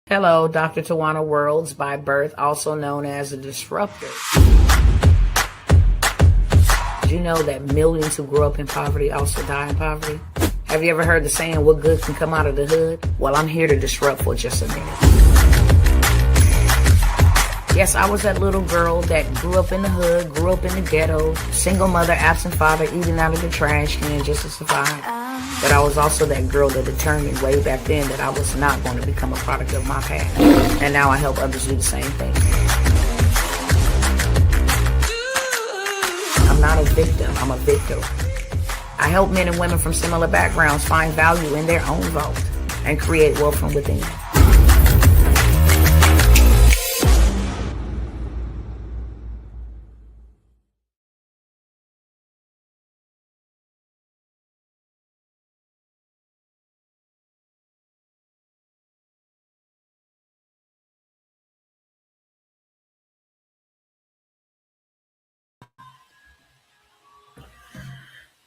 Hello, Dr. Tawana Worlds by birth, also known as a disruptor. Did you know that millions who grew up in poverty also die in poverty? Have you ever heard the saying, what good can come out of the hood? Well, I'm here to disrupt for just a minute. Yes, I was that little girl that grew up in the hood, grew up in the ghetto, single mother, absent father, eating out of the trash can just to survive. But I was also that girl that determined way back then that I was not going to become a product of my past. And now I help others do the same thing. I'm not a victim, I'm a victor. I help men and women from similar backgrounds find value in their own vault and create wealth from within.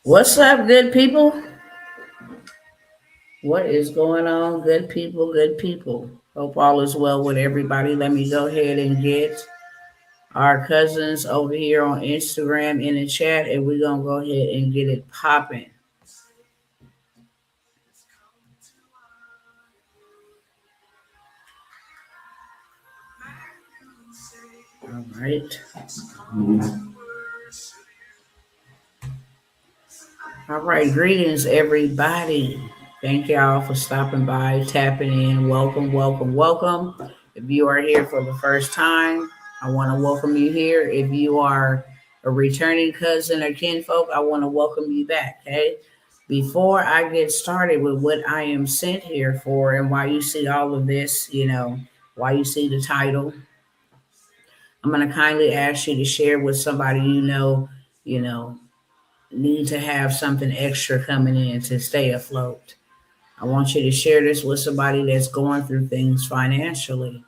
What's up, good people? What is going on, good people, good people? Hope all is well with everybody. Let me go ahead and get our cousins over here on Instagram in the chat, and we're going to go ahead and get it popping. All right. All right, greetings, everybody. Thank y'all for stopping by, tapping in. Welcome, welcome, welcome. If you are here for the first time, I want to welcome you here. If you are a returning cousin or kinfolk, I want to welcome you back, okay? Before I get started with what I am sent here for and why you see all of this, why you see the title, I'm going to kindly ask you to share with somebody you know, need to have something extra coming in to stay afloat. I want you to share this with somebody that's going through things financially.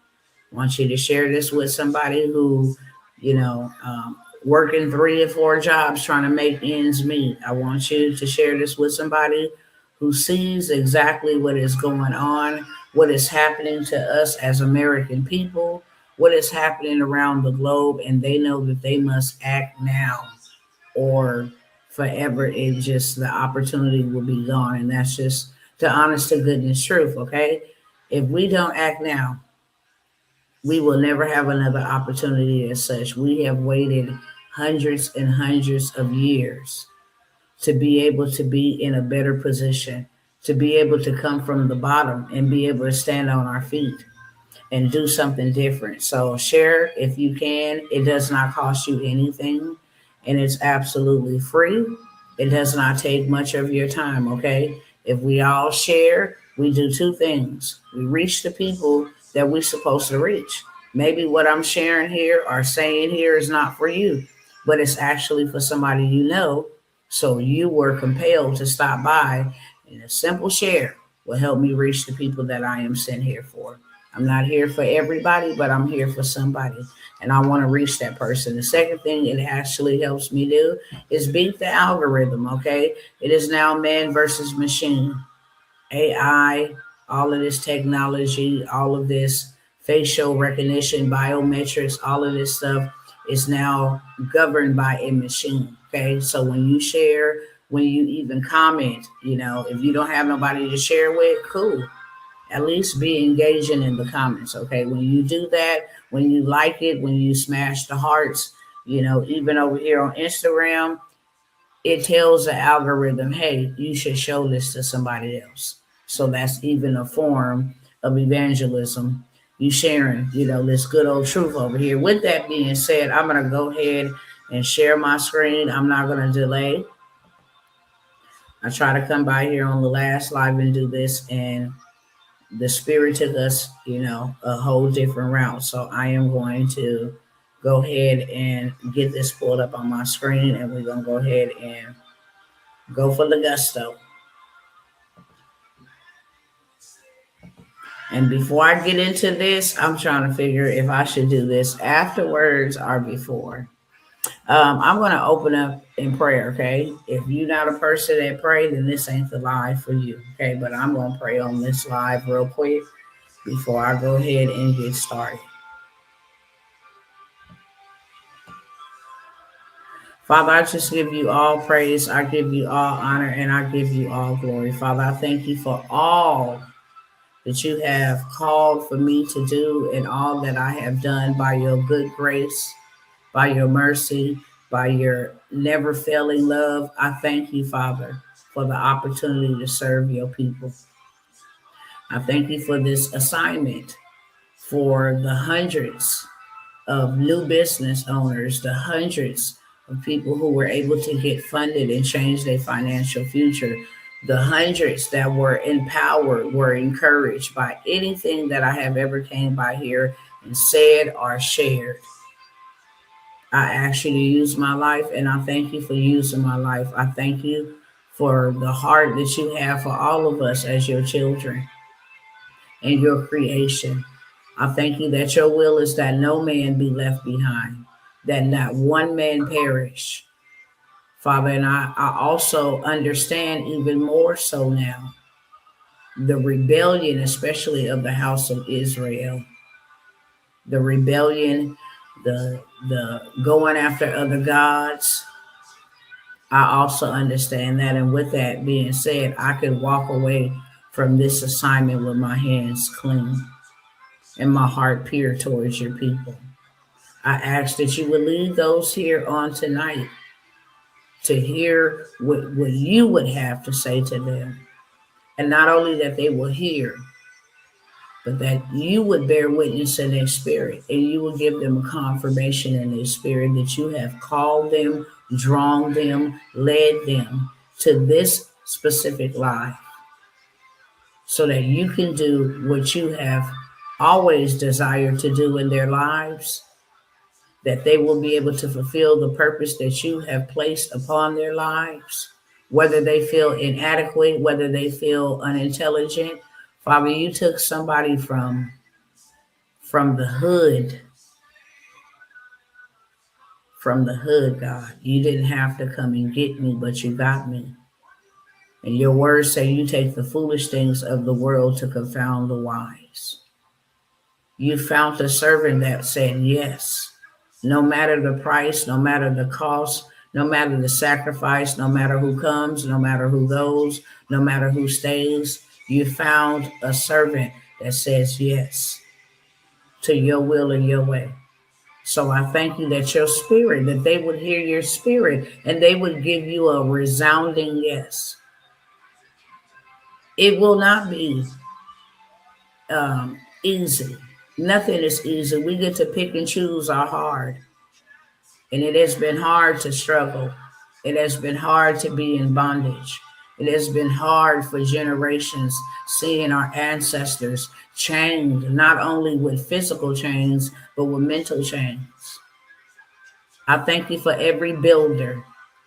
I want you to share this with somebody who, working 3 or 4 jobs trying to make ends meet. I want you to share this with somebody who sees exactly what is going on, what is happening to us as American people, what is happening around the globe, and they know that they must act now or forever the opportunity will be gone. And that's just the honest to goodness truth, okay? If we don't act now, we will never have another opportunity as such. We have waited hundreds and hundreds of years to be able to be in a better position, to be able to come from the bottom and be able to stand on our feet and do something different. So share if you can. It does not cost you anything, and it's absolutely free. It does not take much of your time, okay? If we all share, we do 2 things. We reach the people that we're supposed to reach. Maybe what I'm sharing here or saying here is not for you, but it's actually for somebody you know. So you were compelled to stop by, and a simple share will help me reach the people that I am sent here for. I'm not here for everybody, but I'm here for somebody. And I want to reach that person. The second thing it actually helps me do is beat the algorithm, okay? It is now man versus machine. AI, all of this technology, all of this facial recognition, biometrics, all of this stuff is now governed by a machine, okay? So when you share, when you even comment, if you don't have nobody to share with, cool. At least be engaging in the comments, okay? When you do that, when you like it, when you smash the hearts, even over here on Instagram, it tells the algorithm, hey, you should show this to somebody else. So that's even a form of evangelism. You sharing, this good old truth over here. With that being said, I'm going to go ahead and share my screen. I'm not going to delay. I try to come by here on the last live and do this, and the spirit took us, a whole different route. So I am going to go ahead and get this pulled up on my screen, and we're going to go ahead and go for the gusto. And before I get into this, I'm trying to figure if I should do this afterwards or before. I'm going to open up in prayer, okay? If you're not a person that pray, then this ain't the live for you, okay? But I'm going to pray on this live real quick. before I go ahead and get started. Father, I just give you all praise, I give you all honor, and I give you all glory. Father, I thank you for all that you have called for me to do and all that I have done by your good grace, by your mercy, by your never failing love. I thank you, Father, for the opportunity to serve your people. I thank you for this assignment, for the hundreds of new business owners, the hundreds of people who were able to get funded and change their financial future, the hundreds that were empowered, were encouraged by anything that I have ever came by here and said or shared. I ask you to use my life, and I thank you for using my life. I thank you for the heart that you have for all of us as your children and your creation. I thank you that your will is that no man be left behind, that not one man perish. Father, and I also understand even more so now the rebellion, especially of the house of Israel, the rebellion, the going after other gods. I also understand that, and with that being said, I could walk away from this assignment with my hands clean and my heart pure towards your people. I ask that you would lead those here on tonight to hear what you would have to say to them. And not only that they will hear, but that you would bear witness in their spirit and you will give them a confirmation in their spirit that you have called them, drawn them, led them to this specific life so that you can do what you have always desired to do in their lives, that they will be able to fulfill the purpose that you have placed upon their lives, whether they feel inadequate, whether they feel unintelligent. Father, you took somebody from the hood, God. You didn't have to come and get me, but you got me. And your words say you take the foolish things of the world to confound the wise. You found a servant that said yes, no matter the price, no matter the cost, no matter the sacrifice, no matter who comes, no matter who goes, no matter who stays. You found a servant that says yes to your will and your way. So I thank you that your spirit, that they would hear your spirit and they would give you a resounding yes. It will not be easy. Nothing is easy. We get to pick and choose our hard. And it has been hard to struggle. It has been hard to be in bondage. It has been hard for generations seeing our ancestors chained, not only with physical chains, but with mental chains. I thank you for every builder,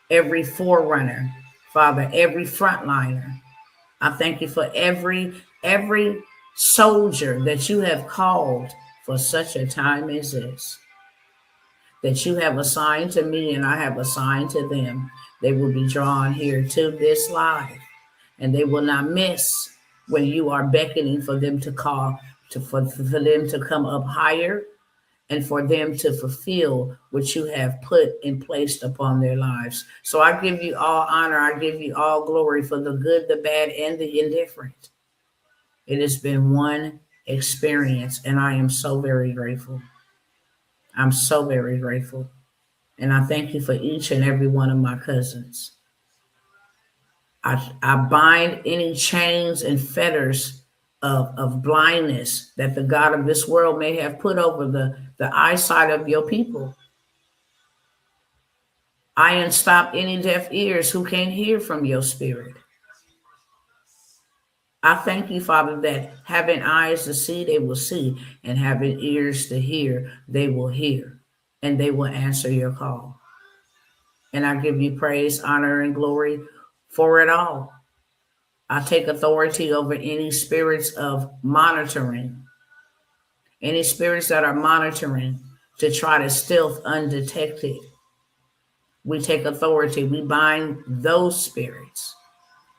every forerunner, Father, every frontliner. I thank you for every soldier that you have called for such a time as this, that you have assigned to me and I have assigned to them. They will be drawn here to this life, and they will not miss when you are beckoning for them to call, for them to come up higher and for them to fulfill what you have put and placed upon their lives. So I give you all honor. I give you all glory for the good, the bad, and the indifferent. It has been one experience, and I am so very grateful. I'm so very grateful. And I thank you for each and every one of my cousins. I bind any chains and fetters of blindness that the God of this world may have put over the eyesight of your people. I unstop any deaf ears who can't hear from your spirit. I thank you, Father, that having eyes to see, they will see, and having ears to hear, they will hear, and they will answer your call. And I give you praise, honor, and glory for it all. I take authority over any spirits of monitoring, any spirits that are monitoring to try to stealth undetected. We take authority. We bind those spirits,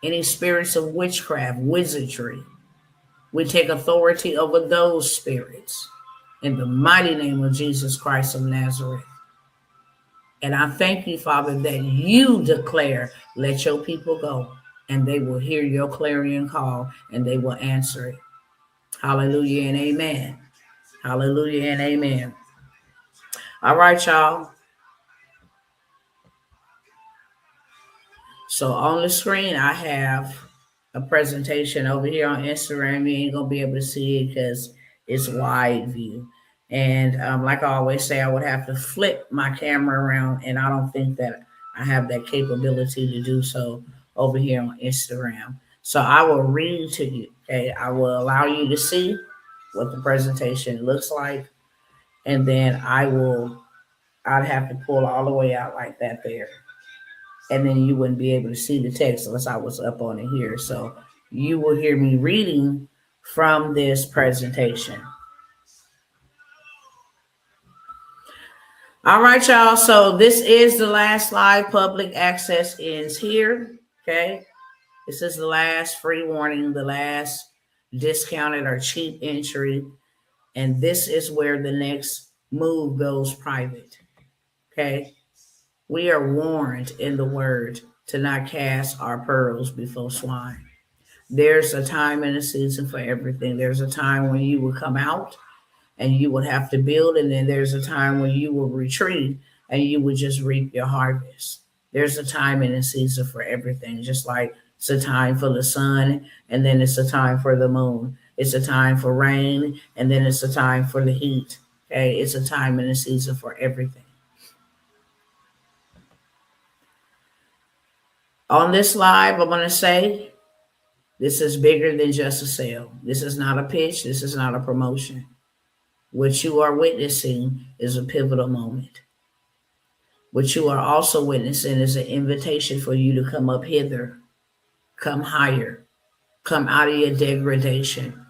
any spirits of witchcraft, wizardry, We take authority over those spirits in the mighty name of Jesus Christ of Nazareth. And I thank you, Father, that you declare, let your people go, and they will hear your clarion call and they will answer it. Hallelujah and amen. Hallelujah and amen. All right, y'all. So on the screen, I have a presentation over here on Instagram. You ain't gonna be able to see it because it's wide view. And like I always say, I would have to flip my camera around, and I don't think that I have that capability to do so over here on Instagram. So I will read to you. Okay, I will allow you to see what the presentation looks like, and then I'd have to pull all the way out like that there, and then you wouldn't be able to see the text unless I was up on it here. So you will hear me reading from this presentation. All right, y'all. So this is the last live public access ends here. Okay. This is the last free warning, the last discounted or cheap entry. And this is where the next move goes private. Okay. We are warned in the word to not cast our pearls before swine. There's a time and a season for everything. There's a time when you will come out and you would have to build, and then there's a time when you will retreat and you would just reap your harvest. There's a time and a season for everything, just like it's a time for the sun, and then it's a time for the moon. It's a time for rain, and then it's a time for the heat. Okay, it's a time and a season for everything. On this live, I'm going to say this is bigger than just a sale. This is not a pitch. This is not a promotion. What you are witnessing is a pivotal moment. What you are also witnessing is an invitation for you to come up hither, come higher, come out of your degradation,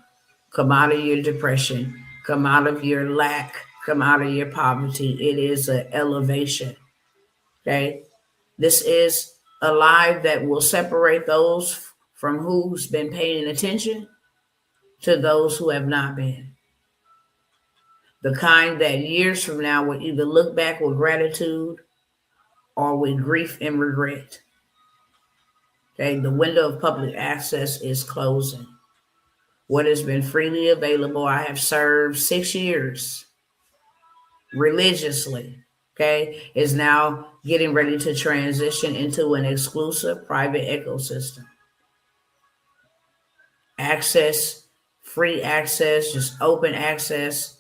come out of your depression, come out of your lack, come out of your poverty. It is an elevation. Okay? This is a live that will separate those from who's been paying attention to those who have not been. The kind that years from now will either look back with gratitude or with grief and regret. Okay, the window of public access is closing. What has been freely available, I have served 6 years religiously, okay, is now getting ready to transition into an exclusive private ecosystem. Access, free access, just open access.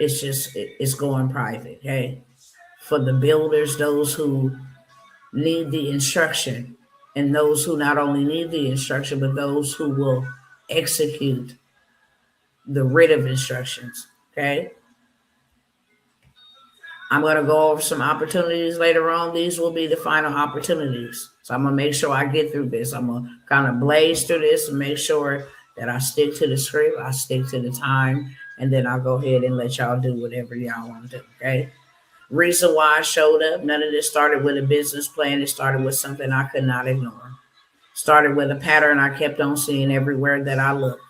It's going private, okay? For the builders, those who need the instruction, and those who not only need the instruction, but those who will execute the writ of instructions. Okay. I'm going to go over some opportunities later on. These will be the final opportunities. So I'm going to make sure I get through this. I'm going to kind of blaze through this and make sure that I stick to the script, I stick to the time, and then I'll go ahead and let y'all do whatever y'all want to do. Okay. Reason why I showed up, none of this started with a business plan. It started with something I could not ignore. Started with a pattern I kept on seeing everywhere that I looked.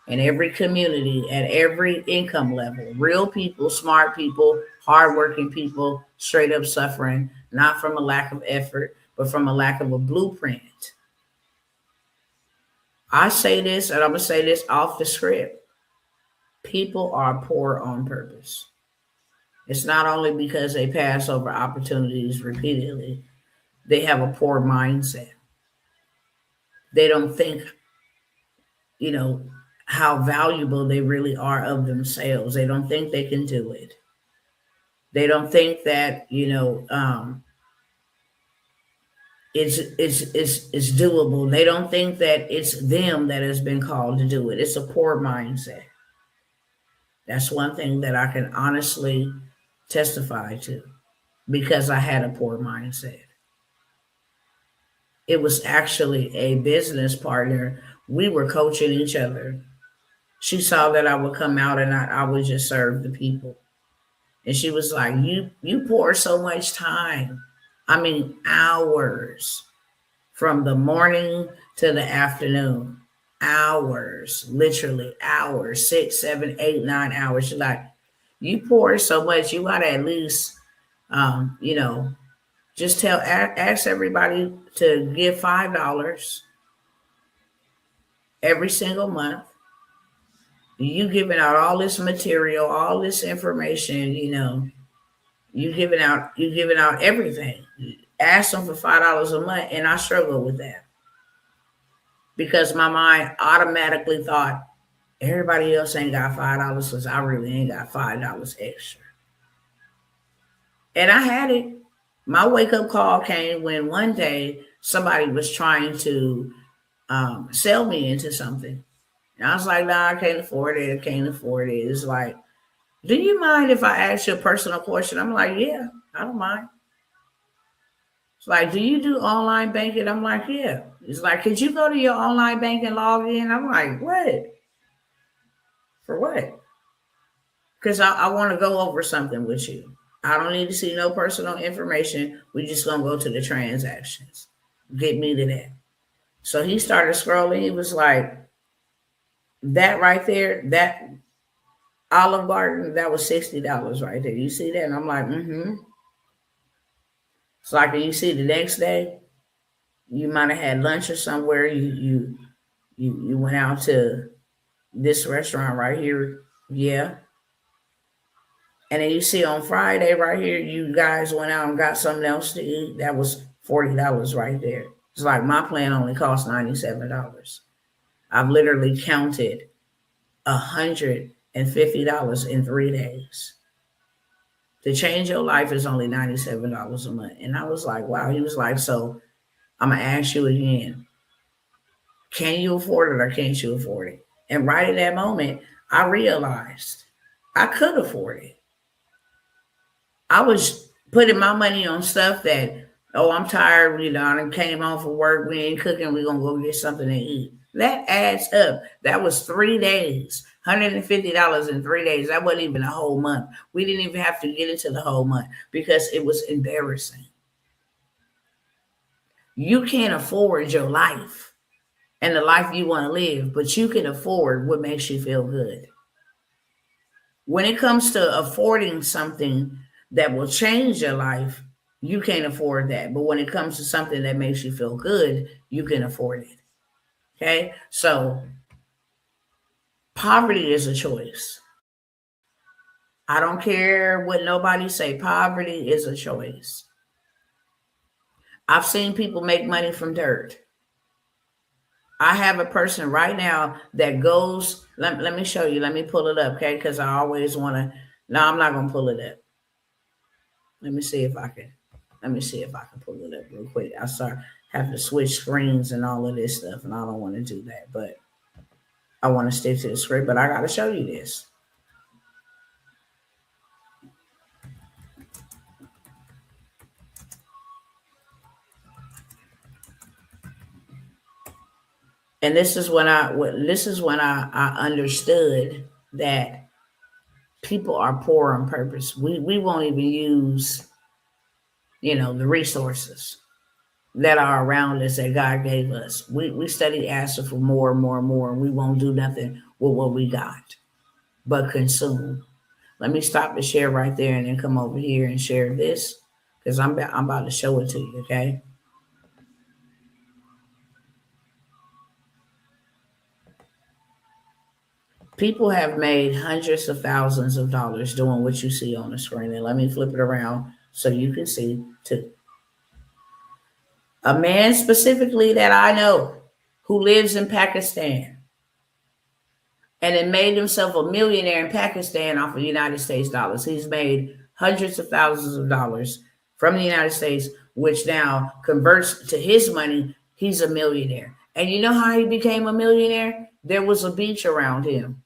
In every community, at every income level, real people, smart people, hardworking people, straight up suffering, not from a lack of effort, but from a lack of a blueprint. I say this, and I'm going to say this off the script. People are poor on purpose. It's not only because they pass over opportunities repeatedly, they have a poor mindset. They don't think, you know, how valuable they really are of themselves. They don't think they can do it. They don't think that, it's doable. They don't think that it's them that has been called to do it. It's a poor mindset. That's one thing that I can honestly testify to, because I had a poor mindset. It was actually a business partner. We were coaching each other. She saw that I would come out and I would just serve the people. And she was like, you pour so much time. I mean, hours from the morning to the afternoon. hours, literally hours, 6, 7, 8, 9 hours. You're like, you pour so much, you gotta at least, you know, just ask everybody to give $5 every single month. You giving out all this material, all this information, you giving out everything. Ask them for $5 a month, and I struggle with that because my mind automatically thought everybody else ain't got $5 because I really ain't got $5 extra. And I had it. My wake up call came when one day somebody was trying to sell me into something. And I was like, nah, I can't afford it. I can't afford it. It's like, do you mind if I ask you a personal question? I'm like, yeah, I don't mind. It's like, do you do online banking? I'm like, yeah. It's like, could you go to your online bank and log in? I'm like, what? For what? Because I want to go over something with you. I don't need to see no personal information. We just gonna go to the transactions. Get me to that. So he started scrolling. He was like, that right there, that Olive Garden, that was $60 right there. You see that? And I'm like, mm-hmm. It's like, and you see the next day, you might have had lunch or somewhere. You went out to this restaurant right here. Yeah. And then you see on Friday right here, you guys went out and got something else to eat. That was $40 right there. It's like my plan only cost $97. I've literally counted $150 in 3 days. To change your life is only $97 a month. And I was like, wow. He was like, so I'm going to ask you again. Can you afford it or can't you afford it? And right at that moment, I realized I could afford it. I was putting my money on stuff that, oh, I'm tired, I came home from work, we ain't cooking, we're going to go get something to eat. That adds up. That was 3 days, $150 in 3 days. That wasn't even a whole month. We didn't even have to get into the whole month because it was embarrassing. You can't afford your life and the life you want to live, but you can afford what makes you feel good. When it comes to affording something that will change your life, you can't afford that. But when it comes to something that makes you feel good, you can afford it. Okay? So poverty is a choice. I don't care what nobody say. Poverty is a choice. I've seen people make money from dirt. I have a person right now that goes, let me show you. Let me pull it up, okay? Because I always want to. No, I'm not going to pull it up. Let me see if I can pull it up real quick. I start having to switch screens and all of this stuff, and I don't want to do that. But I want to stick to the script, but I got to show you this. And this is when I understood that people are poor on purpose. We won't even use, the resources that are around us that God gave us. We study asking for more and more and more, and we won't do nothing with what we got, but consume. Let me stop the share right there and then come over here and share this because I'm about to show it to you, okay? People have made hundreds of thousands of dollars doing what you see on the screen. And let me flip it around so you can see too. A man specifically that I know who lives in Pakistan and then made himself a millionaire in Pakistan off of United States dollars. He's made hundreds of thousands of dollars from the United States, which now converts to his money. He's a millionaire. And you know how he became a millionaire? There was a beach around him.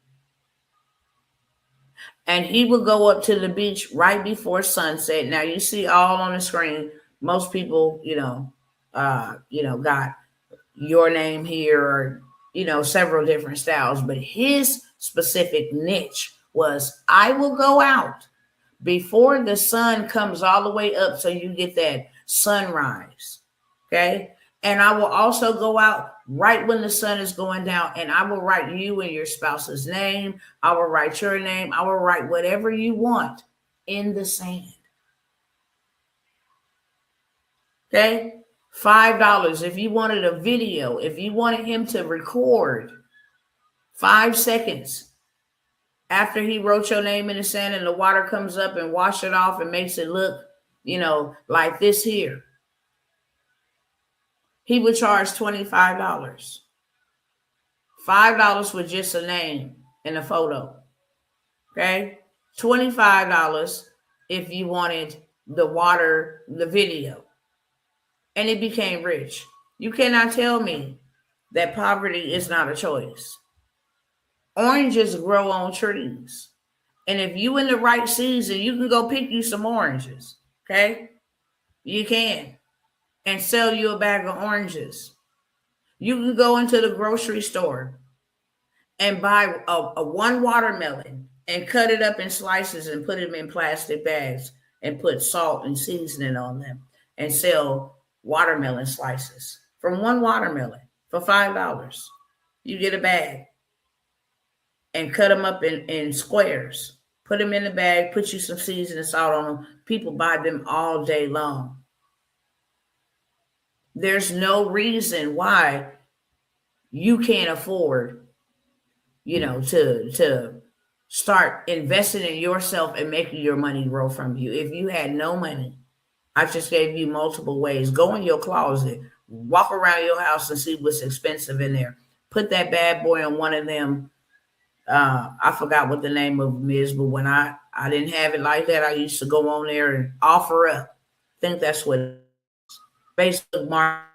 And he would go up to the beach right before sunset. Now you see all on the screen, most people, got your name here or, several different styles, but his specific niche was I will go out before the sun comes all the way up so you get that sunrise. Okay. And I will also go out right when the sun is going down, and I will write you and your spouse's name. I will write your name. I will write whatever you want in the sand. Okay? $5 if you wanted a video, if you wanted him to record 5 seconds after he wrote your name in the sand and the water comes up and wash it off and makes it look, like this here. He would charge $25. $5 for just a name and a photo. Okay? $25 if you wanted the video. And it became rich. You cannot tell me that poverty is not a choice. Oranges grow on trees. And if you in the right season, you can go pick you some oranges. Okay? You can. And sell you a bag of oranges. You can go into the grocery store and buy a one watermelon and cut it up in slices and put them in plastic bags and put salt and seasoning on them and sell watermelon slices from one watermelon for $5. You get a bag and cut them up in squares. Put them in the bag, put you some seasoning and salt on them. People buy them all day long. There's no reason why you can't afford, to start investing in yourself and making your money grow from you. If you had no money, I just gave you multiple ways. Go in your closet, walk around your house and see what's expensive in there. Put that bad boy on one of them. I forgot what the name of them is, but when I didn't have it like that, I used to go on there and offer up. I think that's what it is. Facebook marketing.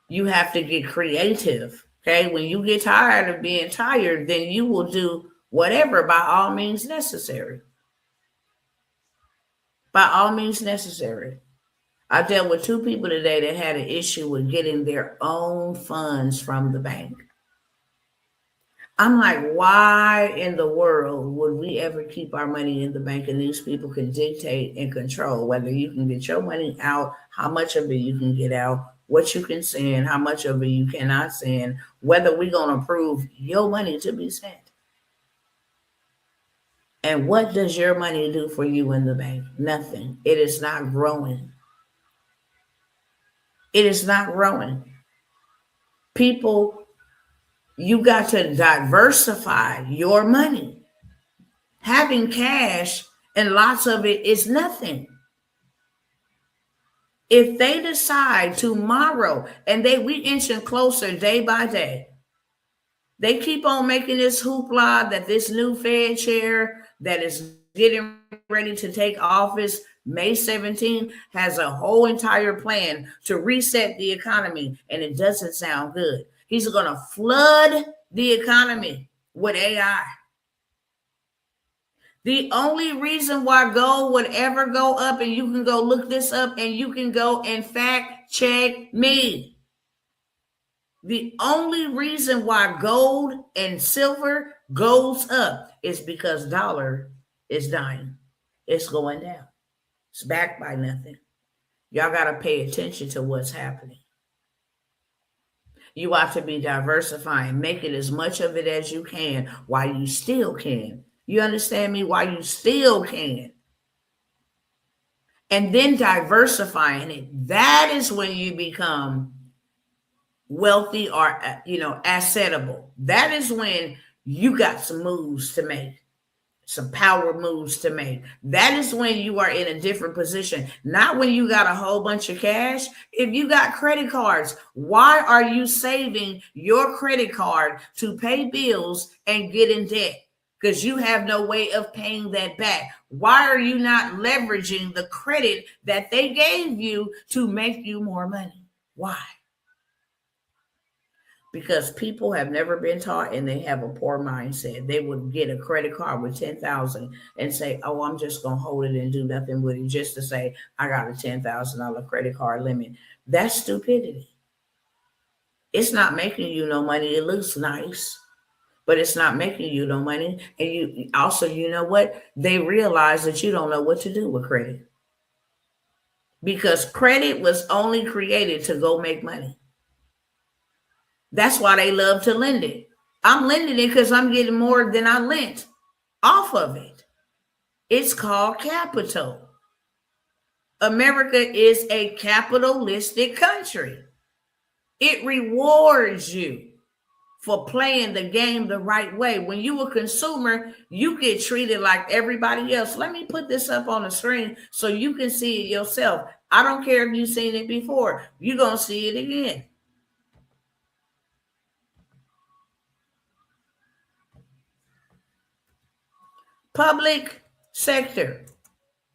You have to get creative. Okay. When you get tired of being tired, then you will do whatever by all means necessary. By all means necessary. I dealt with 2 people today that had an issue with getting their own funds from the bank. I'm like, why in the world would we ever keep our money in the bank and these people can dictate and control whether you can get your money out, how much of it you can get out, what you can send, how much of it you cannot send, whether we're going to approve your money to be sent. And what does your money do for you in the bank? Nothing. It is not growing. It is not growing. People, you got to diversify your money. Having cash and lots of it is nothing. If they decide tomorrow, and we inching closer day by day, they keep on making this hoopla that this new Fed chair that is getting ready to take office May 17th has a whole entire plan to reset the economy, and it doesn't sound good. He's going to flood the economy with AI. The only reason why gold would ever go up, and you can go look this up and you can go and fact check me. The only reason why gold and silver goes up is because dollar is dying. It's going down. It's backed by nothing. Y'all got to pay attention to what's happening. You ought to be diversifying. Make it as much of it as you can while you still can. You understand me? While you still can. And then diversifying it. That is when you become wealthy or, assetable. That is when you got some moves to make. Some power moves to make. That is when you are in a different position. Not when you got a whole bunch of cash. If you got credit cards, why are you saving your credit card to pay bills and get in debt? Because you have no way of paying that back. Why are you not leveraging the credit that they gave you to make you more money? Why? Because people have never been taught and they have a poor mindset. They would get a credit card with $10,000 and say, oh, I'm just going to hold it and do nothing with it just to say I got a $10,000 credit card limit. That's stupidity. It's not making you no money. It looks nice, but it's not making you no money. And you also, you know what? They realize that you don't know what to do with credit. because credit was only created to go make money. That's why they love to lend it. I'm lending it because I'm getting more than I lent off of it. It's called capital. America is a capitalistic country. It rewards you for playing the game the right way. When you a consumer, you get treated like everybody else. Let me put this up on the screen so you can see it yourself. I don't care if you've seen it before. You're going to see it again. Public sector,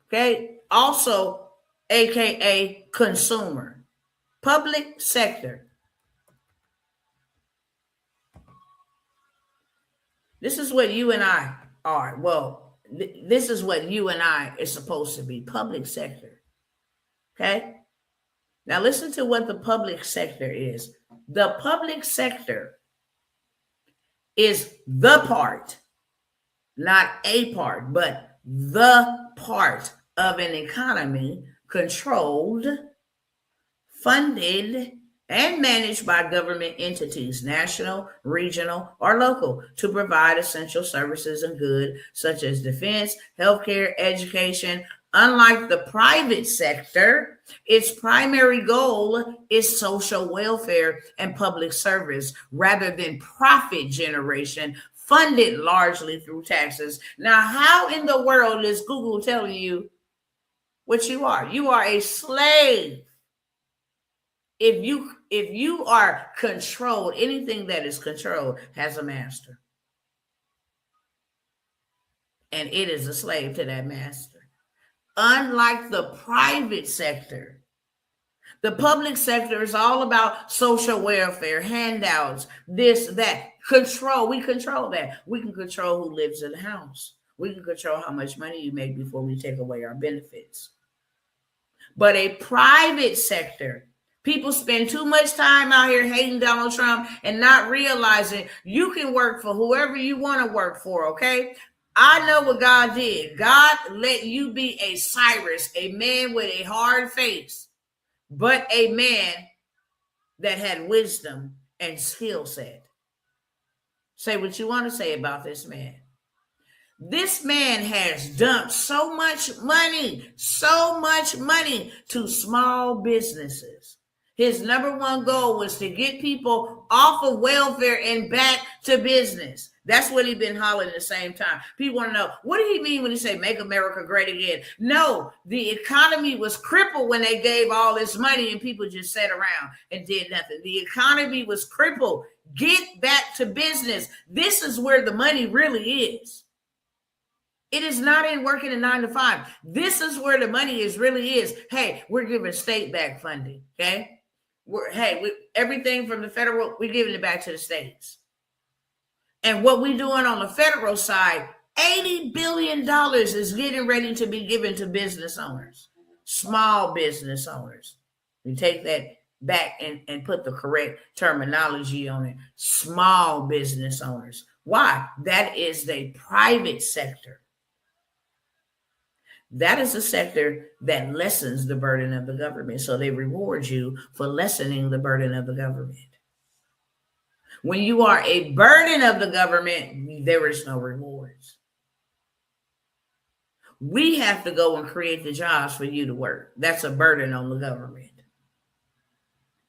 okay? Also, AKA consumer. Public sector. This is what you and I are. Well, this is what you and I is supposed to be. Public sector. Okay? Now listen to what the public sector is. The public sector is the part, not a part, but the part of an economy controlled, funded, and managed by government entities, national, regional, or local, to provide essential services and goods such as defense, healthcare, education. Unlike the private sector, its primary goal is social welfare and public service rather than profit generation, funded largely through taxes. Now, how in the world is Google telling you what you are? You are a slave. If you are controlled, anything that is controlled has a master. And it is a slave to that master. Unlike the private sector, the public sector is all about social welfare, handouts, this, that, control. We control that. We can control who lives in the house. We can control how much money you make before we take away our benefits. But a private sector, people spend too much time out here hating Donald Trump and not realizing you can work for whoever you want to work for, okay? I know what God did. God let you be a Cyrus, a man with a hard face, but a man that had wisdom and skill set. Say what you want to say about this man. This man has dumped so much money to small businesses. His number one goal was to get people off of welfare and back to business. That's what he's been hollering at the same time. People want to know, what did he mean when he said make America great again? No, the economy was crippled when they gave all this money and people just sat around and did nothing. The economy was crippled. Get back to business. This is where the money really is. It is not in working a 9 to 5. This is where the money really is. Hey, we're giving state back funding. Okay. Everything from the federal, we're giving it back to the states. And what we're doing on the federal side, $80 billion is getting ready to be given to business owners, small business owners. We take that back and put the correct terminology on it. Small business owners. Why? That is the private sector. That is a sector that lessens the burden of the government. So they reward you for lessening the burden of the government. When you are a burden of the government, there is no rewards. We have to go and create the jobs for you to work. That's a burden on the government.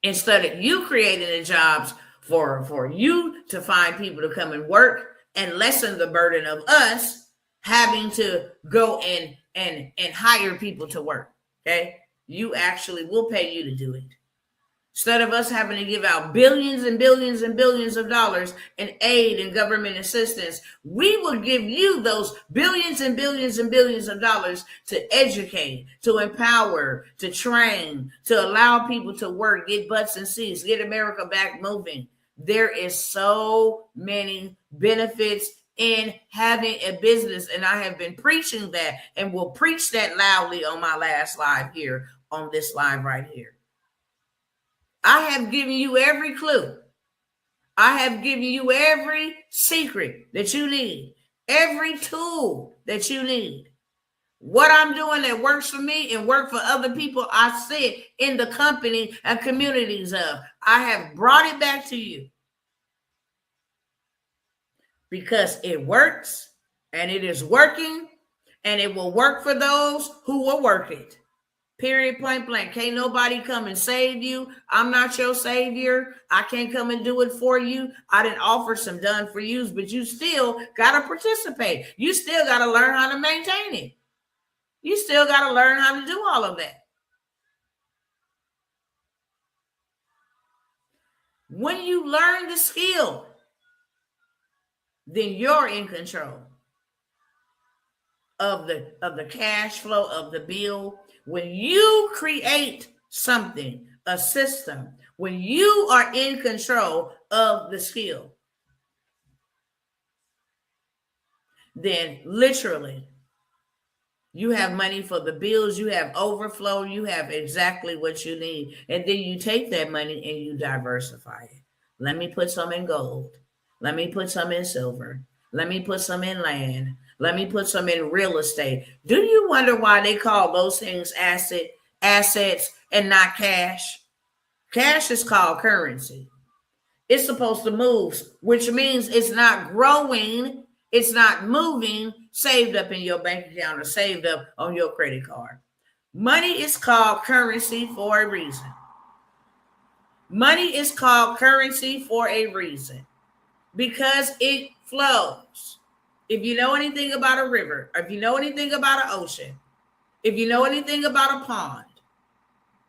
Instead of you creating the jobs for you to find people to come and work and lessen the burden of us having to go and hire people to work. Okay. You actually, we'll pay you to do it. Instead of us having to give out billions and billions and billions of dollars in aid and government assistance, we will give you those billions and billions and billions of dollars to educate, to empower, to train, to allow people to work, get butts and seats, get America back moving. There is so many benefits in having a business, and I have been preaching that and will preach that loudly on my last live here, on this live right here. I have given you every clue. I have given you every secret that you need, every tool that you need. What I'm doing that works for me and work for other people, I sit in the company and communities of. I have brought it back to you because it works and it is working and it will work for those who will work it. Period, point blank. Can't nobody come and save you. I'm not your savior. I can't come and do it for you. I didn't offer some done for yous, but you still got to participate. You still got to learn how to maintain it. You still got to learn how to do all of that. When you learn the skill, then you're in control of the cash flow of the bill. When you create something, a system, when you are in control of the skill, then literally you have money for the bills, you have overflow, you have exactly what you need. And then you take that money and you diversify it. Let me put some in gold. Let me put some in silver. Let me put some in land. Let me put some in real estate. Do you wonder why they call those things assets and not cash? Cash is called currency. It's supposed to move, which means it's not growing, it's not moving, saved up in your bank account or saved up on your credit card. Money is called currency for a reason. Money is called currency for a reason because it flows. If you know anything about a river, if you know anything about an ocean, if you know anything about a pond,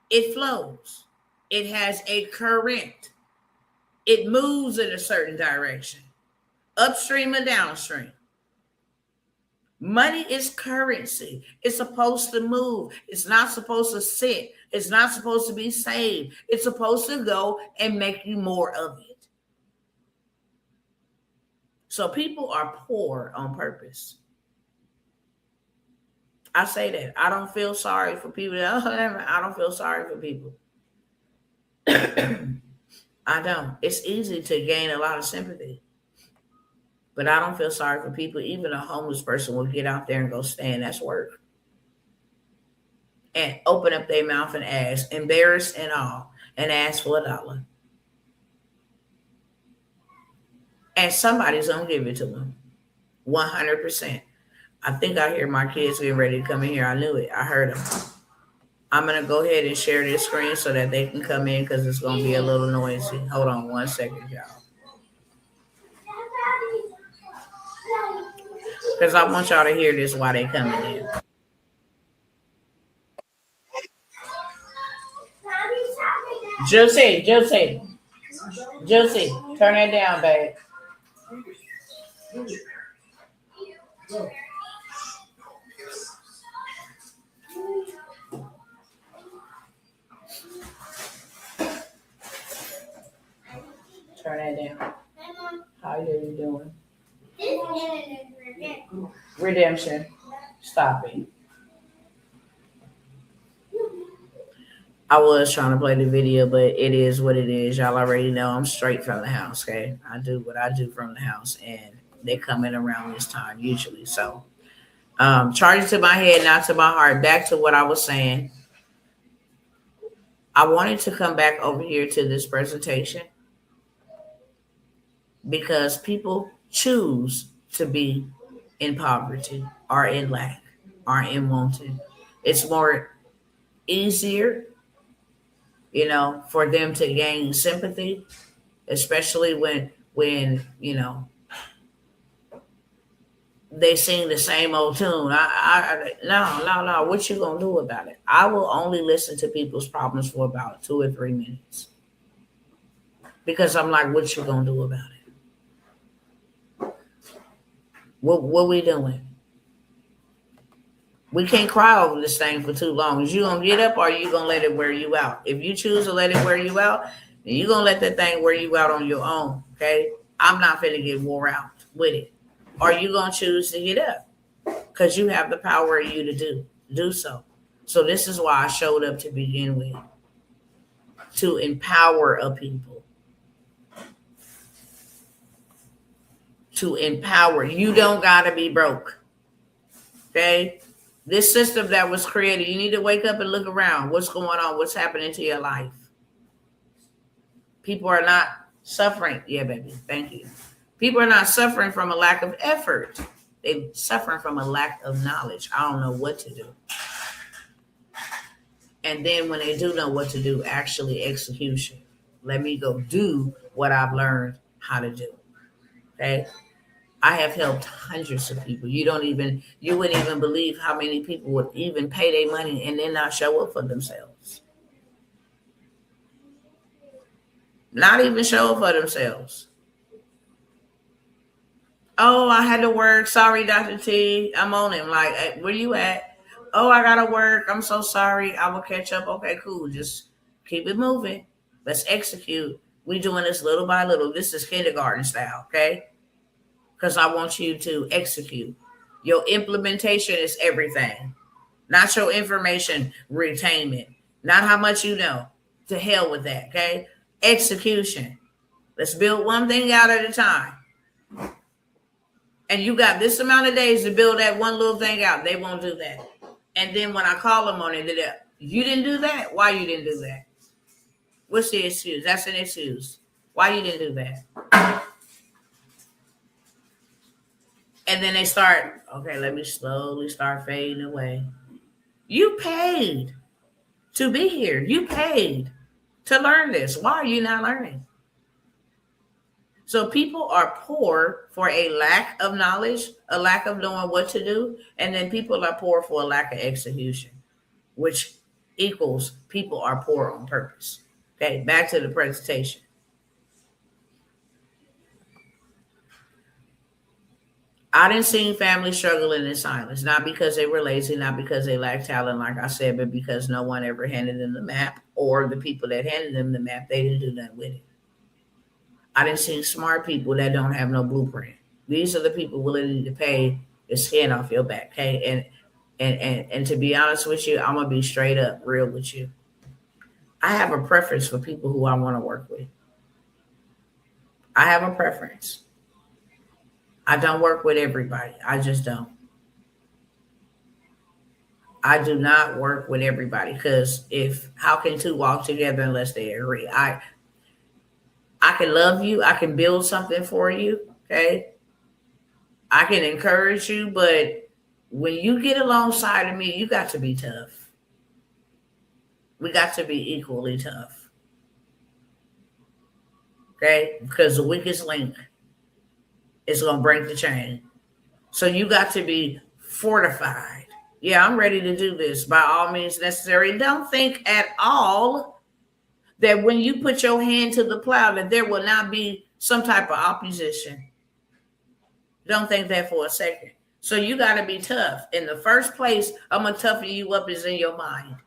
it flows. It has a current. It moves in a certain direction, upstream and downstream. Money is currency. It's supposed to move. It's not supposed to sit. It's not supposed to be saved. It's supposed to go and make you more of it. So people are poor on purpose. I say that. I don't feel sorry for people. I don't feel sorry for people. I don't. It's easy to gain a lot of sympathy. But I don't feel sorry for people. Even a homeless person will get out there and go stand. That's work. And open up their mouth and ask, embarrassed and all, and ask for $1. And somebody's going to give it to them. 100%. I think I hear my kids getting ready to come in here. I knew it. I heard them. I'm going to go ahead and share this screen so that they can come in because it's going to be a little noisy. Hold on 1 second, y'all. Because I want y'all to hear this while they coming in. Josie, turn that down, babe. Turn that down. How are you doing? Redemption. Stop it. I was trying to play the video, but it is what it is. Y'all already know I'm straight from the house, okay? I do what I do from the house, and they come in around this time usually. So, charge it to my head, not to my heart. Back to what I was saying. I wanted to come back over here to this presentation because people choose to be in poverty or in lack or in wanting. It's more easier, for them to gain sympathy, especially when they sing the same old tune. No. What you gonna do about it? I will only listen to people's problems for about 2 or 3 minutes because I'm like, what you gonna do about it? What we doing? We can't cry over this thing for too long. Is you gonna get up or are you gonna let it wear you out? If you choose to let it wear you out, then you're gonna let that thing wear you out on your own. Okay? I'm not gonna get wore out with it. Or you gonna choose to get up because you have the power in you to do so. So this is why I showed up to begin with, to empower a people. To empower. You don't gotta be broke. Okay? This system that was created, you need to wake up and look around. What's going on? What's happening to your life? People are not suffering. Yeah, baby. Thank you. People are not suffering from a lack of effort. They're suffering from a lack of knowledge. I don't know what to do. And then when they do know what to do, actually execution. Let me go do what I've learned how to do. Okay. I have helped hundreds of people. You wouldn't even believe how many people would even pay their money and then not show up for themselves. Not even show up for themselves. Oh, I had to work. Sorry, Dr. T. I'm on him. Like, hey, where you at? Oh, I gotta work. I'm so sorry. I will catch up. Okay, cool. Just keep it moving. Let's execute. We doing this little by little. This is kindergarten style, okay? Because I want you to execute. Your implementation is everything. Not your information retainment. Not how much you know. To hell with that, okay? Execution. Let's build one thing out at a time. And you got this amount of days to build that one little thing out. They won't do that. And then when I call them on it, you didn't do that? Why you didn't do that? What's the excuse? That's an excuse. Why you didn't do that? And then they start, okay, let me slowly start fading away. You paid to be here. You paid to learn this. Why are you not learning? So people are poor for a lack of knowledge, a lack of knowing what to do, and then people are poor for a lack of execution, which equals people are poor on purpose. Okay, back to the presentation. I didn't see families struggling in silence, not because they were lazy, not because they lacked talent, like I said, but because no one ever handed them the map, or the people that handed them the map, they didn't do nothing with it. I didn't see smart people that don't have no blueprint. These are the people willing to pay the skin off your back. Okay. And to be honest with you, I'm gonna be straight up real with you. I have a preference for people who I want to work with. I have a preference. I don't work with everybody. I just don't. I do not work with everybody because if how can two walk together unless they agree? I can love you. I can build something for you. Okay. I can encourage you, but when you get alongside of me, you got to be tough. We got to be equally tough. Okay. Because the weakest link is going to break the chain. So you got to be fortified. Yeah, I'm ready to do this by all means necessary. Don't think at all that when you put your hand to the plow that there will not be some type of opposition. Don't think that for a second. So you got to be tough. In the first place, I'm going to toughen you up is in your mind.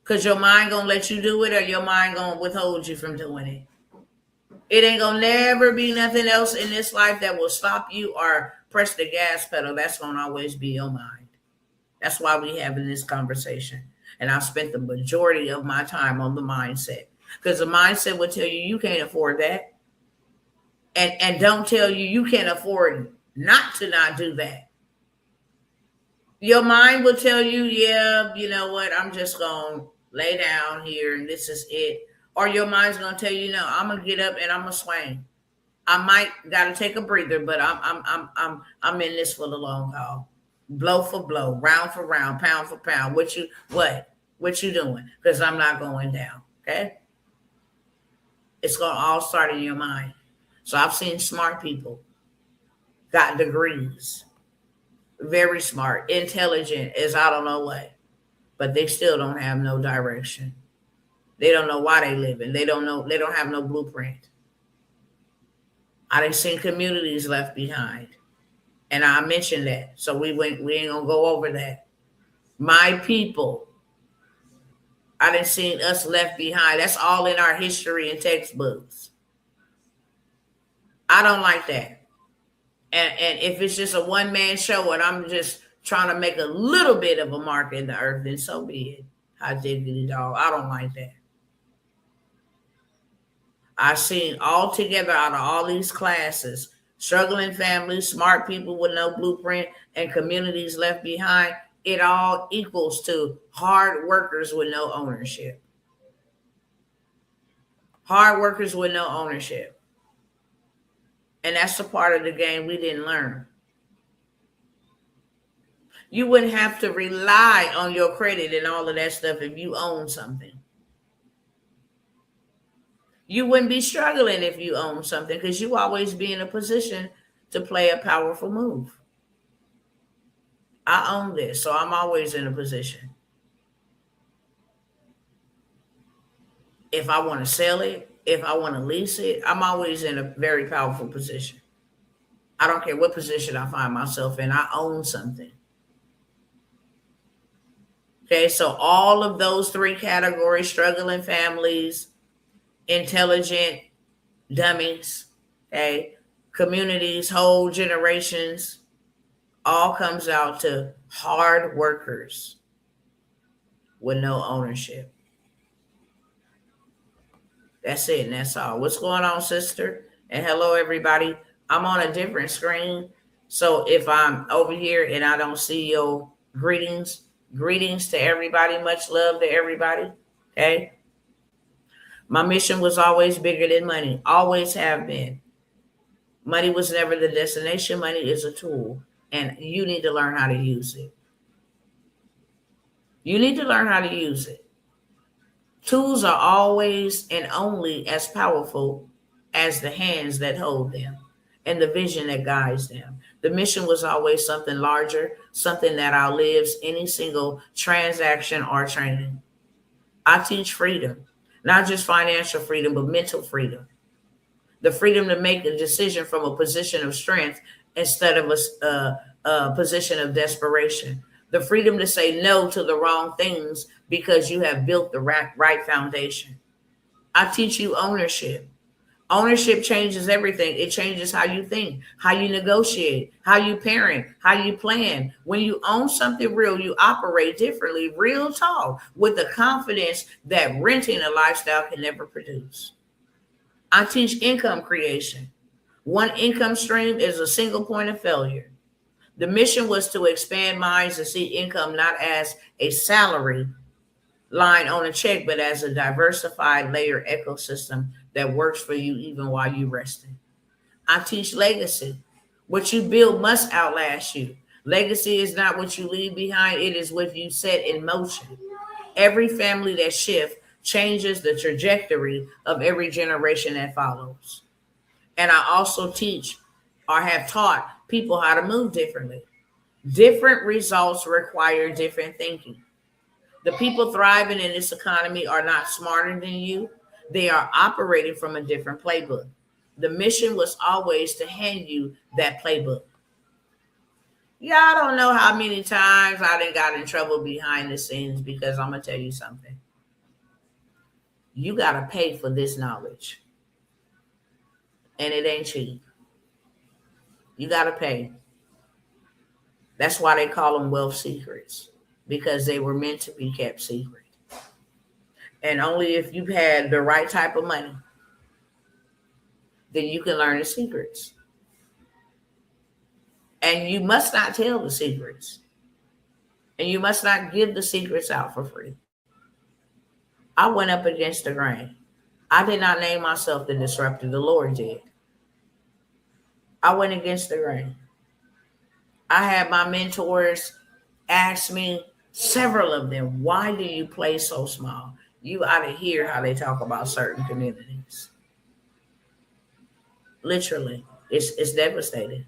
Because your mind going to let you do it or your mind going to withhold you from doing it. It ain't going to never be nothing else in this life that will stop you or press the gas pedal. That's going to always be your mind. That's why we having this conversation. And I've spent the majority of my time on the mindset. Because the mindset will tell you you can't afford that. And don't tell you you can't afford not to not do that. Your mind will tell you, yeah, you know what, I'm just going to lay down here and this is it. Or your mind's going to tell you, no, I'm going to get up and I'm going to swing. I might got to take a breather, but I'm in this for the long haul. Blow for blow, round for round, pound for pound. What you doing? Because I'm not going down. Okay. It's going to all start in your mind. So I've seen smart people, got degrees, very smart, intelligent as I don't know what, but they still don't have no direction. They don't know why they living. They don't know. They don't have no blueprint. I done seen communities left behind, and I mentioned that. So we ain't gonna go over that. My people, I done seen us left behind. That's all in our history and textbooks. I don't like that. And if it's just a one man show and I'm just trying to make a little bit of a mark in the earth, then so be it. I diggity dog. I don't like that. I've seen all together out of all these classes, Struggling families, smart people with no blueprint, and communities left behind, it all equals to hard workers with no ownership. Hard workers with no ownership. And that's the part of the game we didn't learn. You wouldn't have to rely on your credit and all of that stuff if you own something. You wouldn't be struggling if you own something because you always be in a position to play a powerful move. I own this, so I'm always in a position. If I want to sell it, if I want to lease it, I'm always in a very powerful position. I don't care what position I find myself in, I own something. Okay, so all of those three categories, struggling families, intelligent dummies, okay, communities, whole generations, all comes out to hard workers with no ownership. That's it, and that's all. What's going on, sister? And hello, everybody. I'm on a different screen, so if I'm over here and I don't see your greetings, greetings to everybody. Much love to everybody. Okay. My mission was always bigger than money. Always have been. Money was never the destination. Money is a tool, and you need to learn how to use it. You need to learn how to use it. Tools are always and only as powerful as the hands that hold them and the vision that guides them. The mission was always something larger, something that outlives any single transaction or training. I teach freedom, not just financial freedom, but mental freedom. The freedom to make a decision from a position of strength instead of a position of desperation. The freedom to say no to the wrong things because you have built the right foundation. I teach you ownership. Ownership changes everything. It changes how you think, how you negotiate, how you parent, how you plan. When you own something real, you operate differently, real talk, with the confidence that renting a lifestyle can never produce. I teach income creation. One income stream is a single point of failure. The mission was to expand minds and see income not as a salary line on a check, but as a diversified layer ecosystem that works for you even while you're resting. I teach legacy. What you build must outlast you. Legacy is not what you leave behind, it is what you set in motion. Every family that shifts changes the trajectory of every generation that follows. And I also teach or have taught people how to move differently. Different results require different thinking. The people thriving in this economy are not smarter than you. They are operating from a different playbook. The mission was always to hand you that playbook. Yeah, I don't know how many times I done got in trouble behind the scenes because I'm going to tell you something. You got to pay for this knowledge. And it ain't cheap. You got to pay. That's why they call them wealth secrets, because they were meant to be kept secret. And only if you've had the right type of money, then you can learn the secrets. And you must not tell the secrets. And you must not give the secrets out for free. I went up against the grain. I did not name myself the disruptor. The Lord did. I went against the grain. I had my mentors ask me, several of them, why do you play so small? You ought to hear how they talk about certain communities. Literally, it's devastating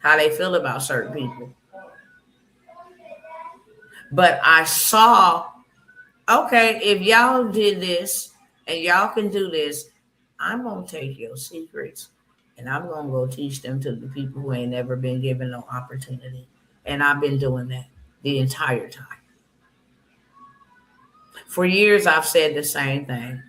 how they feel about certain people. But I saw, okay, if y'all did this and y'all can do this, I'm going to take your secrets and I'm going to go teach them to the people who ain't never been given no opportunity. And I've been doing that the entire time. For years, I've said the same thing.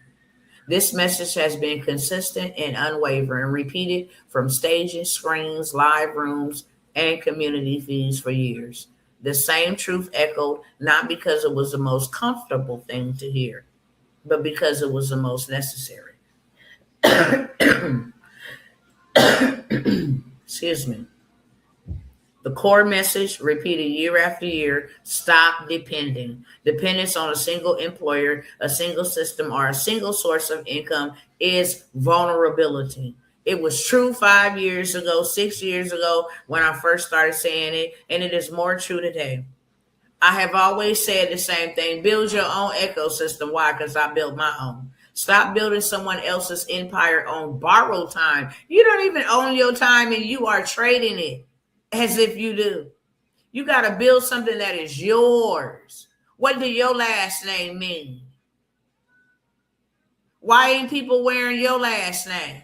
This message has been consistent and unwavering, repeated from stages, screens, live rooms, and community feeds for years. The same truth echoed, not because it was the most comfortable thing to hear, but because it was the most necessary. Excuse me. The core message, repeated year after year: stop depending. Dependence on a single employer, a single system, or a single source of income is vulnerability. It was true 5 years ago, 6 years ago when I first started saying it, and it is more true today. I have always said the same thing: build your own ecosystem. Why? Because I built my own. Stop building someone else's empire on borrowed time. You don't even own your time and you are trading it as if you do. You got to build something that is yours. What do your last name mean? Why ain't people wearing your last name?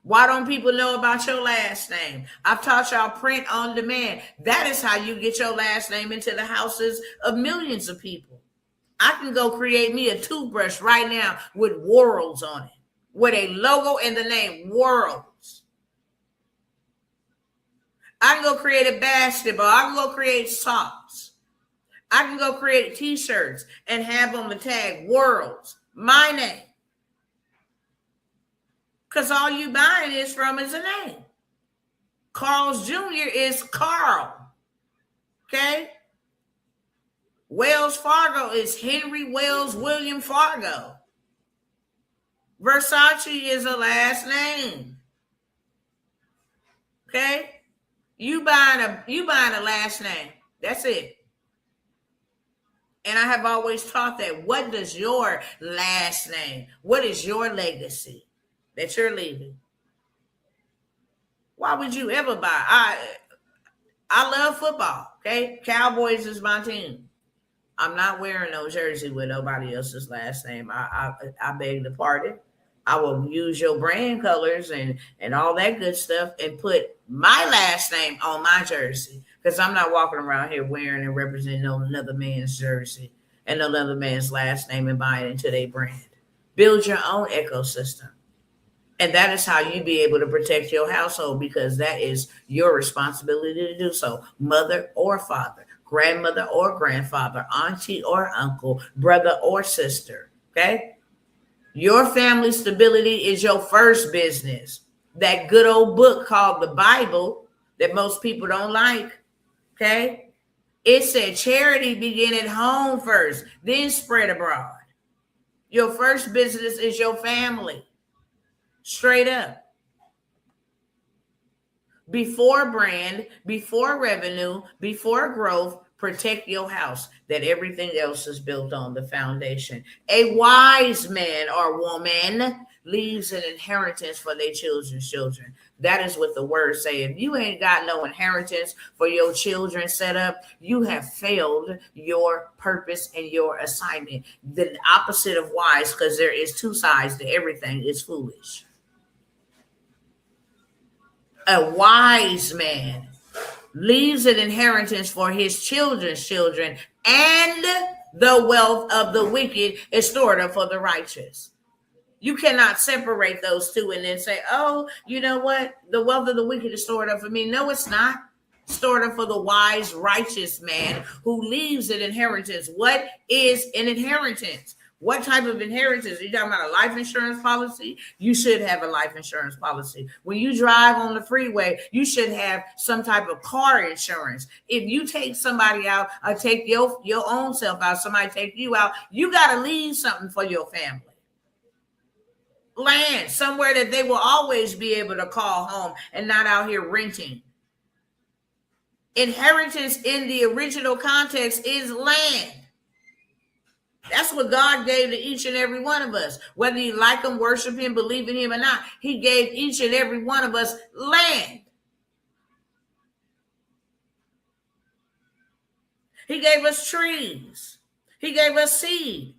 Why don't people know about your last name? I've taught y'all print on demand. That is how you get your last name into the houses of millions of people. I can go create me a toothbrush right now with worlds on it, with a logo and the name Worlds. I can go create a basketball. I can go create socks. I can go create t-shirts and have on the tag Worlds, my name. Because all you buying is from is a name. Carl's Jr. is Carl. Okay? Wells Fargo is Henry Wells William Fargo. Versace is a last name. Okay? You buying a last name. That's it. And I have always taught that. What does your last name? What is your legacy that you're leaving? Why would you ever buy? I love football. Okay? Cowboys is my team. I'm not wearing no jersey with nobody else's last name. I beg the pardon. I will use your brand colors and all that good stuff and put my last name on my jersey, because I'm not walking around here wearing and representing no another man's jersey and no other man's last name and buying into their brand. Build your own ecosystem. And that is how you be able to protect your household, because that is your responsibility to do so. Mother or father, grandmother or grandfather, auntie or uncle, brother or sister. Okay? Your family stability is your first business. That good old book called the Bible that most people don't like. Okay? It said charity begin at home first, then spread abroad. Your first business is your family. Straight up. Before brand, before revenue, before growth, protect your house, that everything else is built on the foundation. A wise man or woman leaves an inheritance for their children's children. That is what the words say. If you ain't got no inheritance for your children set up, you have failed your purpose and your assignment. The opposite of wise, because there is two sides to everything, is foolish. A wise man leaves an inheritance for his children's children, and the wealth of the wicked is stored up for the righteous. You cannot separate those two and then say, oh, you know what? The wealth of the wicked is stored up for me. No, it's not. Stored up for the wise, righteous man who leaves an inheritance. What is an inheritance? What type of inheritance? Are you talking about a life insurance policy? You should have a life insurance policy. When you drive on the freeway, you should have some type of car insurance. If you take somebody out or take your own self out, somebody take you out, you got to leave something for your family. Land, somewhere that they will always be able to call home and not out here renting. Inheritance in the original context is land. That's what God gave to each and every one of us. Whether you like him, worship him, believe in him or not, he gave each and every one of us land. He gave us trees. He gave us seed.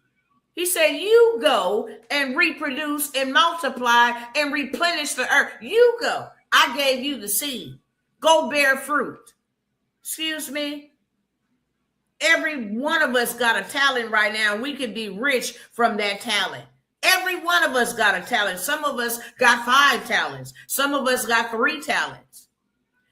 He said, you go and reproduce and multiply and replenish the earth. You go. I gave you the seed. Go bear fruit. Excuse me? Every one of us got a talent right now. We could be rich from that talent. Every one of us got a talent. Some of us got 5 talents. Some of us got 3 talents.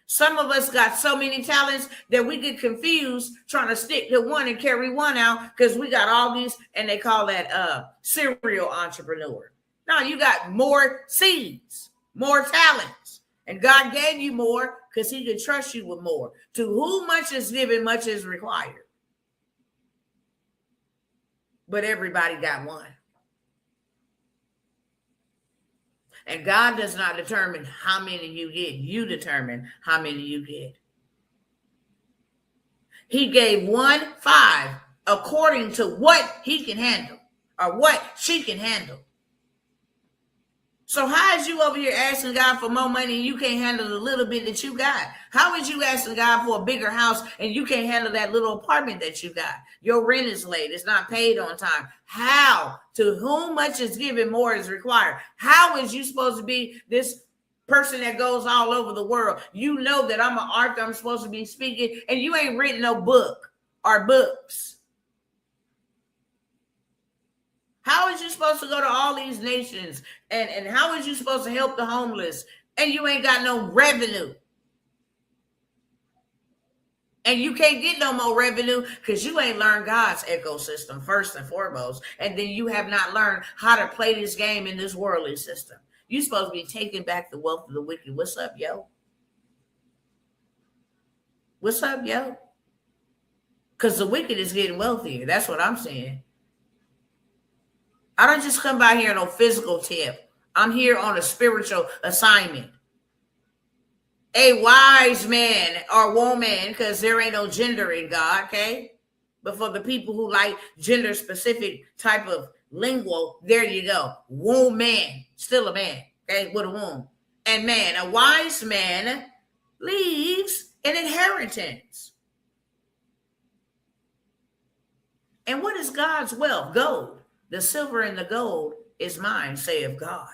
Some of us got so many talents that we get confused trying to stick to one and carry one out because we got all these, and they call that serial entrepreneur. No, you got more seeds, more talents. And God gave you more because he could trust you with more. To whom much is given, much is required. But everybody got one. And God does not determine how many you get. You determine how many you get. He gave 1-5 according to what he can handle or what she can handle. So how is you over here asking God for more money and you can't handle the little bit that you got? How is you asking God for a bigger house and you can't handle that little apartment that you got? Your rent is late. It's not paid on time. How? To whom much is given, more is required. How is you supposed to be this person that goes all over the world? You know that I'm an author. I'm supposed to be speaking and you ain't written no book or books. How is you supposed to go to all these nations and how is you supposed to help the homeless and you ain't got no revenue? And you can't get no more revenue because you ain't learned God's ecosystem first and foremost. And then you have not learned how to play this game in this worldly system. You're supposed to be taking back the wealth of the wicked. What's up, yo? What's up, yo? Because the wicked is getting wealthier. That's what I'm saying. I don't just come by here on a physical tip. I'm here on a spiritual assignment. A wise man or woman, because there ain't no gender in God, okay? But for the people who like gender specific type of lingo, there you go. Woman, still a man, okay, with a womb. And man, a wise man leaves an inheritance. And what is God's wealth? Gold. The silver and the gold is mine, saith God.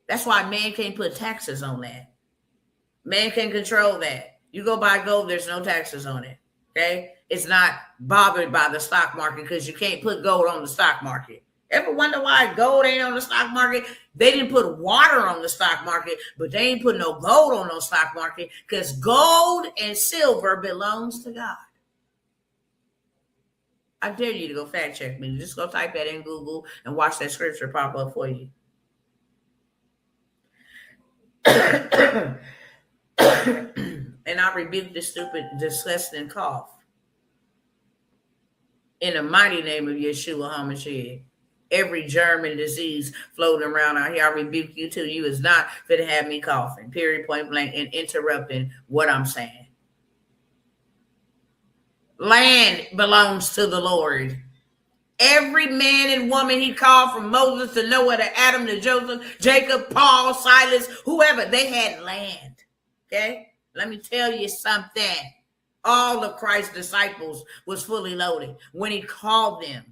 That's why man can't put taxes on that. Man can control that. You go buy gold, there's no taxes on it. Okay? It's not bothered by the stock market because you can't put gold on the stock market. Ever wonder why gold ain't on the stock market? They didn't put water on the stock market, but they ain't put no gold on no stock market because gold and silver belongs to God. I dare you to go fact check me. Just go type that in Google and watch that scripture pop up for you. And I rebuke this stupid, disgusting cough. In the mighty name of Yeshua HaMashiach. Every germ and disease floating around out here, I rebuke you too. You is not fit to have me coughing, period, point blank, and interrupting what I'm saying. Land belongs to the Lord. Every man and woman he called from Moses to Noah to Adam to Joseph, Jacob, Paul, Silas, whoever, they had land. Okay? Let me tell you something. All of Christ's disciples was fully loaded when he called them.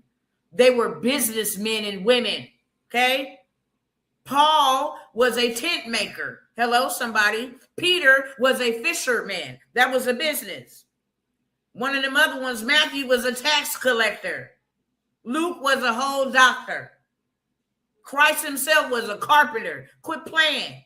They were businessmen and women. Okay? Paul was a tent maker. Hello, somebody. Peter was a fisherman. That was a business. One of them other ones, Matthew, was a tax collector. Luke was a whole doctor. Christ himself was a carpenter. Quit playing.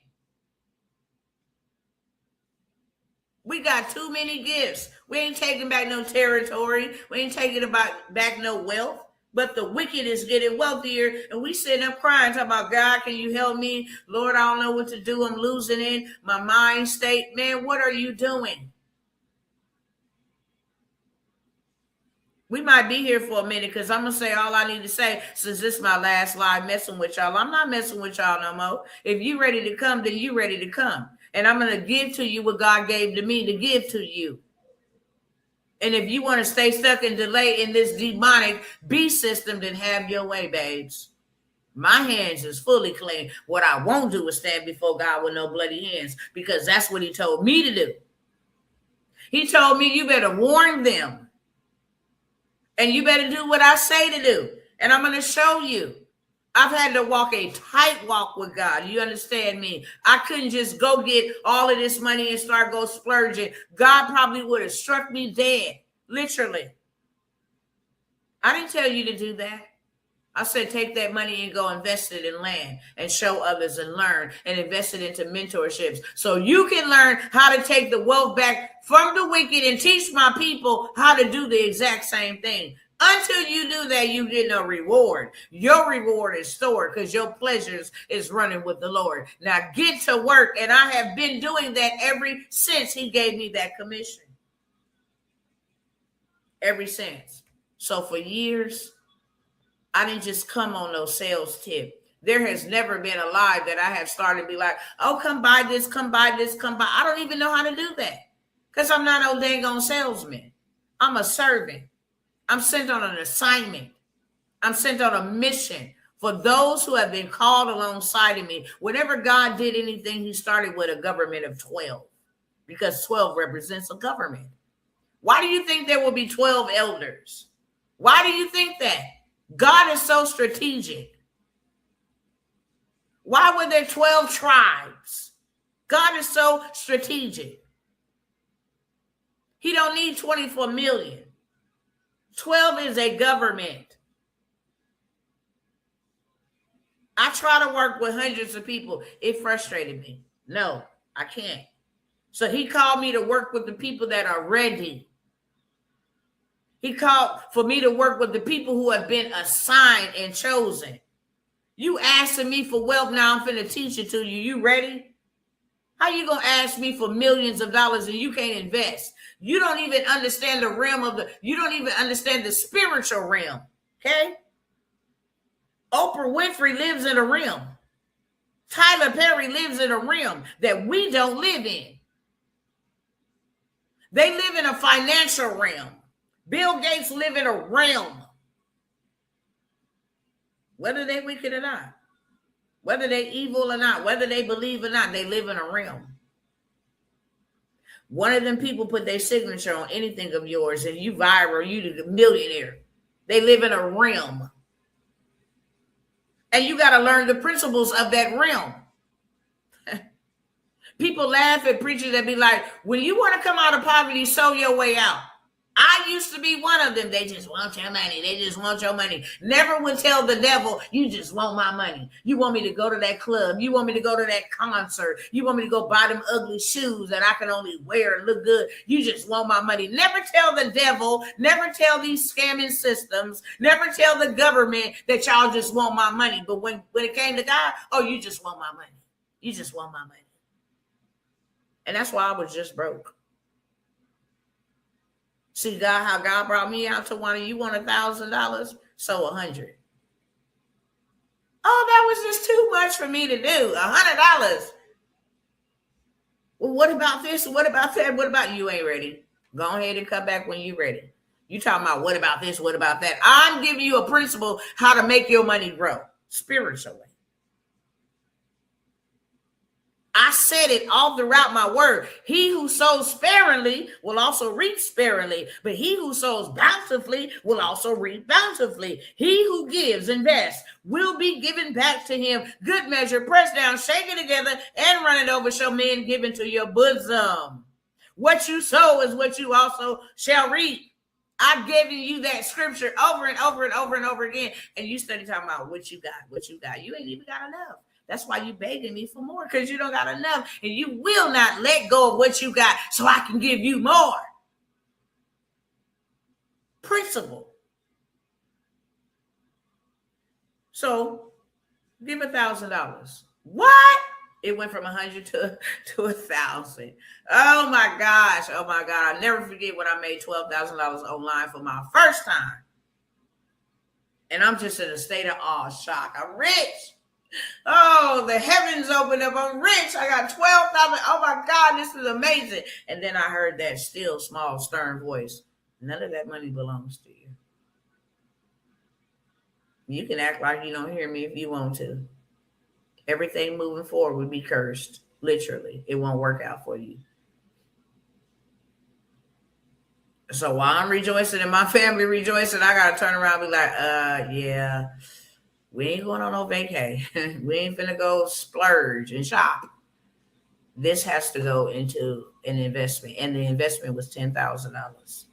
We got too many gifts. We ain't taking back no territory. We ain't taking back no wealth. But the wicked is getting wealthier. And we sitting up crying, talking about, God, can you help me? Lord, I don't know what to do. I'm losing it. My mind state. Man, what are you doing? We might be here for a minute because I'm going to say all I need to say since this is my last live messing with y'all. I'm not messing with y'all no more. If you ready to come, then you ready to come. And I'm going to give to you what God gave to me to give to you. And if you want to stay stuck and delay in this demonic beast system, then have your way, babes. My hands is fully clean. What I won't do is stand before God with no bloody hands because that's what he told me to do. He told me you better warn them. And you better do what I say to do. And I'm going to show you. I've had to walk a tight walk with God. You understand me? I couldn't just go get all of this money and start go splurging. God probably would have struck me dead. Literally. I didn't tell you to do that. I said, take that money and go invest it in land and show others and learn and invest it into mentorships so you can learn how to take the wealth back from the wicked and teach my people how to do the exact same thing. Until you do that, you get no reward. Your reward is stored because your pleasures is running with the Lord. Now get to work. And I have been doing that ever since he gave me that commission. Ever since. So for years, I didn't just come on no sales tip. There has never been a live that I have started to be like, oh, come buy this, come buy this, come buy. I don't even know how to do that because I'm not no dang on salesman. I'm a servant. I'm sent on an assignment. I'm sent on a mission for those who have been called alongside of me. Whenever God did anything, he started with a government of 12 because 12 represents a government. Why do you think there will be 12 elders? Why do you think that? God is so strategic. Why were there 12 tribes? God is so strategic. He don't need 24 million. 12 is a government. I try to work with hundreds of people. It frustrated me. No, I can't. So he called me to work with the people that are ready. He called for me to work with the people who have been assigned and chosen. You asking me for wealth, now I'm finna teach it to you. You ready? How you gonna ask me for millions of dollars and you can't invest? You don't even understand the realm of you don't even understand the spiritual realm, okay? Oprah Winfrey lives in a realm. Tyler Perry lives in a realm that we don't live in. They live in a financial realm. Bill Gates live in a realm. Whether they wicked or not, whether they evil or not, whether they believe or not, they live in a realm. One of them people put their signature on anything of yours and you viral, you the millionaire. They live in a realm. And you got to learn the principles of that realm. People laugh at preachers that be like, when you want to come out of poverty, sow your way out. I used to be one of them. They just want your money. They just want your money. Never would tell the devil, you just want my money. You want me to go to that club. You want me to go to that concert. You want me to go buy them ugly shoes that I can only wear and look good. You just want my money. Never tell the devil. Never tell these scamming systems. Never tell the government that y'all just want my money. But when it came to God, oh, you just want my money. You just want my money. And that's why I was just broke. See, God, how God brought me out to one of you want $1,000, so 100. Oh, that was just too much for me to do. $100. Well, what about this? What about that? What about you ain't ready? Go ahead and come back when you're ready. You talking about what about this? What about that? I'm giving you a principle how to make your money grow spiritually. I said it all throughout my word. He who sows sparingly will also reap sparingly, but he who sows bountifully will also reap bountifully. He who gives, invests, will be given back to him. Good measure, pressed down, shaken together, and run it over, shall men give into your bosom. What you sow is what you also shall reap. I've given you that scripture over and over and over and over again, and you study talking about what you got, what you got. You ain't even got enough. That's why you begging me for more, because you don't got enough, and you will not let go of what you got so I can give you more. Principle. So give $1,000. What? It went from 100 to 1,000. Oh my gosh. Oh my God. I'll never forget when I made $12,000 online for my first time. And I'm just in a state of awe, shock. I'm rich. Oh, the heavens opened up. I'm rich. I got 12,000. Oh my God, this is amazing. And then I heard that still small, stern voice. None of that money belongs to you. You can act like you don't hear me if you want to. Everything moving forward would be cursed. Literally. It won't work out for you. So while I'm rejoicing and my family rejoicing, I got to turn around and be like, yeah. We ain't going on no vacay. We ain't finna go splurge and shop. This has to go into an investment. And the investment was $10,000.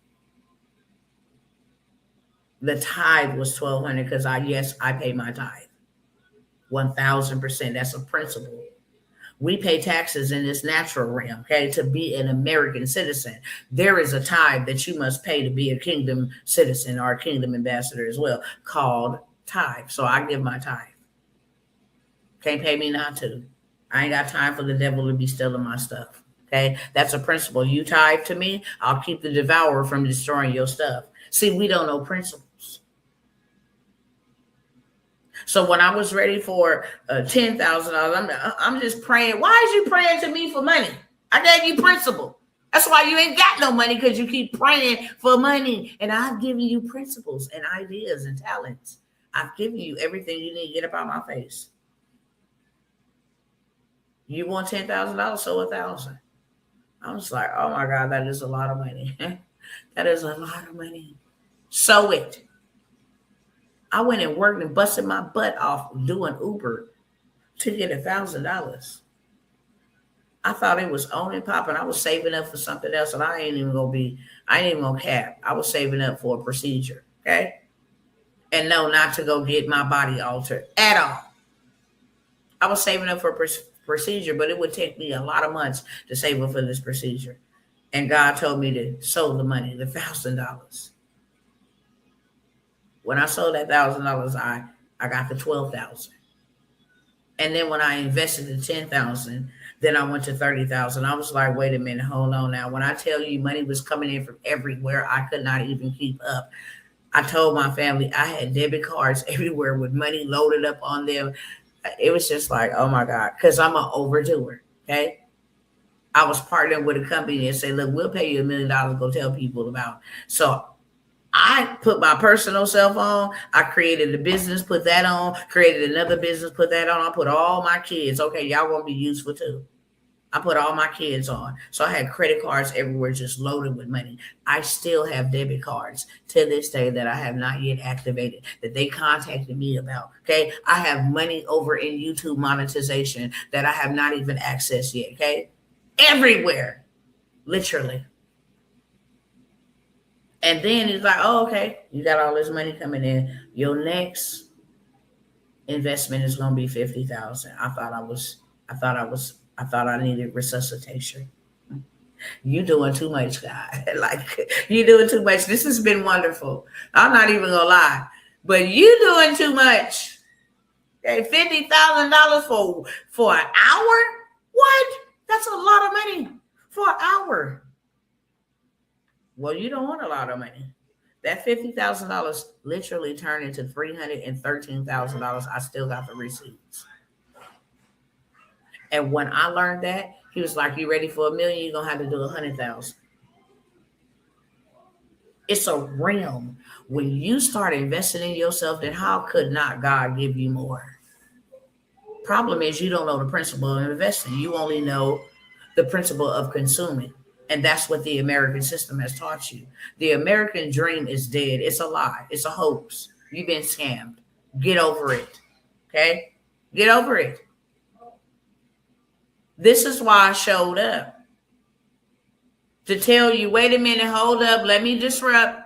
The tithe was $1,200 because I pay my tithe. 1,000%. That's a principle. We pay taxes in this natural realm, okay, to be an American citizen. There is a tithe that you must pay to be a kingdom citizen or a kingdom ambassador as well, called tithe. So I give my tithe. Can't pay me not to. I ain't got time for the devil to be stealing my stuff. Okay, that's a principle. You tithe to me, I'll keep the devourer from destroying your stuff. See, we don't know principles. So when I was ready for $10,000, I'm just praying. Why is you praying to me for money? I gave you principle. That's why you ain't got no money, because you keep praying for money. And I've given you principles and ideas and talents. I've given you everything you need to get up out my face. You want $10,000, so 1,000. I was like, oh my God, that is a lot of money. That is a lot of money. Sow it. I went and worked and busted my butt off doing Uber to get $1,000. I thought it was on and popping. I was saving up for something else, and I ain't even gonna cap. I was saving up for a procedure, okay? And no, not to go get my body altered at all. I was saving up for a procedure, but it would take me a lot of months to save up for this procedure. And God told me to sow the money, the $1,000. When I sold that $1,000, I got the $12,000. And then when I invested the $10,000, then I went to $30,000. I was like, wait a minute, hold on now. When I tell you money was coming in from everywhere, I could not even keep up. I told my family I had debit cards everywhere with money loaded up on them. It was just like, oh my God, because I'm an overdoer, okay? I was partnering with a company and say, look, we'll pay you $1 million, go tell people about it. So I put my personal self on. I created a business, put that on, created another business, put that on. I put all my kids. Okay, y'all gonna be useful too. I put all my kids on. So I had credit cards everywhere just loaded with money. I still have debit cards to this day that I have not yet activated, that they contacted me about. Okay. I have money over in YouTube monetization that I have not even accessed yet. Okay. Everywhere. Literally. And then it's like, oh, okay, you got all this money coming in. Your next investment is going to be $50,000. I thought I needed resuscitation. You doing too much, God. Like, you doing too much. This has been wonderful. I'm not even gonna lie, but you doing too much. Okay, $50,000 for an hour? What? That's a lot of money for an hour. Well, you don't want a lot of money. That $50,000 literally turned into $313,000. I still got the receipts. And when I learned that, he was like, you ready for $1 million? You're going to have to do 100,000. It's a realm. When you start investing in yourself, then how could not God give you more? Problem is, you don't know the principle of investing. You only know the principle of consuming. And that's what the American system has taught you. The American dream is dead. It's a lie. It's a hoax. You've been scammed. Get over it. Okay? Get over it. This is why I showed up. To tell you, wait a minute, hold up, let me disrupt.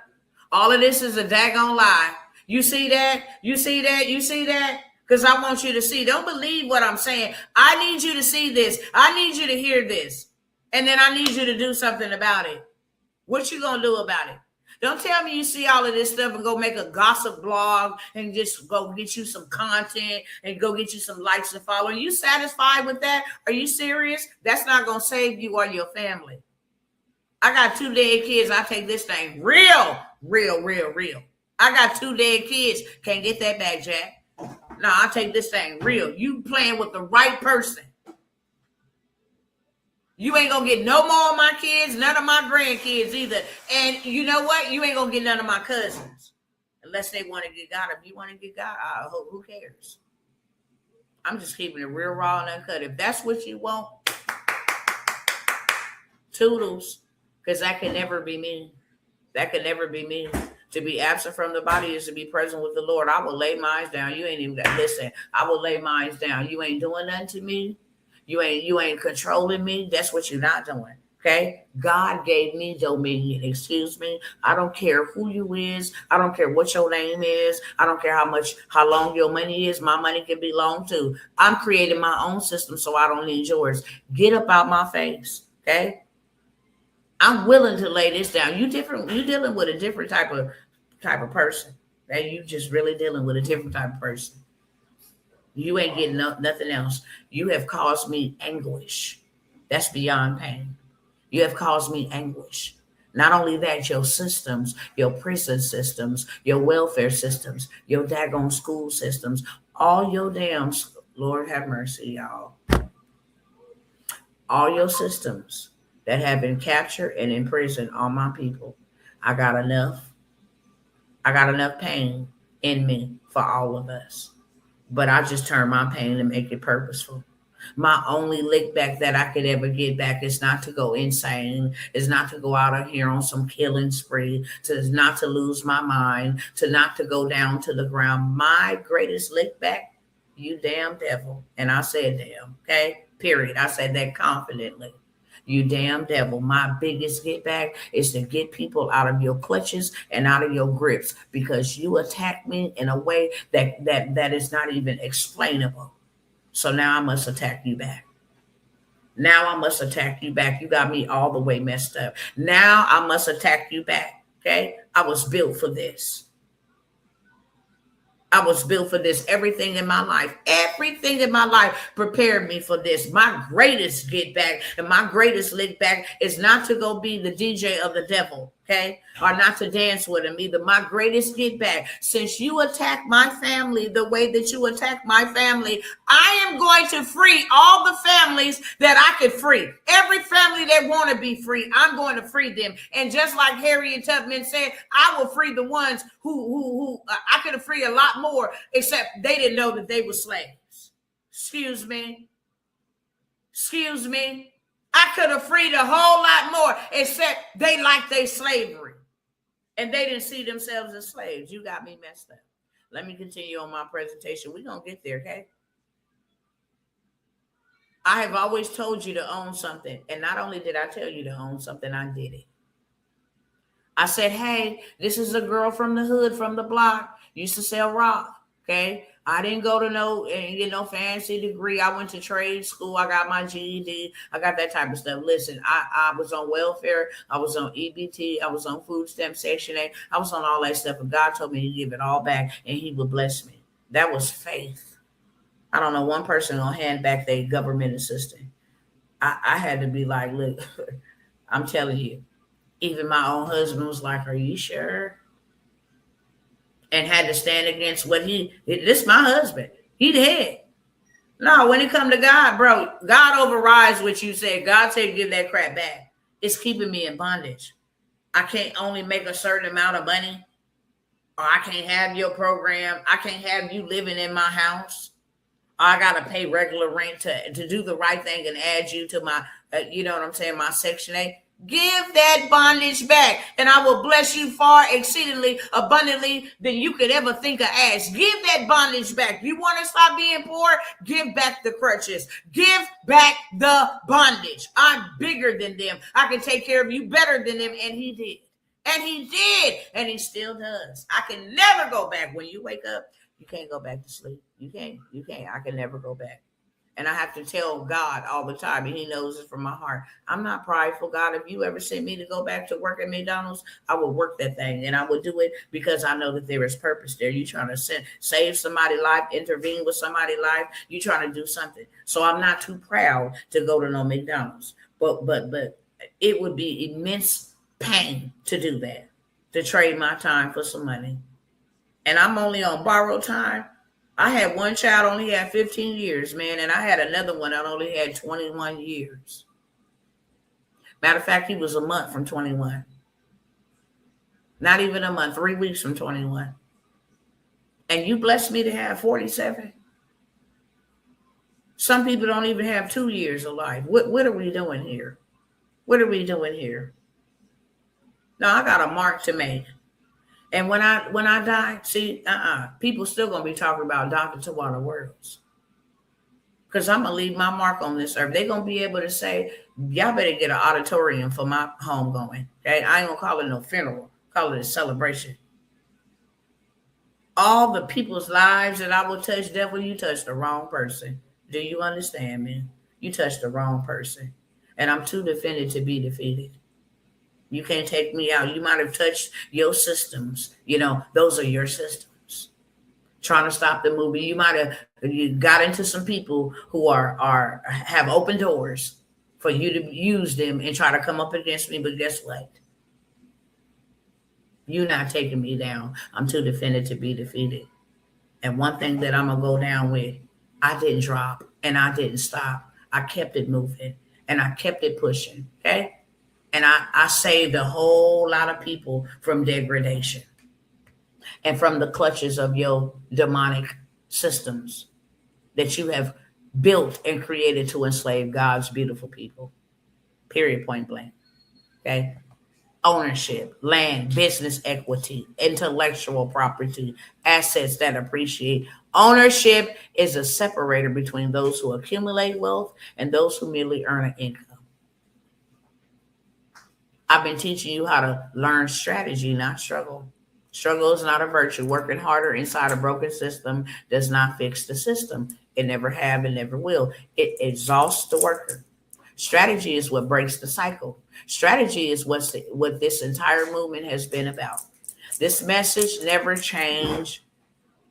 All of this is a daggone lie. You see that? You see that? You see that? Because I want you to see. Don't believe what I'm saying. I need you to see this. I need you to hear this. And then I need you to do something about it. What you going to do about it? Don't tell me you see all of this stuff and go make a gossip blog and just go get you some content and go get you some likes and followers. Are you satisfied with that? Are you serious? That's not going to save you or your family. I got 2 dead kids. I take this thing real. I got 2 dead kids. Can't get that back, Jack. No, I take this thing real. You playing with the right person. You ain't gonna get no more of my kids, none of my grandkids either. And you know what? You ain't gonna get none of my cousins. Unless they want to get God. If you want to get God, I hope, who cares? I'm just keeping it real, raw, and uncut. If that's what you want, toodles. Because that can never be me. That can never be me. To be absent from the body is to be present with the Lord. I will lay mine down. You ain't even got, listen, I will lay mine down. You ain't doing nothing to me. You ain't controlling me. That's what you're not doing. Okay, God gave me dominion. Excuse me. I don't care who you is. I don't care what your name is. I don't care how long your money is. My money can be long too. I'm creating my own system, so I don't need yours. Get up out my face. Okay, I'm willing to lay this down. You different. You dealing with a different type of person. Okay, you just really dealing with a different type of person. You ain't getting nothing else. You have caused me anguish. That's beyond pain. You have caused me anguish. Not only that, your systems, your prison systems, your welfare systems, your daggone school systems, all your damn, Lord have mercy, y'all, all your systems that have been captured and imprisoned on my people. I got enough. I got enough pain in me for all of us. But I just turn my pain and make it purposeful. My only lick back that I could ever get back is not to go insane, is not to go out of here on some killing spree, is not to lose my mind, to not to go down to the ground. My greatest lick back, you damn devil. And I said damn, okay? Period. I said that confidently. You damn devil. My biggest get back is to get people out of your clutches and out of your grips because you attack me in a way that is not even explainable. So now I must attack you back. Now I must attack you back. You got me all the way messed up. Now I must attack you back. Okay? I was built for this. I was built for this. Everything in my life prepared me for this. My greatest get back and my greatest lick back is not to go be the DJ of the devil, okay? Or not to dance with him either. My greatest get back, since you attack my family the way that you attack my family, I am going to free all the families that I could free. Every family that want to be free, I'm going to free them. And just like Harriet Tubman said, I will free the ones who I could have freed a lot more, except they didn't know that they were slaves. Excuse me. I could have freed a whole lot more, except they liked their slavery. And they didn't see themselves as slaves. You got me messed up. Let me continue on my presentation. We're going to get there, okay? I have always told you to own something. And not only did I tell you to own something, I did it. I said, hey, this is a girl from the hood, from the block, used to sell rock, okay? I didn't go to no fancy degree. I went to trade school. I got my GED. I got that type of stuff. Listen, I was on welfare. I was on EBT. I was on food stamp Section 8. I was on all that stuff. And God told me to give it all back and he would bless me. That was faith. I don't know one person gonna hand back their government assistance. I had to be like, look, I'm telling you. Even my own husband was like, are you sure? And had to stand against this my husband. He the head. No, when it come to God, bro, God overrides what you said. God said give that crap back. It's keeping me in bondage. I can't only make a certain amount of money. Or I can't have your program. I can't have you living in my house. I got to pay regular rent to do the right thing and add you to my, you know what I'm saying, my Section 8. Give that bondage back, and I will bless you far exceedingly abundantly than you could ever think or ask. Give that bondage back. You want to stop being poor? Give back the crutches. Give back the bondage. I'm bigger than them. I can take care of you better than them, and he did. And he did, and he still does. I can never go back. When you wake up, you can't go back to sleep. You can't. I can never go back. And I have to tell God all the time, and he knows it from my heart. I'm not prideful, God. If you ever sent me to go back to work at McDonald's, I will work that thing, and I will do it because I know that there is purpose there. You trying to save somebody's life, intervene with somebody's life. You trying to do something. So I'm not too proud to go to no McDonald's. But it would be immense pain to do that, to trade my time for some money. And I'm only on borrowed time. I had one child only had 15 years, man, and I had another one that only had 21 years. Matter of fact, he was a month from 21. Not even a month, 3 weeks from 21. And you blessed me to have 47. Some people don't even have 2 years of life. What are we doing here? What are we doing here? Now, I got a mark to make. And when I die, see, people still gonna be talking about Dr. Tawana Worlds. because I'm gonna leave my mark on this earth. They're gonna be able to say, y'all better get an auditorium for my homegoing. Okay, I ain't gonna call it no funeral, call it a celebration. All the people's lives that I will touch, devil, you touched the wrong person. Do you understand me? You touched the wrong person. And I'm too defended to be defeated. You can't take me out. You might have touched your systems. Those are your systems. Trying to stop the movie. You got into some people who are have open doors for you to use them and try to come up against me. But guess what? You're not taking me down. I'm too defended to be defeated. And one thing that I'm gonna go down with, I didn't drop and I didn't stop. I kept it moving and I kept it pushing. Okay. And I saved a whole lot of people from degradation and from the clutches of your demonic systems that you have built and created to enslave God's beautiful people. Period, point blank. Okay. Ownership, land, business equity, intellectual property, assets that appreciate. Ownership is a separator between those who accumulate wealth and those who merely earn an income. I've been teaching you how to learn strategy, not struggle. Struggle is not a virtue. Working harder inside a broken system does not fix the system. It never have and never will. It exhausts the worker. Strategy is what breaks the cycle. Strategy is what this entire movement has been about. This message never changed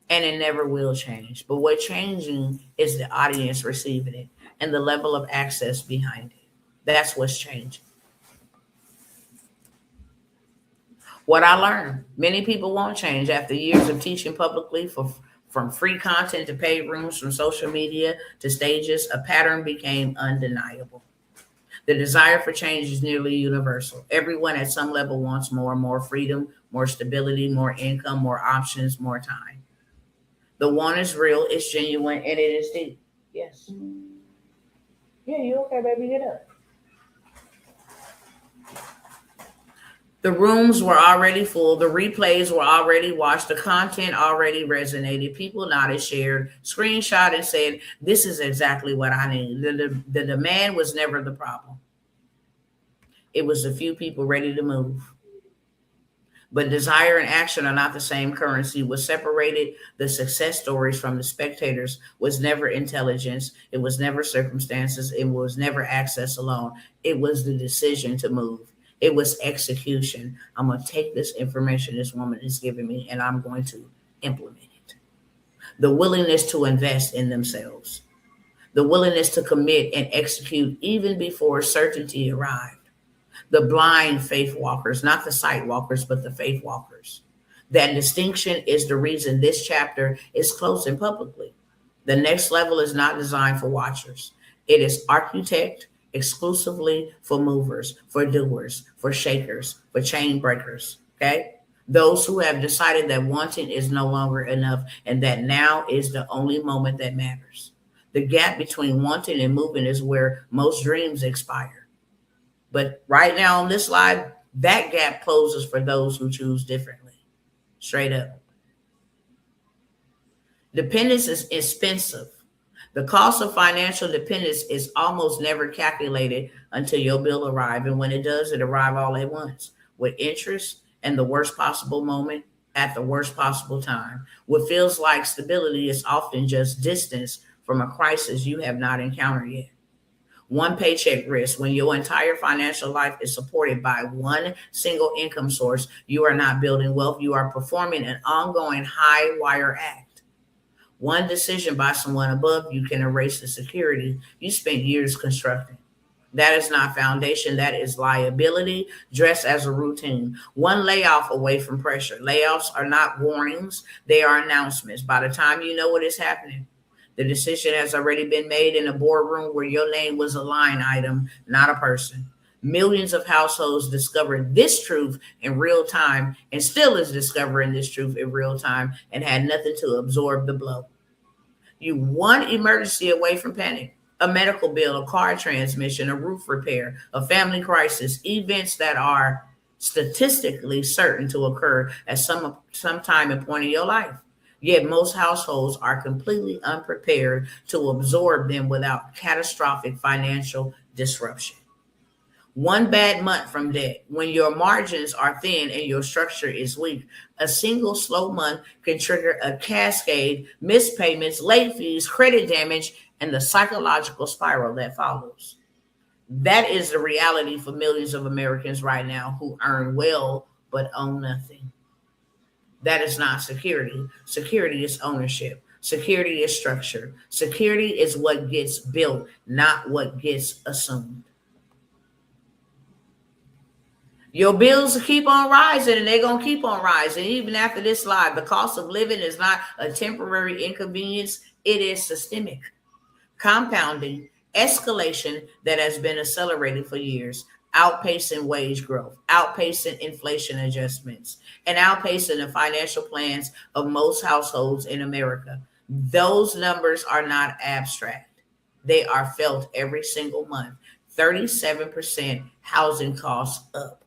and it never will change. But what's changing is the audience receiving it and the level of access behind it. That's what's changing. What I learned, many people won't change after years of teaching publicly from free content to paid rooms, from social media to stages, a pattern became undeniable. The desire for change is nearly universal. Everyone at some level wants more freedom, more stability, more income, more options, more time. The want is real, it's genuine, and it is deep. Yes. Yeah, you okay, baby? Get up. The rooms were already full. The replays were already watched. The content already resonated. People nodded, shared, screenshot, and said, this is exactly what I need. The demand was never the problem. It was a few people ready to move. But desire and action are not the same currency. What separated the success stories from the spectators was never intelligence. It was never circumstances. It was never access alone. It was the decision to move. It was execution. I'm going to take this information this woman is giving me and I'm going to implement it. The willingness to invest in themselves. The willingness to commit and execute even before certainty arrived. The blind faith walkers, not the sight walkers, but the faith walkers. That distinction is the reason this chapter is closing publicly. The next level is not designed for watchers. It is architect exclusively for movers, for doers, for shakers, for chain breakers. Okay? Those who have decided that wanting is no longer enough and that now is the only moment that matters. The gap between wanting and moving is where most dreams expire. But right now on this live, that gap closes for those who choose differently. Straight up. Dependence is expensive. The cost of financial dependence is almost never calculated until your bill arrives. And when it does, it arrives all at once with interest and the worst possible moment at the worst possible time. What feels like stability is often just distance from a crisis you have not encountered yet. One paycheck risk. When your entire financial life is supported by one single income source, you are not building wealth. You are performing an ongoing high wire act. One decision by someone above you can erase the security you spent years constructing. That is not foundation. That is liability dressed as a routine. One layoff away from pressure. Layoffs are not warnings. They are announcements. By the time you know what is happening, the decision has already been made in a boardroom where your name was a line item, not a person. Millions of households discovered this truth in real time and still is discovering this truth in real time and had nothing to absorb the blow. You one emergency away from panic, a medical bill, a car transmission, a roof repair, a family crisis, events that are statistically certain to occur at some time and point in your life. Yet most households are completely unprepared to absorb them without catastrophic financial disruption. One bad month from debt, when your margins are thin and your structure is weak, a single slow month can trigger a cascade, missed payments, late fees, credit damage, and the psychological spiral that follows. That is the reality for millions of Americans right now who earn well but own nothing. That is not security. Security is ownership. Security is structure. Security is what gets built, not what gets assumed. Your bills keep on rising and they're going to keep on rising. Even after this live, the cost of living is not a temporary inconvenience, it is systemic. Compounding escalation that has been accelerated for years, outpacing wage growth, outpacing inflation adjustments, and outpacing the financial plans of most households in America. Those numbers are not abstract. They are felt every single month. 37% housing costs up.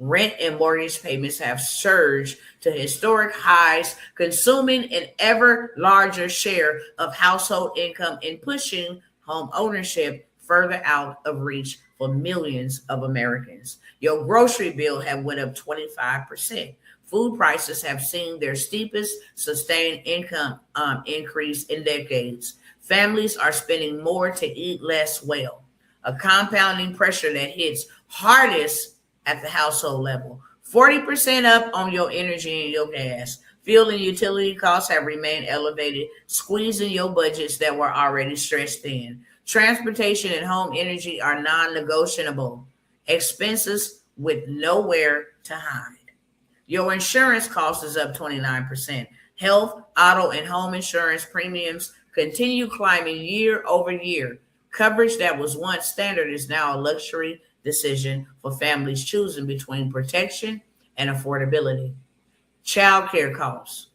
Rent and mortgage payments have surged to historic highs, consuming an ever larger share of household income and pushing home ownership further out of reach for millions of Americans. Your grocery bill have went up 25%. Food prices have seen their steepest sustained income increase in decades. Families are spending more to eat less well, a compounding pressure that hits hardest at the household level. 40% up on your energy and your gas. Fuel and utility costs have remained elevated, squeezing your budgets that were already stretched thin. Transportation and home energy are non-negotiable expenses with nowhere to hide. Your insurance cost is up 29%. Health, auto, and home insurance premiums continue climbing year over year. Coverage that was once standard is now a luxury decision for families choosing between protection and affordability. Child care costs,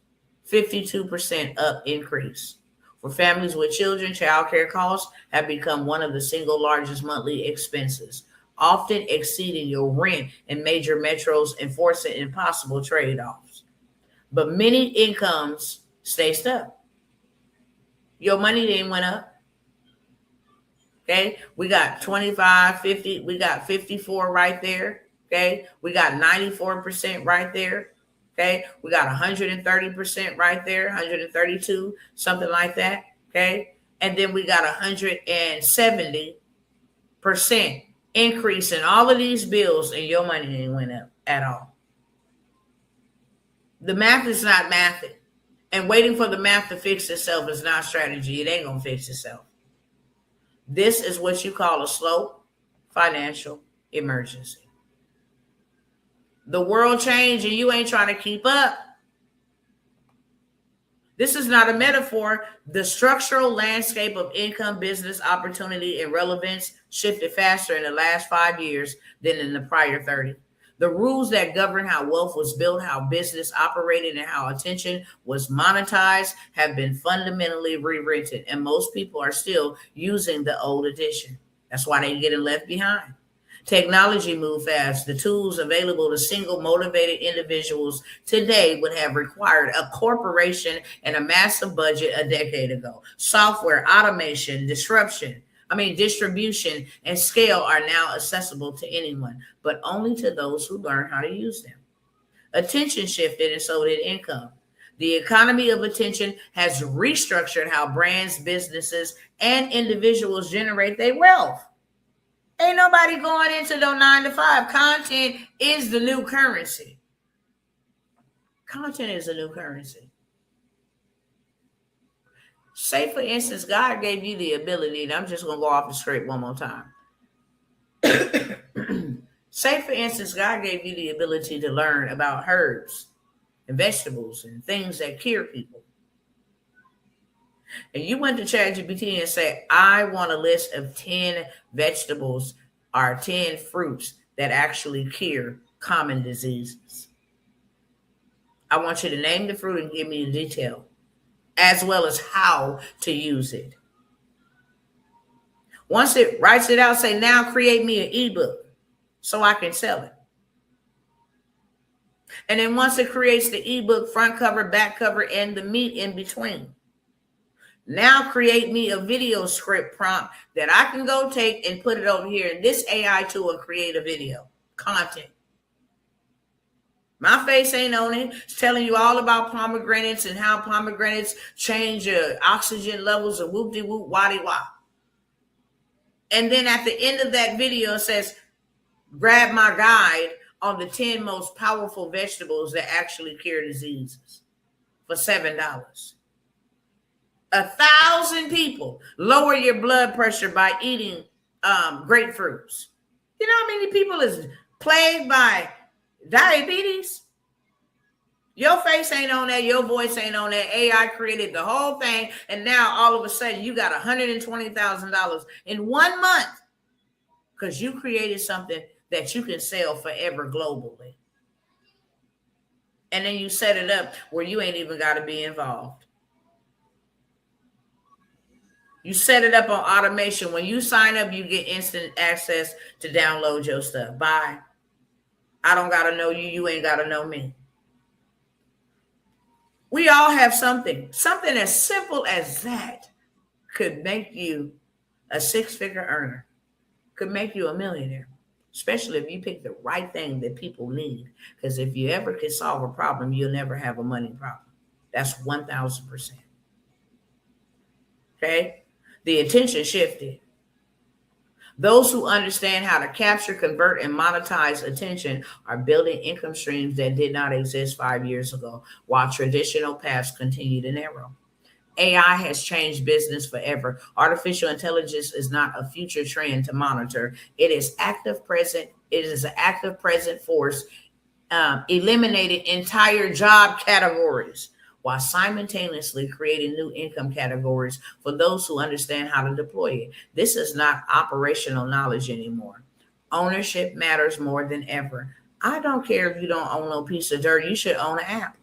52% up increase. For families with children, child care costs have become one of the single largest monthly expenses, often exceeding your rent in major metros and forcing impossible trade-offs. But many incomes stay stuck. Your money didn't went up. Okay, we got 25, 50, we got 54 right there. Okay, we got 94% right there. Okay, we got 130% right there, 132, something like that. Okay, and then we got 170% increase in all of these bills, and your money didn't went up at all. The math is not mathing, and waiting for the math to fix itself is not strategy. It ain't gonna fix itself. This is what you call a slow financial emergency. The world changed and you ain't trying to keep up. This is not a metaphor. The structural landscape of income, business, opportunity, and relevance shifted faster in the last 5 years than in the prior 30. The rules that govern how wealth was built, how business operated, and how attention was monetized have been fundamentally rewritten, and most people are still using the old edition. That's why they're getting left behind. Technology moved fast. The tools available to single motivated individuals today would have required a corporation and a massive budget a decade ago. Software, automation, distribution and scale are now accessible to anyone, but only to those who learn how to use them. Attention shifted and so did income. The economy of attention has restructured how brands, businesses, and individuals generate their wealth. Ain't nobody going into no 9 to 5. Content is the new currency. Content is the new currency. Say, for instance, God gave you the ability, and I'm just going to go off the script one more time. Say, for instance, God gave you the ability to learn about herbs and vegetables and things that cure people. And you went to ChatGPT and say, I want a list of 10 vegetables or 10 fruits that actually cure common diseases. I want you to name the fruit and give me the detail, as well as how to use it. Once it writes it out, say, now create me an ebook so I can sell it. And then once it creates the ebook front cover, back cover, and the meat in between, now create me a video script prompt that I can go take and put it over here in this AI tool and create a video content. My face ain't on it. It's telling you all about pomegranates and how pomegranates change your oxygen levels and whoop-de-whoop, waddy-wop. And then at the end of that video, it says, grab my guide on the 10 most powerful vegetables that actually cure diseases for $7. 1,000 people lower your blood pressure by eating grapefruits. You know how many people is plagued by diabetes? Your face ain't on that. Your voice ain't on that. AI created the whole thing. And now all of a sudden you got $120,000 in 1 month because you created something that you can sell forever globally. And then you set it up where you ain't even got to be involved. You set it up on automation. When you sign up, you get instant access to download your stuff. Bye. I don't got to know you. You ain't got to know me. We all have something. Something as simple as that could make you a 6-figure earner, could make you a millionaire, especially if you pick the right thing that people need. Because if you ever can solve a problem, you'll never have a money problem. That's 1,000%. Okay? The attention shifted. Those who understand how to capture, convert, and monetize attention are building income streams that did not exist 5 years ago, while traditional paths continue to narrow. AI has changed business forever. Artificial intelligence is not a future trend to monitor. It is active present. It is an active present force, eliminating entire job categories, while simultaneously creating new income categories for those who understand how to deploy it. This is not operational knowledge anymore. Ownership matters more than ever. I don't care if you don't own no piece of dirt. You should own an app.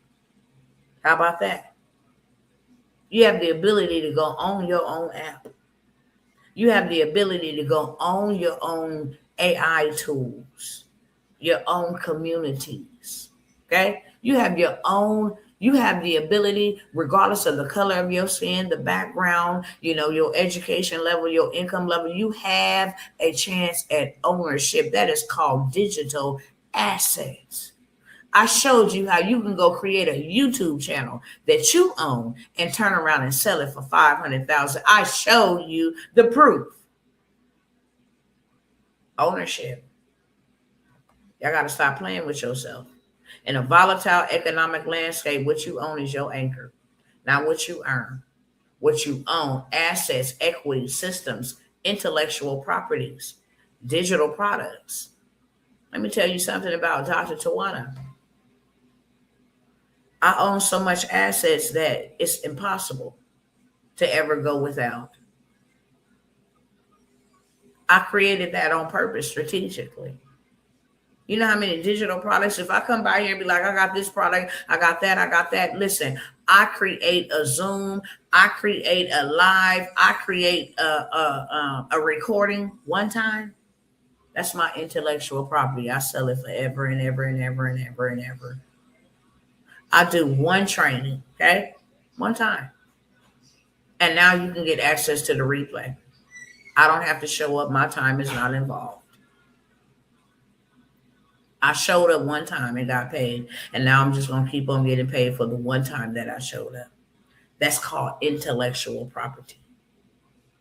How about that? You have the ability to go own your own app. You have the ability to go own your own AI tools, your own communities. Okay? You have the ability, regardless of the color of your skin, the background, your education level, your income level, you have a chance at ownership. That is called digital assets. I showed you how you can go create a YouTube channel that you own and turn around and sell it for $500,000. I showed you the proof. Ownership. Y'all got to stop playing with yourself. In a volatile economic landscape, what you own is your anchor, not what you earn. What you own: assets, equity, systems, intellectual properties, digital products. Let me tell you something about Dr. Tawana. I own so much assets that it's impossible to ever go without. I created that on purpose strategically. You know how many digital products, if I come by here and be like, I got this product, I got that. Listen, I create a Zoom, I create a live, I create a recording one time. That's my intellectual property. I sell it forever and ever and ever and ever and ever. I do one training, okay? One time. And now you can get access to the replay. I don't have to show up. My time is not involved. I showed up one time and got paid. And now I'm just going to keep on getting paid for the one time that I showed up. That's called intellectual property.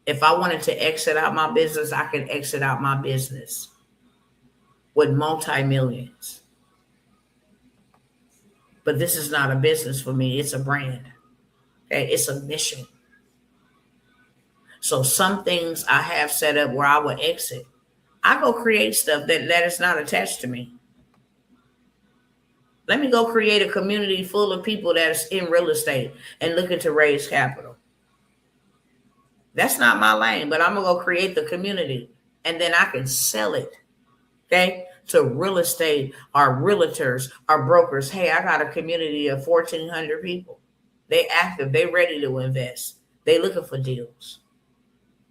If I wanted to exit out my business, I could exit out my business with multi-millions. But this is not a business for me. It's a brand. Okay? It's a mission. So some things I have set up where I will exit. I go create stuff that is not attached to me. Let me go create a community full of people that's in real estate and looking to raise capital. That's not my lane, but I'm going to go create the community and then I can sell it, okay, to real estate, our realtors, our brokers. Hey, I got a community of 1,400 people. They active. They ready to invest. They looking for deals.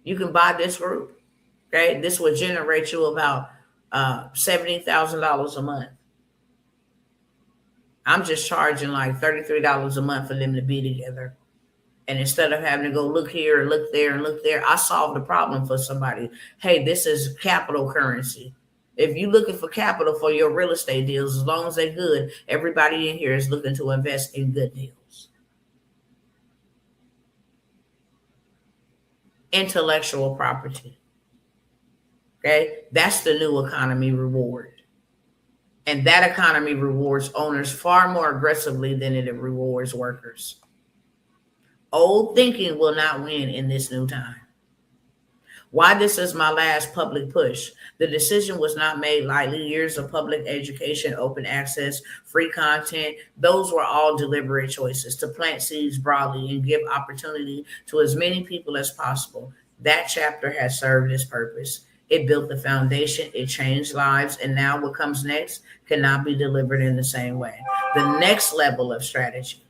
You can buy this group, okay? This will generate you about $70,000 a month. I'm just charging like $33 a month for them to be together. And instead of having to go look here and look there and look there, I solved the problem for somebody. Hey, this is capital currency. If you're looking for capital for your real estate deals, as long as they're good, everybody in here is looking to invest in good deals. Intellectual property. Okay, that's the new economy reward. And that economy rewards owners far more aggressively than it rewards workers. Old thinking will not win in this new time. Why this is my last public push. The decision was not made lightly. Years of public education, open access, free content, those were all deliberate choices to plant seeds broadly and give opportunity to as many people as possible. That chapter has served its purpose. It built the foundation, it changed lives, and now what comes next cannot be delivered in the same way. The next level of strategy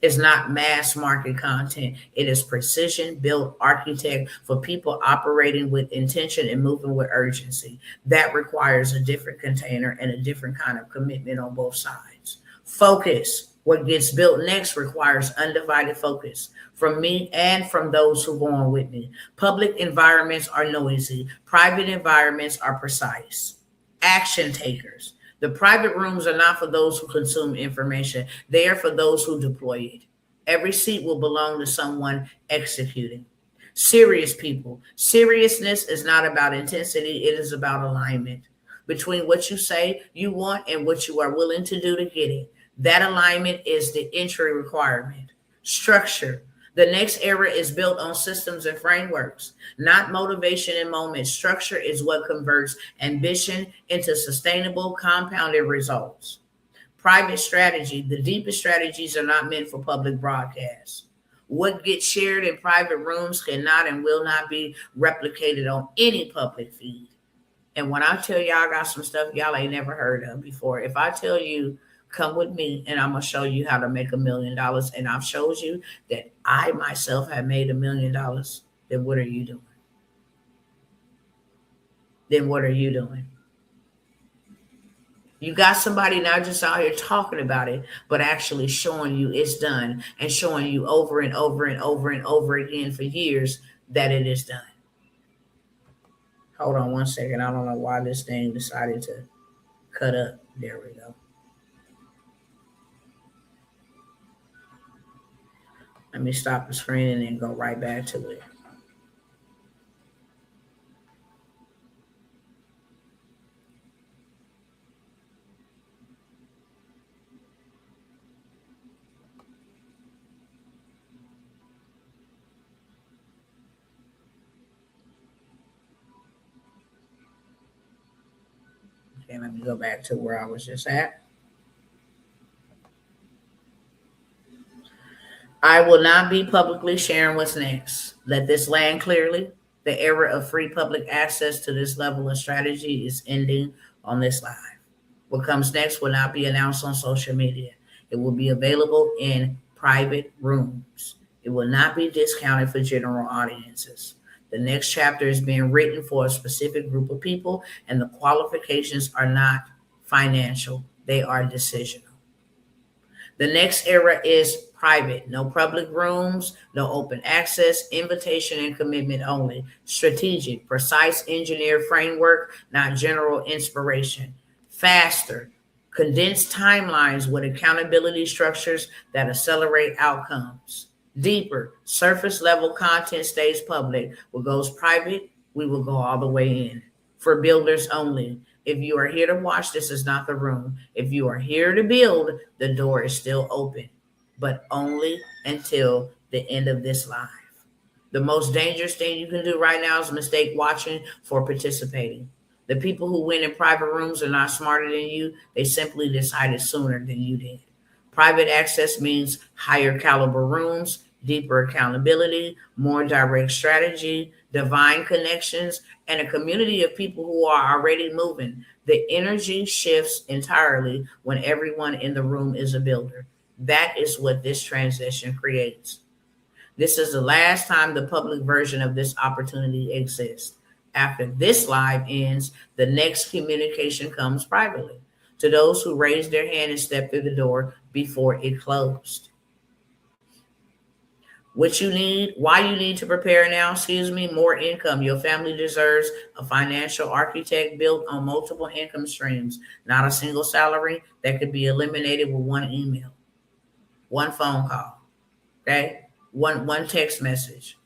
is not mass market content. It is precision built architect for people operating with intention and moving with urgency. That requires a different container and a different kind of commitment on both sides. Focus. What gets built next requires undivided focus from me and from those who go on with me. Public environments are noisy. Private environments are precise. Action takers. The private rooms are not for those who consume information. They are for those who deploy it. Every seat will belong to someone executing. Serious people. Seriousness is not about intensity. It is about alignment between what you say you want and what you are willing to do to get it. That alignment is the entry requirement. Structure. The next era is built on systems and frameworks, not motivation and moments. Structure is what converts ambition into sustainable, compounded results. Private strategy. The deepest strategies are not meant for public broadcast. What gets shared in private rooms cannot and will not be replicated on any public feed. And when I tell y'all I got some stuff y'all ain't never heard of before, if I tell you, come with me and I'm going to show you how to make $1,000,000, and I've showed you that I myself have made $1,000,000, then what are you doing? Then what are you doing? You got somebody not just out here talking about it, but actually showing you it's done and showing you over and over and over and over again for years that it is done. Hold on one second. I don't know why this thing decided to cut up. There we go. Let me stop the screen and then go right back to it. Okay, let me go back to where I was just at. I will not be publicly sharing what's next. Let this land clearly. The era of free public access to this level of strategy is ending on this live. What comes next will not be announced on social media. It will be available in private rooms. It will not be discounted for general audiences. The next chapter is being written for a specific group of people, and the qualifications are not financial, they are decisional. The next era is private, no public rooms, no open access, invitation and commitment only. Strategic, precise engineer framework, not general inspiration. Faster, condensed timelines with accountability structures that accelerate outcomes. Deeper, surface level content stays public. What goes private, we will go all the way in. For builders only. If you are here to watch, this is not the room. If you are here to build, the door is still open, but only until the end of this live. The most dangerous thing you can do right now is mistake watching for participating. The people who win in private rooms are not smarter than you. They simply decided sooner than you did. Private access means higher caliber rooms, deeper accountability, more direct strategy, divine connections, and a community of people who are already moving. The energy shifts entirely when everyone in the room is a builder. That is what this transition creates. This is the last time the public version of this opportunity exists. After this live ends, the next communication comes privately. to those who raised their hand and stepped through the door before it closed. What you need, why you need to prepare now, more income. Your family deserves a financial architect built on multiple income streams, not a single salary that could be eliminated with one email, one phone call, okay? One text message.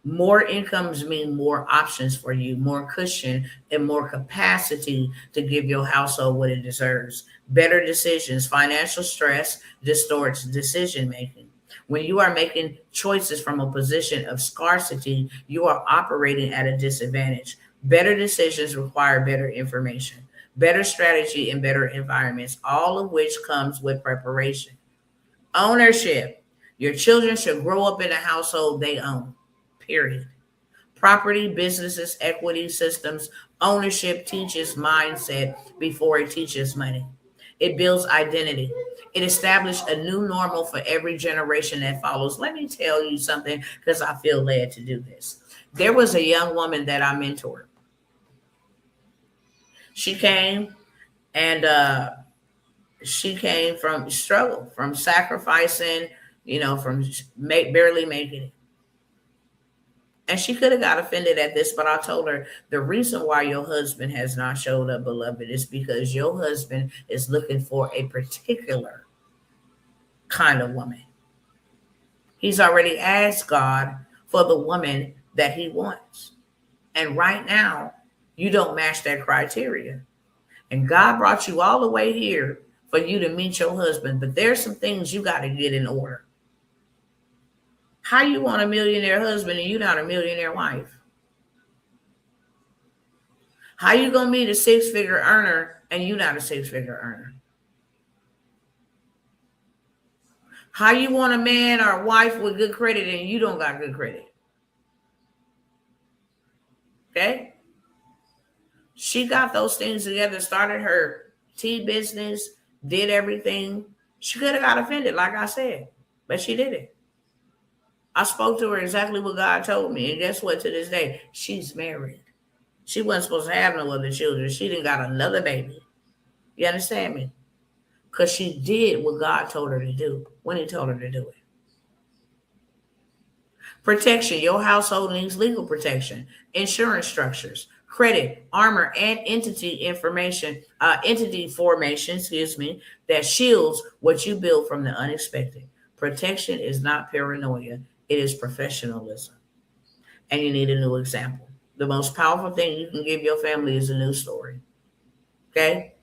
More incomes mean more options for you, more cushion, and more capacity to give your household what it deserves. Better decisions. Financial stress distorts decision making. When you are making choices from a position of scarcity, you are operating at a disadvantage. Better decisions require better information, better strategy, and better environments, all of which comes with preparation. Ownership. Your children should grow up in a household they own, period. Property, businesses, equity systems, ownership teaches mindset before it teaches money. It builds identity. It established a new normal for every generation that follows. Let me tell you something because I feel led to do this. There was a young woman that I mentored. She came and she came from struggle, from sacrificing, from barely making it. And she could have got offended at this, but I told her the reason why your husband has not showed up, beloved, is because your husband is looking for a particular kind of woman. He's already asked God for the woman that he wants. And right now, you don't match that criteria. And God brought you all the way here for you to meet your husband, but there's some things you got to get in order. How you want a millionaire husband and you not a millionaire wife? How you gonna meet a six-figure earner and you not a six-figure earner? How you want a man or a wife with good credit and you don't got good credit? Okay? She got those things together, started her tea business, did everything. She could have got offended, like I said, but she didn't. I spoke to her exactly what God told me. And guess what? To this day, she's married. She wasn't supposed to have no other children. She didn't got another baby. You understand me? Because she did what God told her to do when he told her to do it. Protection. Your household needs legal protection, insurance structures, credit, armor, and entity formation, that shields what you build from the unexpected. Protection is not paranoia. It is professionalism. And you need a new example. The most powerful thing you can give your family is a new story. Okay?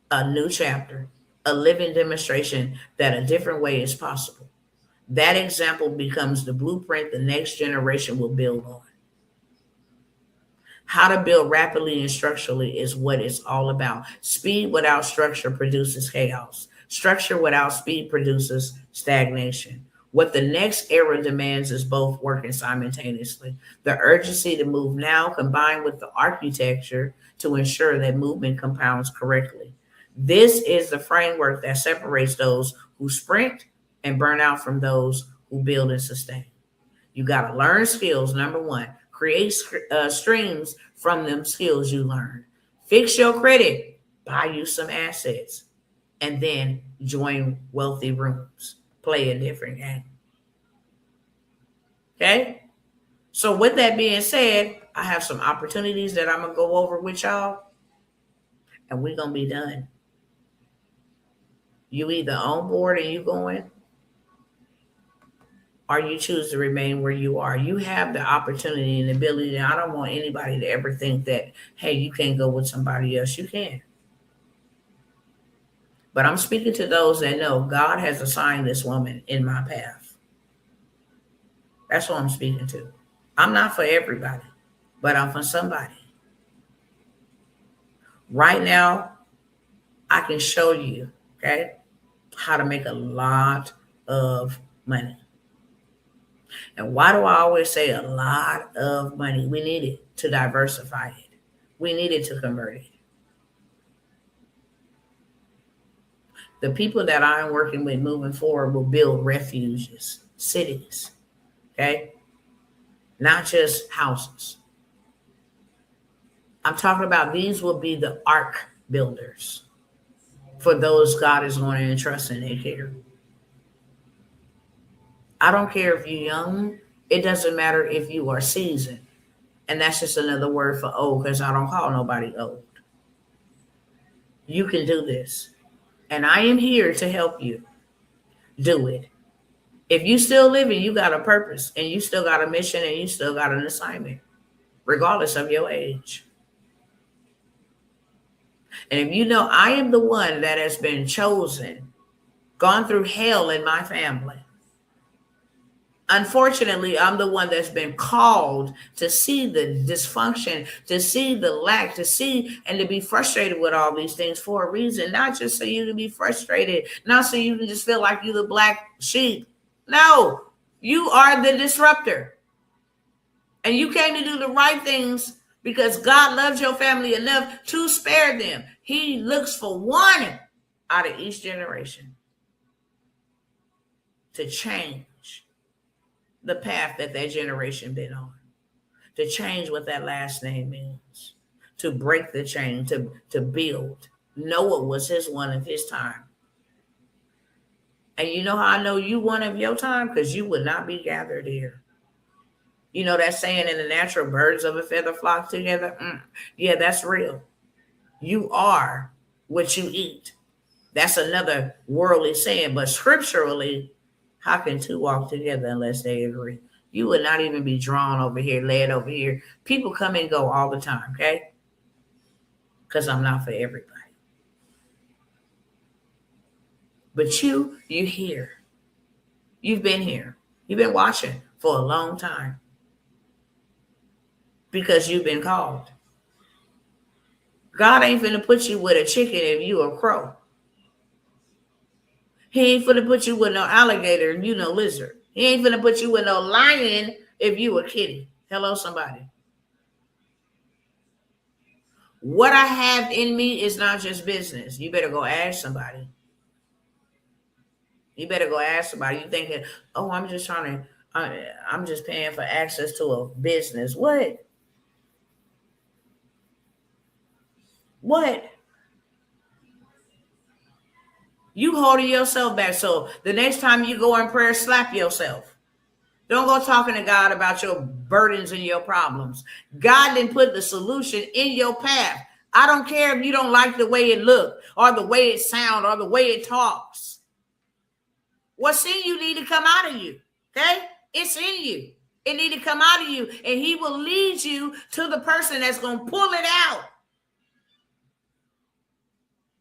A new chapter, a living demonstration that a different way is possible. That example becomes the blueprint the next generation will build on. How to build rapidly and structurally is what it's all about. Speed without structure produces chaos. Structure without speed produces stagnation. What the next era demands is both working simultaneously. The urgency to move now combined with the architecture to ensure that movement compounds correctly. This is the framework that separates those who sprint and burn out from those who build and sustain. You got to learn skills. Number one, create streams from them skills you learn. Fix your credit, buy you some assets, and then join wealthy rooms. Play a different game. Okay? So with that being said, I have some opportunities that I'm going to go over with y'all, and we're going to be done. You either on board and you going, or you choose to remain where you are. You have the opportunity and ability. And I don't want anybody to ever think that, hey, you can't go with somebody else. You can. But I'm speaking to those that know God has assigned this woman in my path. That's what I'm speaking to. I'm not for everybody, but I'm for somebody. Right now, I can show you, okay, how to make a lot of money. And why do I always say a lot of money? We need it to diversify it. We need it to convert it. The people that I'm working with moving forward will build refuges, cities, okay? Not just houses. I'm talking about these will be the ark builders. for those God is going to entrust in their care. I don't care if you're young. It doesn't matter if you are seasoned. And that's just another word for old because I don't call nobody old. You can do this. And I am here to help you do it. If you still living, you got a purpose and you still got a mission and you still got an assignment, regardless of your age. And if you know I am the one that has been chosen, gone through hell in my family, unfortunately, I'm the one that's been called to see the dysfunction, to see the lack, to see and to be frustrated with all these things for a reason, not just so you can be frustrated, not so you can just feel like you're the black sheep. No, you are the disruptor. And you came to do the right things because God loves your family enough to spare them. He looks for one out of each generation to change the path that generation been on, to change what that last name means, to break the chain, to build. Noah was one of his time. And you know how I know you one of your time? Because you would not be gathered here. You know that saying in the natural, birds of a feather flock together? Yeah, that's real. You are what you eat. That's another worldly saying. But scripturally, how can two walk together unless they agree? You would not even be drawn over here, led over here. People come and go all the time, okay? Because I'm not for everybody. But you're here. You've been here. You've been watching for a long time. Because you've been called. God ain't finna put you with a chicken if you a crow. He ain't finna put you with no alligator and you no lizard. He ain't finna put you with no lion if you a kitty. Hello, somebody. What I have in me is not just business. You better go ask somebody. You better go ask somebody. You thinking, oh, I'm just paying for access to a business. What? What? You holding yourself back. So the next time you go in prayer, slap yourself. Don't go talking to God about your burdens and your problems. God didn't put the solution in your path. I don't care if you don't like the way it look or the way it sound or the way it talks. What's in you need to come out of you. Okay? It's in you. It need to come out of you. And he will lead you to the person that's going to pull it out.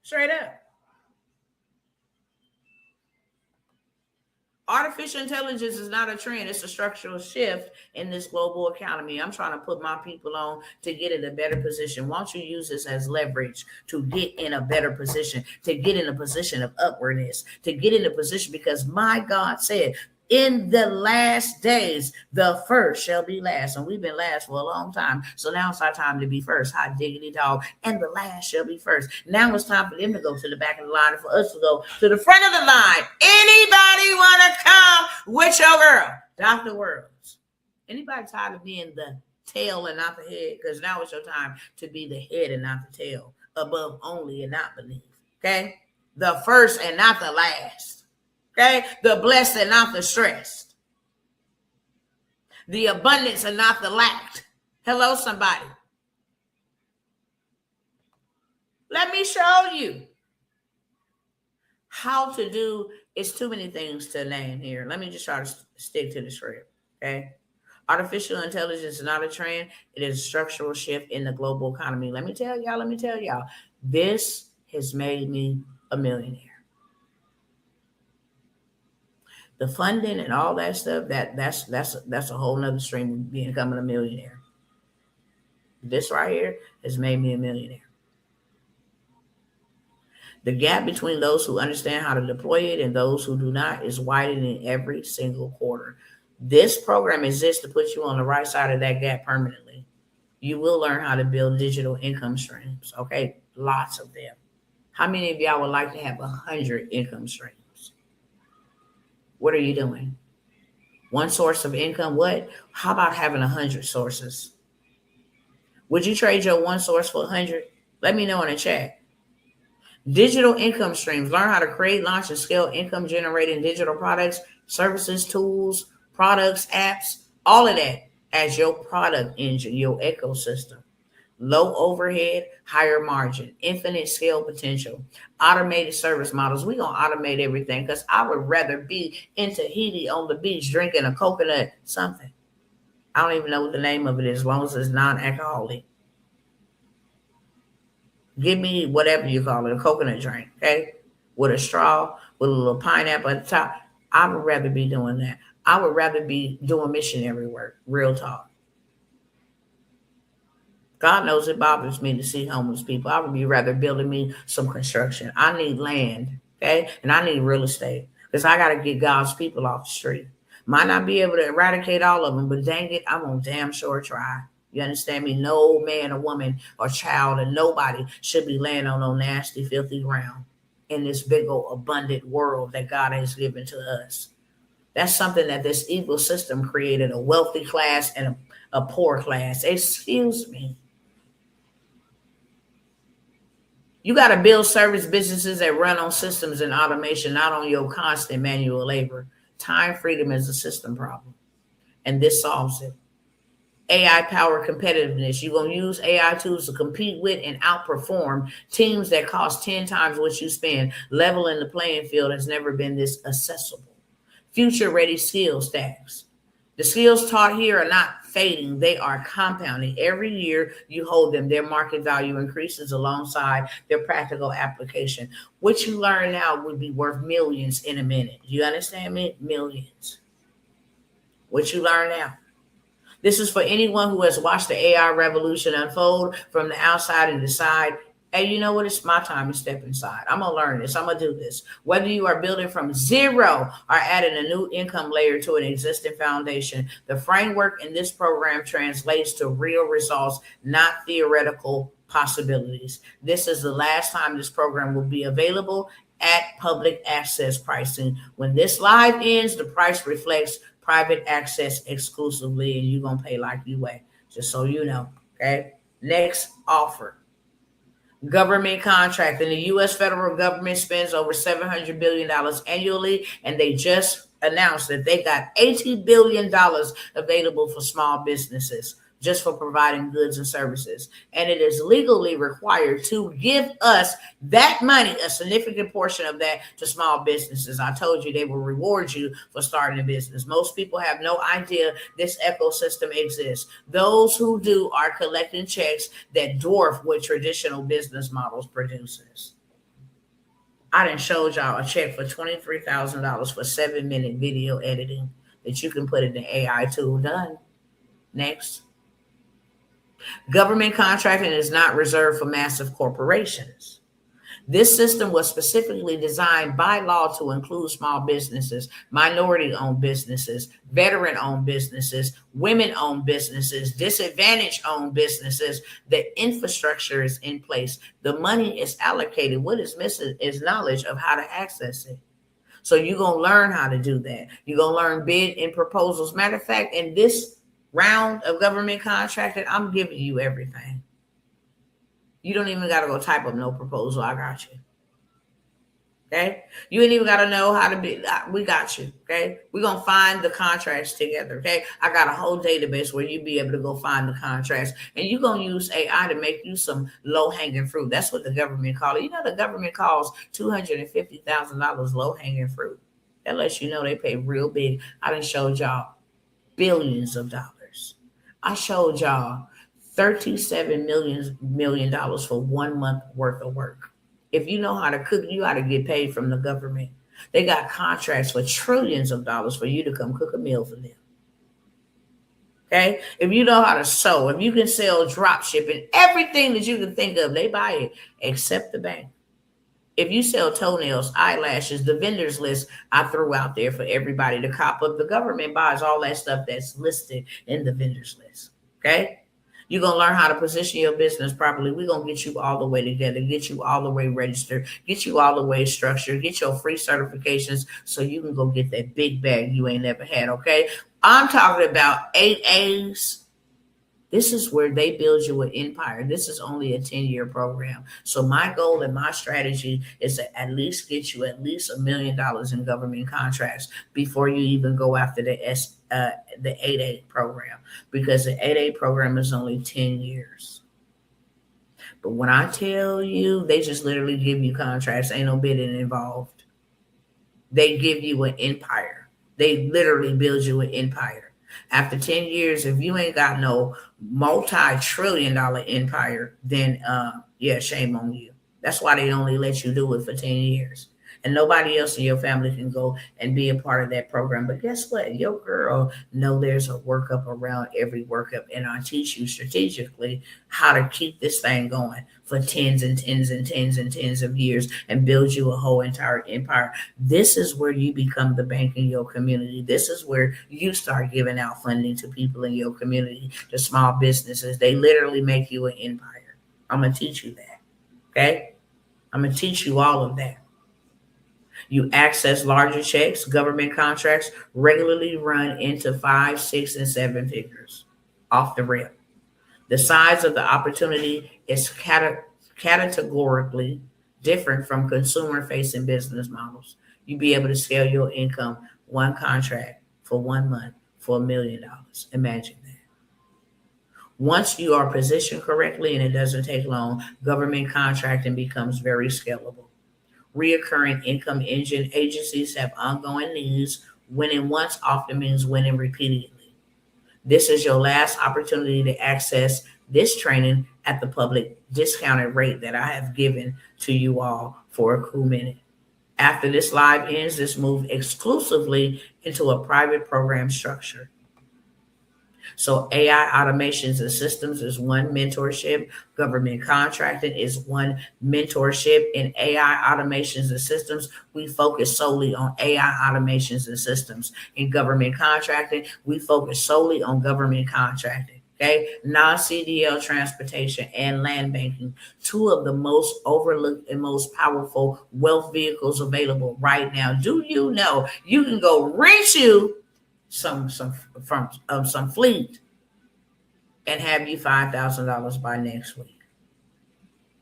Straight up. Artificial intelligence is not a trend. It's a structural shift in this global economy. I'm trying to put my people on to get in a better position. Why don't you use this as leverage to get in a better position, to get in a position of upwardness, to get in a position because my God said, in the last days, the first shall be last. And we've been last for a long time. So now it's our time to be first. Hot diggity dog. And the last shall be first. Now it's time for them to go to the back of the line and for us to go to the front of the line. Anybody want to come with your girl? Dr. Worlds. Anybody tired of being the tail and not the head? Because now it's your time to be the head and not the tail. Above only and not beneath. Okay? The first and not the last. Okay, the blessed and not the stressed. The abundance and not the lack. Hello, somebody. Let me show you how to do. It's too many things to name here. Let me just try to stick to the script. Okay. Artificial intelligence is not a trend. It is a structural shift in the global economy. Let me tell y'all. This has made me a millionaire. The funding and all that stuff, that's a whole nother stream of becoming a millionaire. This right here has made me a millionaire. The gap between those who understand how to deploy it and those who do not is widening every single quarter. This program exists to put you on the right side of that gap permanently. You will learn how to build digital income streams. Okay, lots of them. How many of y'all would like to have 100 income streams? What are you doing? One source of income? What? How about having 100 sources? Would you trade your one source for 100? Let me know in the chat. Digital income streams. Learn how to create, launch, and scale income generating digital products, services, tools, products, apps, all of that as your product engine, your ecosystem. Low overhead, higher margin, infinite scale potential, automated service models. We're going to automate everything because I would rather be in Tahiti on the beach drinking a coconut something. I don't even know what the name of it is as long as it's non alcoholic. Give me whatever you call it, a coconut drink, okay? With a straw, with a little pineapple at the top. I would rather be doing that. I would rather be doing missionary work, real talk. God knows it bothers me to see homeless people. I would be rather building me some construction. I need land, okay? And I need real estate because I got to get God's people off the street. Might not be able to eradicate all of them, but dang it, I'm going to damn sure try. You understand me? No man or woman or child and nobody should be laying on no nasty, filthy ground in this big old abundant world that God has given to us. That's something that this evil system created, a wealthy class and a poor class. Excuse me. You got to build service businesses that run on systems and automation, not on your constant manual labor. Time freedom is a system problem, and this solves it. AI power competitiveness. You're going to use AI tools to compete with and outperform teams that cost 10 times what you spend. Leveling the playing field has never been this accessible. Future ready skill stacks. The skills taught here are not fading, they are compounding. Every year you hold them, their market value increases alongside their practical application. What you learn now would be worth millions in a minute. You understand me? Millions. What you learn now. This is for anyone who has watched the AI revolution unfold from the outside and decide, hey, you know what? It's my time to step inside. I'm going to learn this. I'm going to do this. Whether you are building from zero or adding a new income layer to an existing foundation, the framework in this program translates to real results, not theoretical possibilities. This is the last time this program will be available at public access pricing. When this live ends, the price reflects private access exclusively, and you're going to pay like you weigh, just so you know. Okay. Next offer. Government contract. And the U.S. federal government spends over $700 billion annually, and they just announced that they got $80 billion available for small businesses just for providing goods and services. And it is legally required to give us that money, a significant portion of that, to small businesses. I told you they will reward you for starting a business. Most people have no idea this ecosystem exists. Those who do are collecting checks that dwarf what traditional business models produces. I done showed y'all a check for $23,000 for 7-minute video editing that you can put in the AI tool. Done. Next. Government contracting is not reserved for massive corporations. This system was specifically designed by law to include small businesses, minority-owned businesses, veteran-owned businesses, women-owned businesses, disadvantaged-owned businesses. The infrastructure is in place. The money is allocated. What is missing is knowledge of how to access it. So you're going to learn how to do that. You're going to learn bid and proposals. Matter of fact, in this round of government contracting, I'm giving you everything. You don't even got to go type up no proposal. I got you. Okay. You ain't even got to know how to be. We got you. Okay. We're going to find the contracts together. Okay. I got a whole database where you be able to go find the contracts, and you're going to use AI to make you some low hanging fruit. That's what the government calls it. You know, the government calls $250,000 low hanging fruit. That lets you know they pay real big. I done showed y'all billions of dollars. I showed y'all $37 million for 1 month worth of work. If you know how to cook, you ought to get paid from the government. They got contracts for trillions of dollars for you to come cook a meal for them. Okay? If you know how to sew, if you can sell drop shipping, everything that you can think of, they buy it except the bank. If you sell toenails, eyelashes, the vendors list I threw out there for everybody to cop up, the government buys all that stuff that's listed in the vendors list. Okay? You're going to learn how to position your business properly. We're going to get you all the way together, get you all the way registered, get you all the way structured, get your free certifications so you can go get that big bag you ain't never had. Okay? I'm talking about 8 A's, This is where they build you an empire. This is only a 10-year program. So my goal and my strategy is to at least get you at least $1 million in government contracts before you even go after the 8A program, because the 8A program is only 10 years. But when I tell you, they just literally give you contracts, ain't no bidding involved. They give you an empire. They literally build you an empire. After 10 years, if you ain't got no multi-trillion-dollar empire, then yeah, shame on you. That's why they only let you do it for 10 years. And nobody else in your family can go and be a part of that program. But guess what? Your girl know there's a workup around every workup. And I teach you strategically how to keep this thing going for tens and tens and tens and tens of years and build you a whole entire empire. This is where you become the bank in your community. This is where you start giving out funding to people in your community, to small businesses. They literally make you an empire. I'm going to teach you that. Okay? I'm going to teach you all of that. You access larger checks. Government contracts regularly run into 5, 6, and 7 figures off the rip. The size of the opportunity is categorically different from consumer-facing business models. You be able to scale your income one contract for 1 month for $1 million. Imagine that. Once you are positioned correctly, and it doesn't take long, government contracting becomes very scalable. Reoccurring income engine agencies have ongoing needs. Winning once often means winning repeatedly. This is your last opportunity to access this training at the public discounted rate that I have given to you all for a cool minute. After this live ends, this move exclusively into a private program structure. So AI automations and systems is one mentorship. Government contracting is one mentorship. In AI automations and systems, we focus solely on AI automations and systems. In government contracting, we focus solely on government contracting. Okay, non-CDL transportation and land banking, two of the most overlooked and most powerful wealth vehicles available right now. Do you know you can go rent you some fleet and have you $5,000 by next week,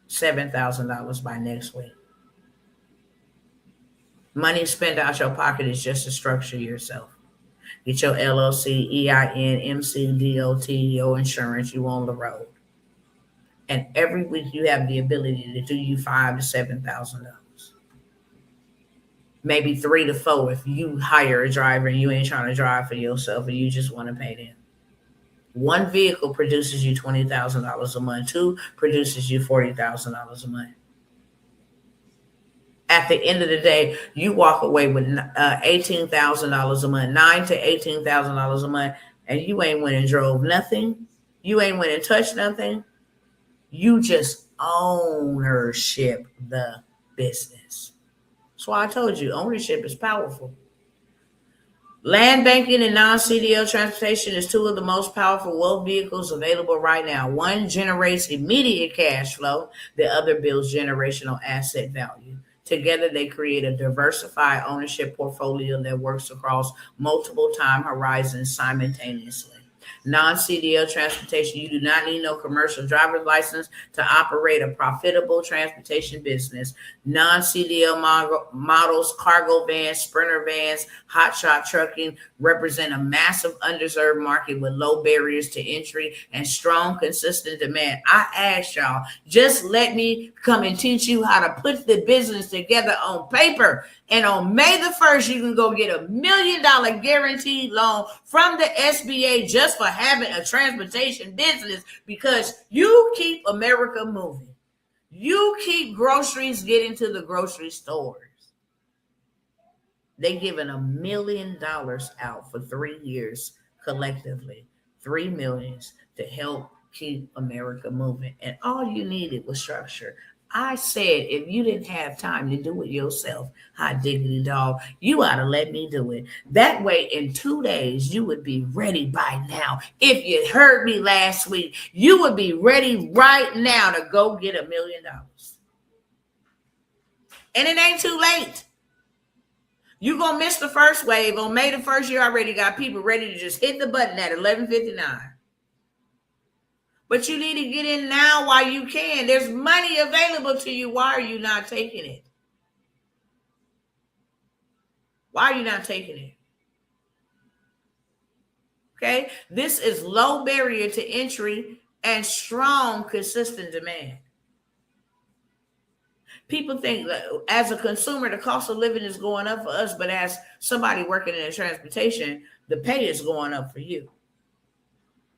$7,000 by next week. Money spent out your pocket is just to structure yourself. Get your LLC, EIN, MC, DOT, your insurance. You on the road, and every week you have the ability to do you $5,000 to $7,000. Maybe 3 to 4 if you hire a driver and you ain't trying to drive for yourself and you just want to pay them. One vehicle produces you $20,000 a month. 2 produces you $40,000 a month. At the end of the day, you walk away with $18,000 a month, $9,000 to $18,000 a month, and you ain't went and drove nothing. You ain't went and touched nothing. You just ownership the business. That's why I told you ownership is powerful. Land banking and non-CDL transportation is two of the most powerful wealth vehicles available right now. One generates immediate cash flow. The other builds generational asset value. Together, they create a diversified ownership portfolio that works across multiple time horizons simultaneously. Non-CDL transportation, you do not need no commercial driver's license to operate a profitable transportation business. Non-CDL models, cargo vans, sprinter vans, hotshot trucking represent a massive underserved market with low barriers to entry and strong, consistent demand. I asked y'all, just let me come and teach you how to put the business together on paper. And on May the 1st, you can go get $1 million guaranteed loan from the SBA just for having a transportation business, because you keep America moving. You keep groceries getting to the grocery stores. They giving $1 million out for 3 years collectively, 3 millions to help keep America moving. And all you needed was structure. I said, if you didn't have time to do it yourself, hot diggity dog, you ought to let me do it. That way, in 2 days, you would be ready by now. If you heard me last week, you would be ready right now to go get $1 million. And it ain't too late. You're going to miss the first wave. On May the 1st, you already got people ready to just hit the button at 11:59. But you need to get in now while you can. There's money available to you. Why are you not taking it? Why are you not taking it? Okay, this is low barrier to entry and strong, consistent demand. People think that as a consumer, the cost of living is going up for us, but as somebody working in transportation, the pay is going up for you.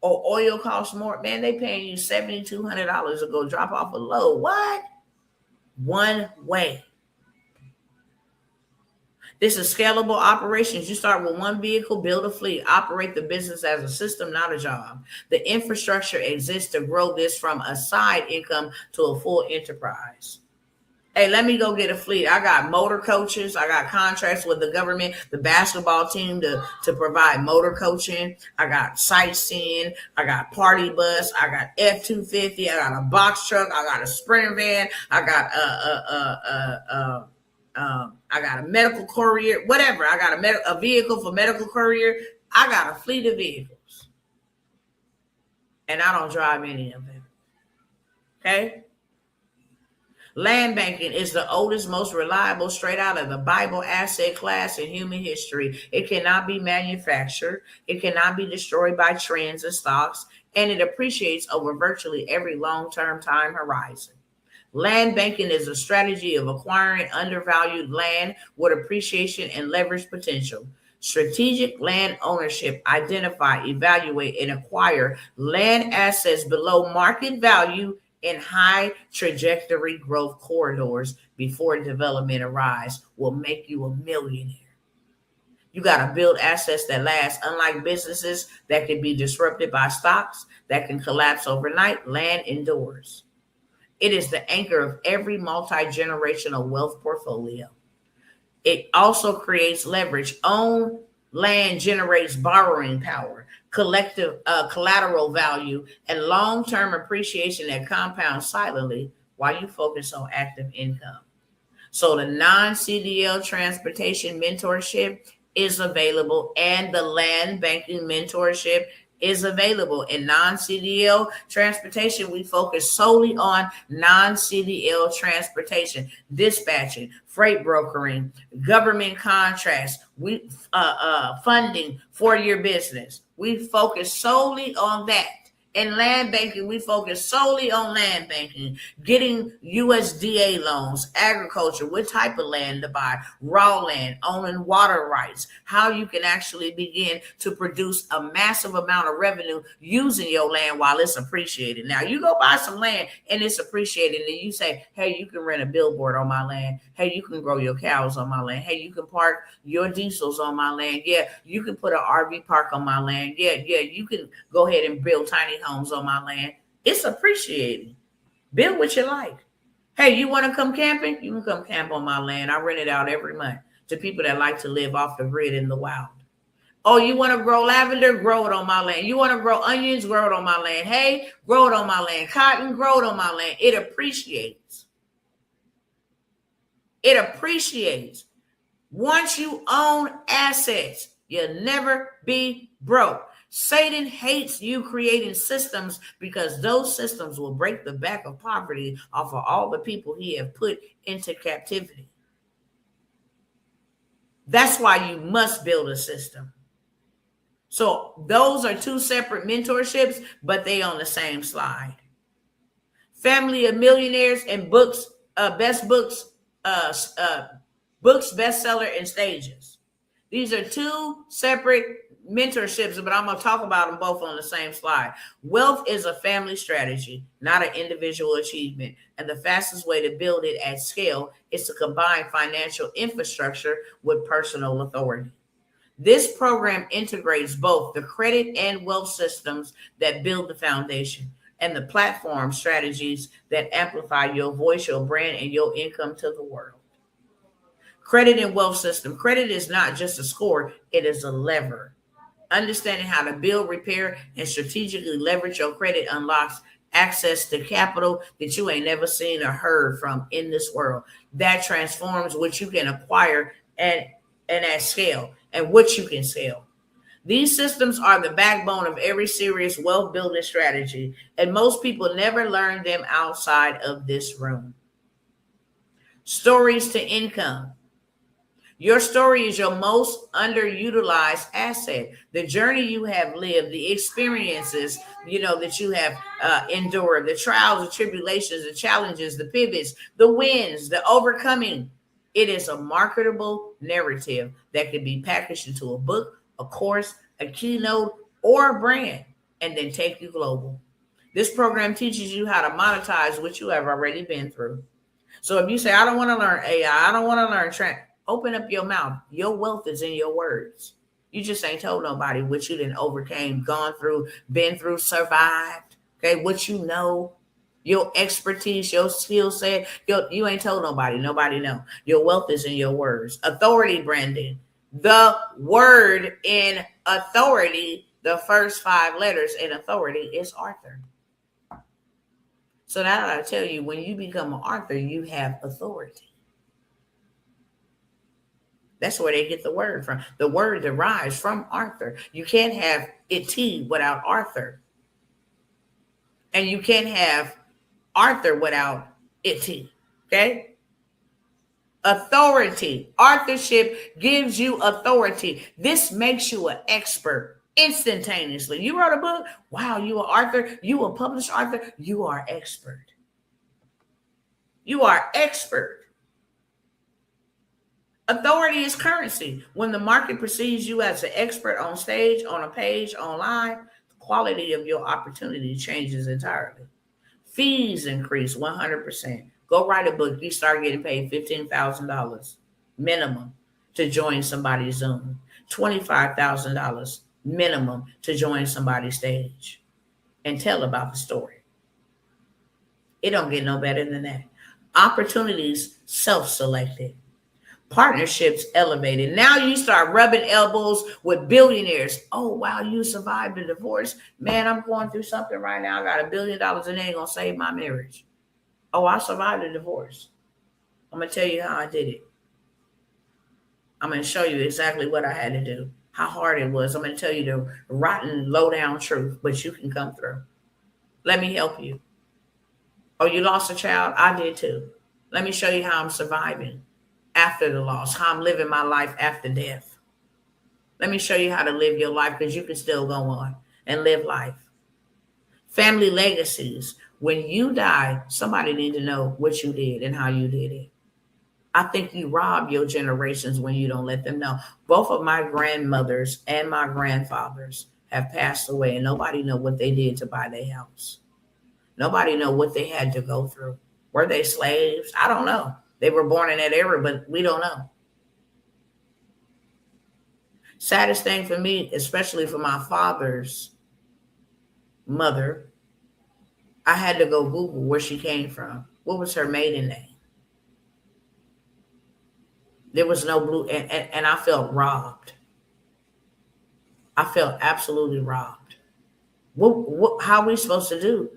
Or oil costs more. Man, they paying you $7,200 to go drop off a load. What? One way. This is scalable operations. You start with one vehicle, build a fleet, operate the business as a system, not a job. The infrastructure exists to grow this from a side income to a full enterprise. Hey, let me go get a fleet. I got motor coaches. I got contracts with the government, the basketball team to provide motor coaching. I got sightseeing. I got party bus. I got F-250. I got a box truck. I got a sprinter van. I got I got a medical courier, whatever. I got a vehicle for medical courier. I got a fleet of vehicles. And I don't drive any of them. Okay? Land banking is the oldest, most reliable, straight out of the Bible asset class in human history. It cannot be manufactured. It cannot be destroyed by trends and stocks, and it appreciates over virtually every long-term time horizon. Land banking is a strategy of acquiring undervalued land with appreciation and leverage potential. Strategic land ownership: identify, evaluate, and acquire land assets below market value in high trajectory growth corridors before development arrives, will make you a millionaire. You got to build assets that last. Unlike businesses that can be disrupted by stocks that can collapse overnight, land endures. It is the anchor of every multi-generational wealth portfolio. It also creates leverage. Own land generates borrowing power, collective collateral value, and long-term appreciation that compounds silently while you focus on active income. So the non-CDL transportation mentorship is available, and the land banking mentorship is available. In non-CDL transportation, we focus solely on non-CDL transportation, dispatching, freight brokering, government contracts, funding for your business. We focus solely on that. In land banking, we focus solely on land banking, getting USDA loans, agriculture, what type of land to buy, raw land, owning water rights, how you can actually begin to produce a massive amount of revenue using your land while it's appreciated. Now, you go buy some land and it's appreciated, and you say, hey, you can rent a billboard on my land. Hey, you can grow your cows on my land. Hey, you can park your diesels on my land. Yeah, you can put an RV park on my land. Yeah, you can go ahead and build tiny homes on my land. It's appreciating. Build what you like. Hey, you want to come camping? You can come camp on my land. I rent it out every month to people that like to live off the grid in the wild. Oh, you want to grow lavender? Grow it on my land. You want to grow onions? Grow it on my land. Hey, grow it on my land. Cotton? Grow it on my land. It appreciates. It appreciates. Once you own assets, you'll never be broke. Satan hates you creating systems, because those systems will break the back of poverty off of all the people he have put into captivity. That's why you must build a system. So those are two separate mentorships, but they on the same slide. Family of Millionaires and books, best books, books bestseller in stages. These are two separate mentorships, but I'm going to talk about them both on the same slide. Wealth is a family strategy, not an individual achievement. And the fastest way to build it at scale is to combine financial infrastructure with personal authority. This program integrates both the credit and wealth systems that build the foundation, and the platform strategies that amplify your voice, your brand, and your income to the world. Credit and wealth system. Credit is not just a score, it is a lever. Understanding how to build, repair, and strategically leverage your credit unlocks access to capital that you ain't never seen or heard from in this world. That transforms what you can acquire and at scale, and what you can sell. These systems are the backbone of every serious wealth building strategy, and most people never learn them outside of this room. Stories to income. Your story is your most underutilized asset. The journey you have lived, the experiences, that you have endured, the trials, the tribulations, the challenges, the pivots, the wins, the overcoming. It is a marketable narrative that can be packaged into a book, a course, a keynote, or a brand, and then take you global. This program teaches you how to monetize what you have already been through. So if you say, I don't want to learn AI, I don't want to learn trend, open up your mouth. Your wealth is in your words. You just ain't told nobody what you didn't overcame, gone through, been through, survived. Okay, what you know, your expertise, your skill set. You ain't told nobody. Nobody know. Your wealth is in your words. Authority branding. The word in authority, the first 5 letters in authority is Arthur. So now I tell you, when you become an author, you have authority. That's where they get the word from. The word derives from Arthur. You can't have it without Arthur. And you can't have Arthur without it. Okay? Authority. Authorship gives you authority. This makes you an expert instantaneously. You wrote a book. Wow, you are author. You a published author. You are expert. You are expert. Authority is currency. When the market perceives you as an expert on stage, on a page, online, the quality of your opportunity changes entirely. Fees increase 100%. Go write a book. You start getting paid $15,000 minimum to join somebody's Zoom. $25,000 minimum to join somebody's stage and tell about the story. It don't get no better than that. Opportunities self-selected. Partnerships elevated. Now you start rubbing elbows with billionaires. Oh, wow, you survived a divorce. Man, I'm going through something right now. I got $1 billion and they ain't going to save my marriage. Oh, I survived a divorce. I'm going to tell you how I did it. I'm going to show you exactly what I had to do, how hard it was. I'm going to tell you the rotten, low-down truth, but you can come through. Let me help you. Oh, you lost a child? I did too. Let me show you how I'm surviving after the loss, how I'm living my life after death. Let me show you how to live your life, because you can still go on and live life. Family legacies. When you die, somebody needs to know what you did and how you did it. I think you rob your generations when you don't let them know. Both of my grandmothers and my grandfathers have passed away, and nobody know what they did to buy their house. Nobody know what they had to go through. Were they slaves? I don't know. They were born in that era, but we don't know. Saddest thing for me, especially for my father's mother, I had to go Google where she came from. What was her maiden name? There was no blue, and I felt robbed. I felt absolutely robbed. How are we supposed to do?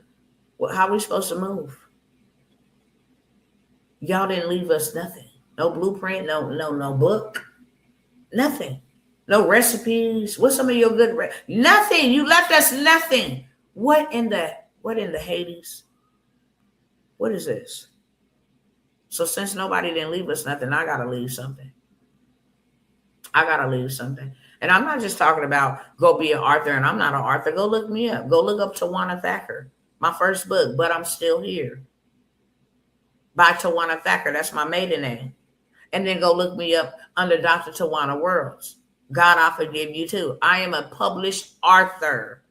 How are we supposed to move? Y'all didn't leave us nothing. No blueprint, no book, nothing. No recipes. What's some of your good nothing. You left us nothing. What in the Hades? What is this? So since nobody didn't leave us nothing, I gotta leave something. And I'm not just talking about go be an author, and I'm not an author. Go look me up. Go look up Tawana Thacker. My first book, But I'm Still Here, by Tawana Thacker. That's my maiden name. And then go look me up under Dr. Tawana Worlds. God, I forgive you too. I am a published author.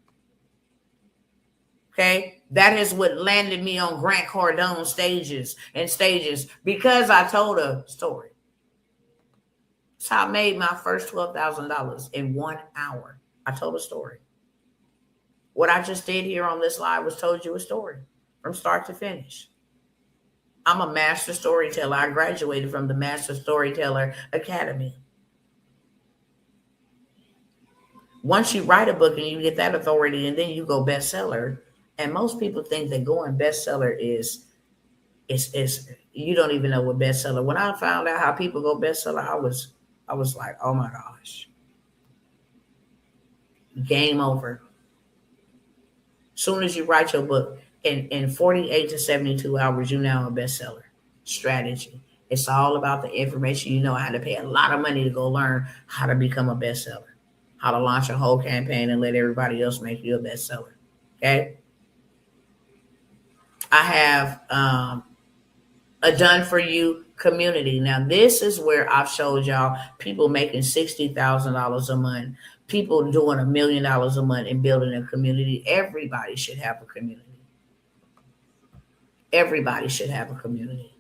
Okay. That is what landed me on Grant Cardone stages because I told a story. That's how I made my first $12,000 in 1 hour. I told a story. What I just did here on this live was told you a story from start to finish. I'm a master storyteller. I graduated from the Master Storyteller Academy. Once you write a book and you get that authority, and then you go bestseller, and most people think that going bestseller is you don't even know what bestseller. When I found out how people go bestseller, I was like, oh my gosh. Game over. Soon as you write your book, in 48 to 72 hours, you now a bestseller. Strategy. It's all about the information. You know how to pay a lot of money to go learn how to become a bestseller, how to launch a whole campaign and let everybody else make you a bestseller. Okay. I have a done for you community. Now, this is where I've showed y'all people making $60,000 a month, people doing $1 million a month and building a community. Everybody should have a community. Everybody should have a community.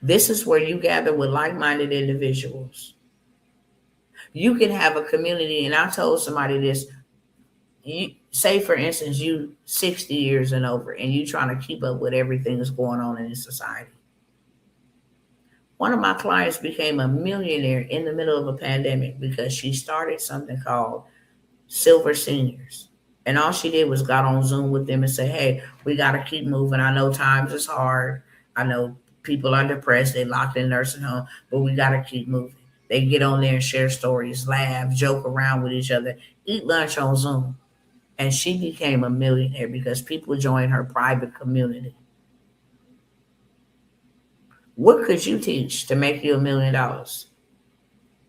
This is where you gather with like minded individuals. You can have a community, and I told somebody this. You say, for instance, you 60 years and over, and you trying to keep up with everything that's going on in this society. One of my clients became a millionaire in the middle of a pandemic because she started something called Silver Seniors. And all she did was got on Zoom with them and say, hey, we got to keep moving. I know times is hard. I know people are depressed. They locked in nursing home, but we got to keep moving. They get on there and share stories, laugh, joke around with each other, eat lunch on Zoom. And she became a millionaire because people joined her private community. What could you teach to make you $1 million?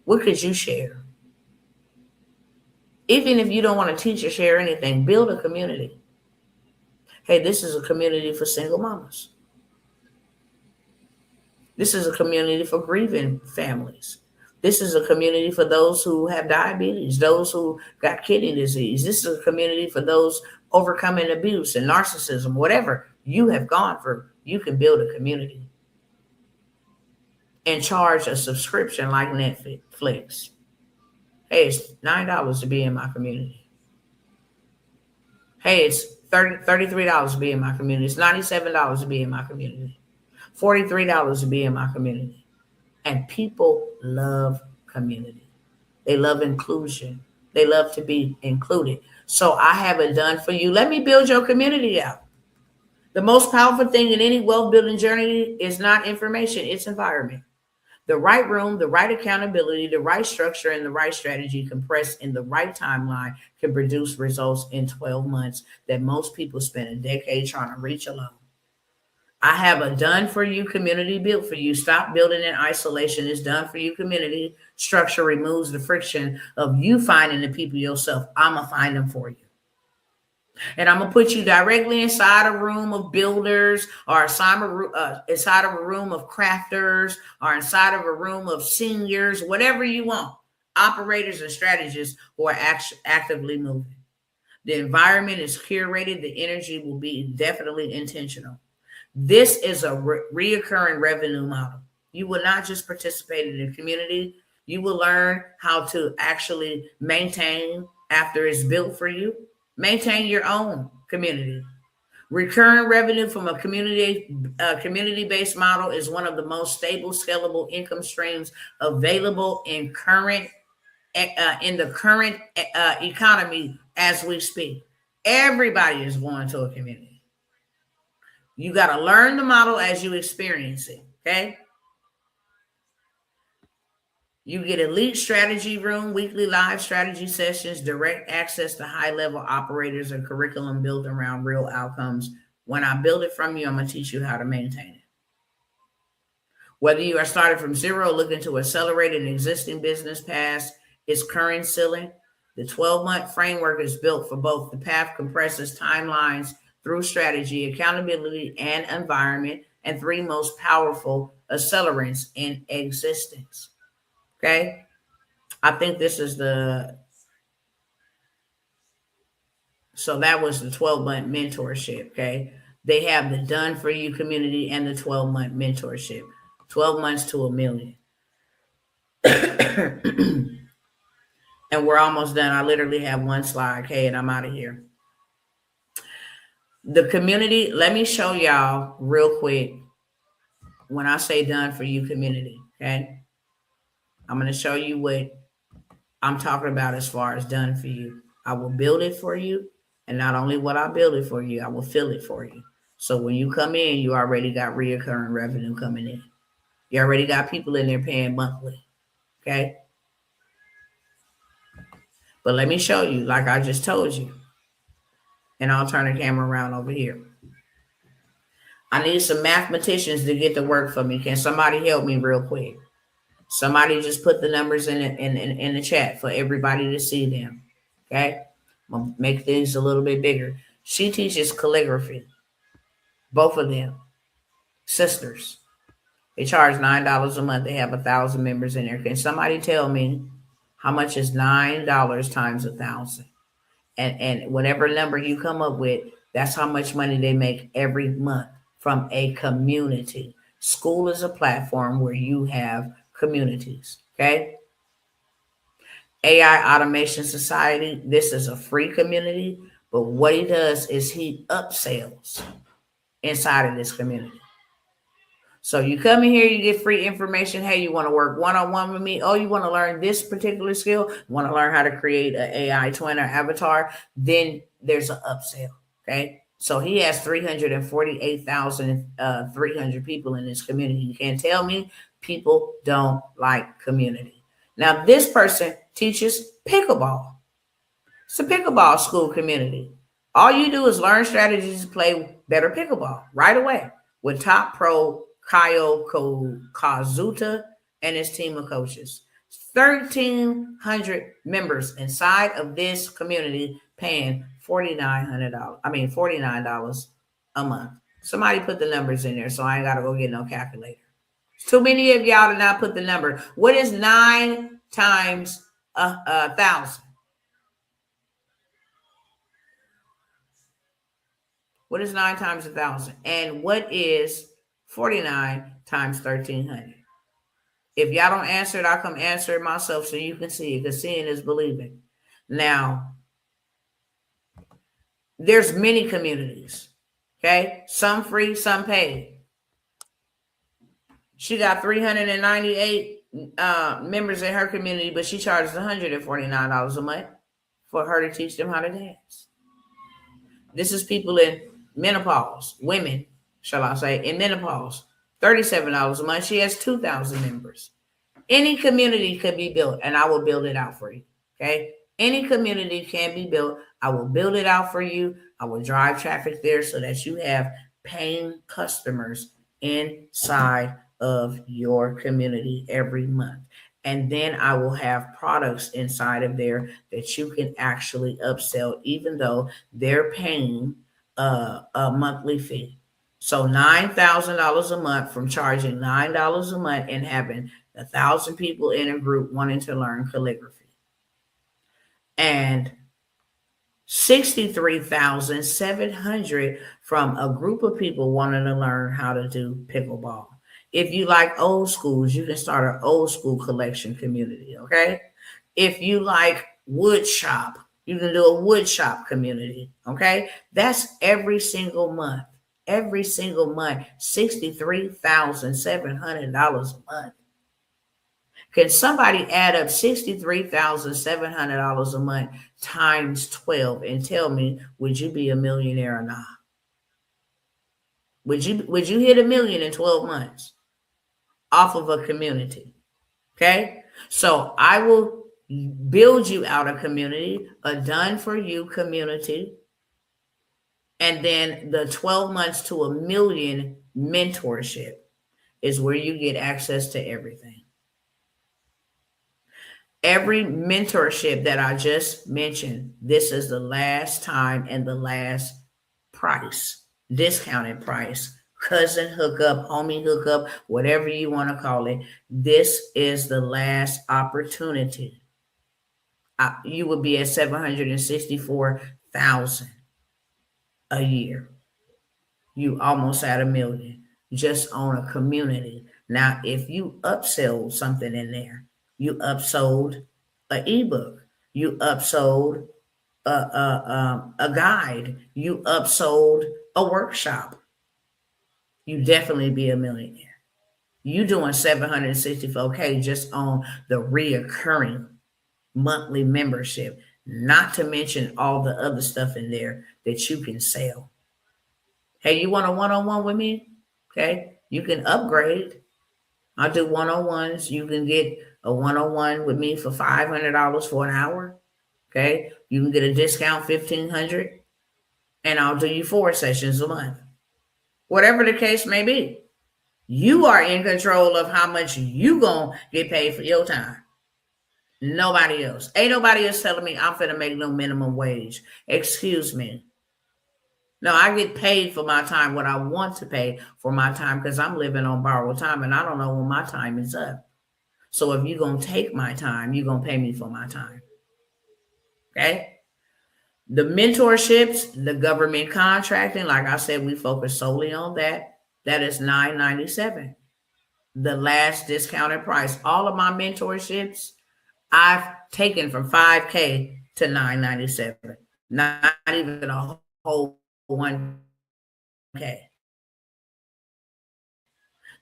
What could you share? Even if you don't want to teach or share anything, build a community. Hey, this is a community for single mamas. This is a community for grieving families. This is a community for those who have diabetes, those who got kidney disease. This is a community for those overcoming abuse and narcissism, whatever you have gone through. You can build a community and charge a subscription like Netflix. Hey, it's $9 to be in my community. Hey, it's $33 to be in my community. It's $97 to be in my community. $43 to be in my community. And people love community. They love inclusion. They love to be included. So I have it done for you. Let me build your community out. The most powerful thing in any wealth building journey is not information, it's environment. The right room, the right accountability, the right structure, and the right strategy compressed in the right timeline can produce results in 12 months that most people spend a decade trying to reach alone. I have a done for you community built for you. Stop building in isolation. It's done for you community. Structure removes the friction of you finding the people yourself. I'm going to find them for you. And I'm going to put you directly inside a room of builders or inside of a room of crafters or inside of a room of seniors, whatever you want, operators and strategists who are actively moving. The environment is curated. The energy will be definitely intentional. This is a reoccurring revenue model. You will not just participate in the community. You will learn how to actually maintain after it's built for you. Maintain your own community. Recurring revenue from a community-based model is one of the most stable, scalable income streams available in the current economy as we speak. Everybody is going to a community. You got to learn the model as you experience it. Okay. You get elite strategy room, weekly live strategy sessions, direct access to high-level operators, and curriculum built around real outcomes. When I build it from you, I'm going to teach you how to maintain it. Whether you are started from zero, looking to accelerate an existing business past its current ceiling, the 12-month framework is built for both. The path compresses timelines through strategy, accountability, and environment, and three most powerful accelerants in existence. Okay, I think this is so that was the 12-month mentorship. Okay, they have the done for you community and the 12-month mentorship, 12 months to $1 million. And we're almost done. I literally have one slide. Okay, and I'm out of here. The community, let me show y'all real quick when I say done for you community. Okay, I'm going to show you what I'm talking about as far as done for you. I will build it for you. And not only will I build it for you, I will fill it for you. So when you come in, you already got reoccurring revenue coming in. You already got people in there paying monthly. Okay. But let me show you, like I just told you. And I'll turn the camera around over here. I need some mathematicians to get to work for me. Can somebody help me real quick? Somebody just put the numbers in the chat for everybody to see them. Okay? I'm going to make things a little bit bigger. She teaches calligraphy. Both of them. Sisters. They charge $9 a month. They have 1,000 members in there. Can somebody tell me how much is $9 times 1,000? And whatever number you come up with, that's how much money they make every month from a community. School is a platform where you have communities. Okay? AI Automation Society, this is a free community, but what he does is he upsells inside of this community. So you come in here, you get free information. Hey, you want to work one-on-one with me? Oh, you want to learn this particular skill? You want to learn how to create an AI twin or avatar? Then there's an upsell. Okay. So he has 348,300 people in this community. You can't tell me people don't like community. Now, this person teaches pickleball. It's a pickleball school community. All you do is learn strategies to play better pickleball right away with top pro Kyle Kazuta and his team of coaches. 1,300 members inside of this community paying $49 a month. Somebody put the numbers in there so I ain't got to go get no calculator. Too many of y'all to not put the number. What is 9 times 1,000? What is 9 times 1,000? And what is 49 times 1,300? If y'all don't answer it, I'll come answer it myself so you can see it, because seeing is believing. Now, there's many communities, okay? Some free, some paid. She got 398 members in her community, but she charges $149 a month for her to teach them how to dance. This is people in menopause, women, shall I say, in menopause, $37 a month. She has 2,000 members. Any community could be built, and I will build it out for you. Okay? Any community can be built. I will build it out for you. I will drive traffic there so that you have paying customers inside of your community every month. And then I will have products inside of there that you can actually upsell, even though they're paying a monthly fee. So $9,000 a month from charging $9 a month and having 1,000 people in a group wanting to learn calligraphy. And 63,700 from a group of people wanting to learn how to do pickleball. If you like old schools, you can start an old school collection community, okay? If you like wood shop, you can do a wood shop community, okay? That's every single month. Every single month, $63,700 a month. Can somebody add up $63,700 a month times 12 and tell me, would you be a millionaire or not? Would you hit $1 million in 12 months off of a community? Okay? So I will build you out a community, a done for you community, and then the 12 months to $1 million mentorship is where you get access to everything. Every mentorship that I just mentioned, this is the last time and the last price, discounted price, cousin hookup, homie hookup, whatever you want to call it. This is the last opportunity. You would be at $764,000 a year. You almost at $1 million just on a community. Now, if you upsell something in there, you upsold an ebook, you upsold a guide, you upsold a workshop, you definitely be a millionaire. You doing $764K just on the reoccurring monthly membership, not to mention all the other stuff in there that you can sell. Hey, you want a one-on-one with me? Okay, you can upgrade. I'll do one-on-ones. You can get a one-on-one with me for $500 for an hour. Okay. You can get a discount 1,500 and I'll do you 4 sessions a month. Whatever the case may be. You are in control of how much you gonna get paid for your time. Nobody else. Ain't nobody else telling me I'm finna make no minimum wage. Excuse me. No, I get paid for my time what I want to pay for my time because I'm living on borrowed time and I don't know when my time is up. So if you're going to take my time, you're going to pay me for my time. Okay? The mentorships, the government contracting, like I said, we focus solely on that. That is $9.97. The last discounted price. All of my mentorships, I've taken from $5K to $9.97. Not even a whole $1K.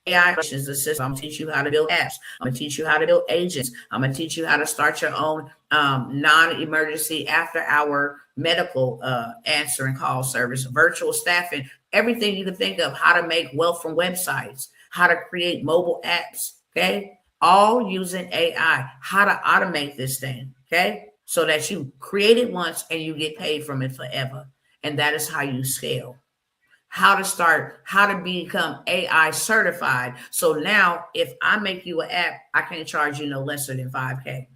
AI is the system. I'm gonna teach you how to build apps. I'm gonna teach you how to build agents. I'm gonna teach you how to start your own non-emergency after-hour medical answering call service, virtual staffing, everything you can think of. How to make wealth from websites, how to create mobile apps. Okay, all using AI. How to automate this thing. Okay, so that you create it once and you get paid from it forever, and that is how you scale. How to start, how to become AI certified. So now if I make you an app, I can't charge you no lesser than 5K.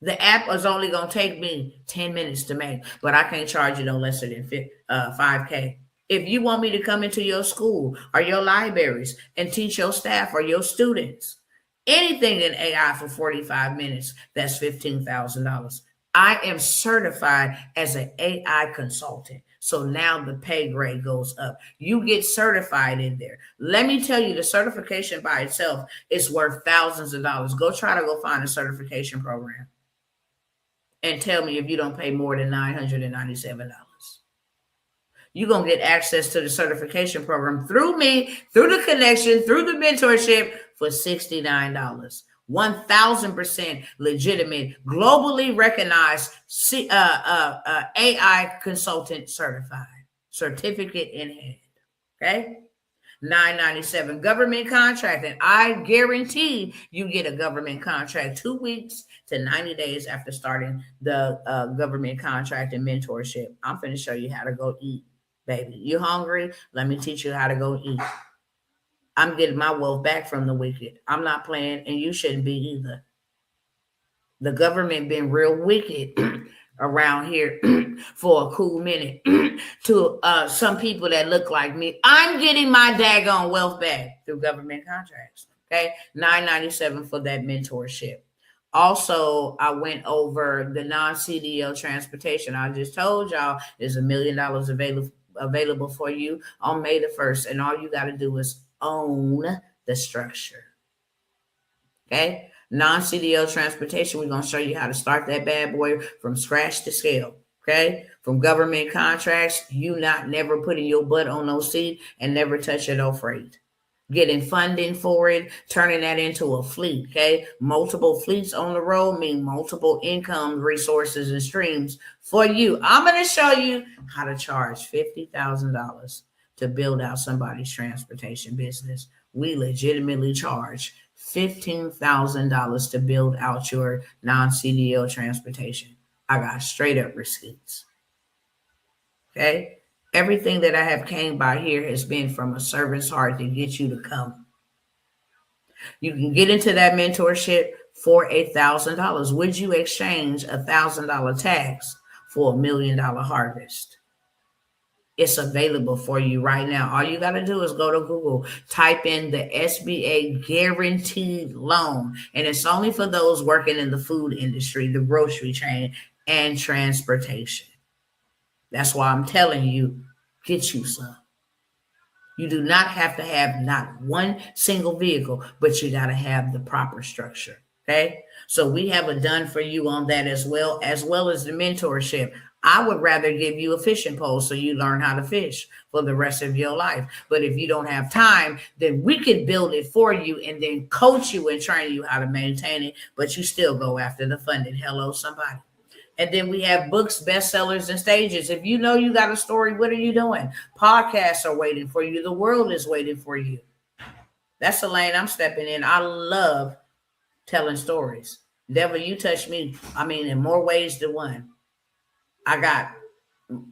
The app is only going to take me 10 minutes to make, but I can't charge you no lesser than 5K. If you want me to come into your school or your libraries and teach your staff or your students anything in AI for 45 minutes, that's $15,000. I am certified as an AI consultant. So now the pay grade goes up. You get certified in there. Let me tell you, the certification by itself is worth thousands of dollars. Go try to go find a certification program and tell me if you don't pay more than $997. You're going to get access to the certification program through me, through the connection, through the mentorship for $69. 1,000% legitimate, globally recognized AI consultant certified, certificate in hand. Okay. $9.97 government contract, and I guarantee you get a government contract 2 weeks to 90 days after starting the government contract and mentorship. I'm going to show you how to go eat, baby. You hungry? Let me teach you how to go eat. I'm getting my wealth back from the wicked. I'm not playing, and you shouldn't be either. The government been real wicked around here for a cool minute to some people that look like me. I'm getting my daggone wealth back through government contracts. Okay, $9.97 for that mentorship. Also, I went over the non-CDL transportation. I just told y'all there's $1 million available for you on May the 1st, and all you got to do is own the structure. Okay, non-CDL transportation. We're going to show you how to start that bad boy from scratch to scale. Okay, from government contracts, you not never putting your butt on no seat and never touch no freight. Getting funding for it, turning that into a fleet. Okay, multiple fleets on the road mean multiple income resources and streams for you. I'm going to show you how to charge $50,000 to build out somebody's transportation business. We legitimately charge $15,000 to build out your non-CDL transportation. I got straight up receipts. Okay. Everything that I have came by here has been from a servant's heart to get you to come. You can get into that mentorship for $1,000. Would you exchange $1,000 tax for $1 million harvest? It's available for you right now. All you got to do is go to Google, type in the SBA guaranteed loan, and it's only for those working in the food industry, the grocery chain, and transportation. That's why I'm telling you, get you some. You do not have to have not one single vehicle, but you got to have the proper structure. Okay. So we have a done for you on that as well as the mentorship. I would rather give you a fishing pole so you learn how to fish for the rest of your life. But if you don't have time, then we can build it for you and then coach you and train you how to maintain it. But you still go after the funding. Hello, somebody. And then we have books, bestsellers, and stages. If you know you got a story, what are you doing? Podcasts are waiting for you. The world is waiting for you. That's the lane I'm stepping in. I love telling stories. Devil, you touch me. I mean, in more ways than one. I got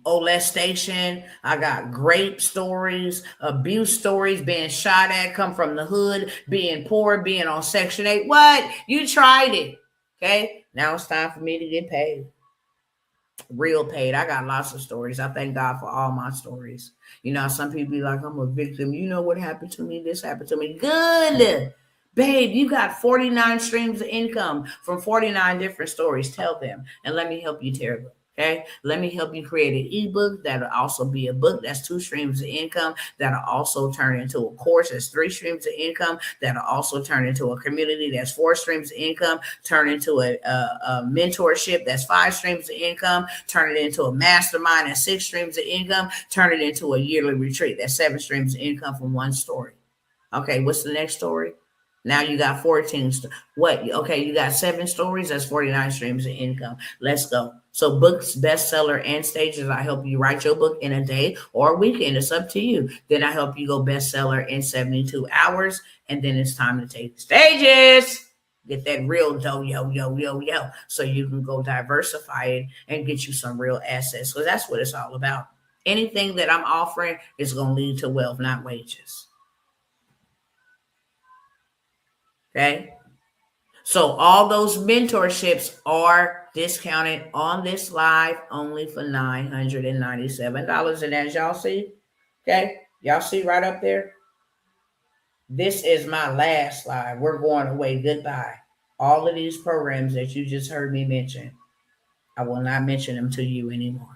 molestation. I got rape stories, abuse stories, being shot at, come from the hood, being poor, being on Section 8. What? You tried it. Okay. Now it's time for me to get paid. Real paid. I got lots of stories. I thank God for all my stories. You know, some people be like, I'm a victim. You know what happened to me? This happened to me. Good. Babe, you got 49 streams of income from 49 different stories. Tell them. And let me help you tear them. Okay, let me help you create an ebook that'll also be a book. That's 2 streams of income that'll also turn into a course. That's 3 streams of income that'll also turn into a community. That's 4 streams of income. Turn into a mentorship. That's 5 streams of income. Turn it into a mastermind. That's 6 streams of income. Turn it into a yearly retreat. That's 7 streams of income from one story. Okay, what's the next story? Now you got 14. What? Okay, you got 7 stories. That's 49 streams of income. Let's go. So books, bestseller, and stages. I help you write your book in a day or a weekend. It's up to you. Then I help you go bestseller in 72 hours. And then it's time to take the stages. Get that real yo. So you can go diversify it and get you some real assets. So that's what it's all about. Anything that I'm offering is going to lead to wealth, not wages. Okay. So all those mentorships are discounted on this live only for $997. And as y'all see, okay, y'all see right up there, this is my last live. We're going away. Goodbye. All of these programs that you just heard me mention, I will not mention them to you anymore.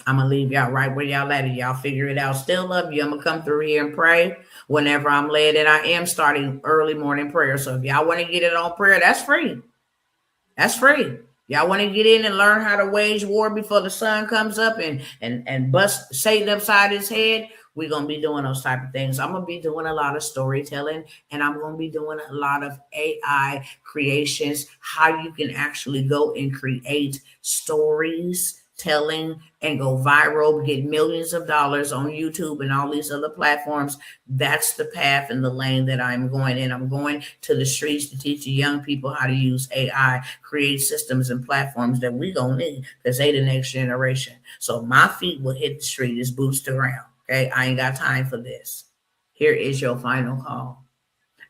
I'm going to leave y'all right where y'all at. Y'all figure it out. Still love you. I'm going to come through here and pray whenever I'm led. And I am starting early morning prayer. So if y'all want to get it on prayer, that's free. That's free. Y'all want to get in and learn how to wage war before the sun comes up and bust Satan upside his head? We're going to be doing those type of things. I'm going to be doing a lot of storytelling, and I'm going to be doing a lot of AI creations, how you can actually go and create stories, telling, and go viral, get millions of dollars on YouTube and all these other platforms. That's the path and the lane that I'm going in. I'm going to the streets to teach the young people how to use AI, create systems and platforms that we gonna need because they the next generation. So my feet will hit the street, it's boots to ground. Okay, I ain't got time for this. Here is your final call.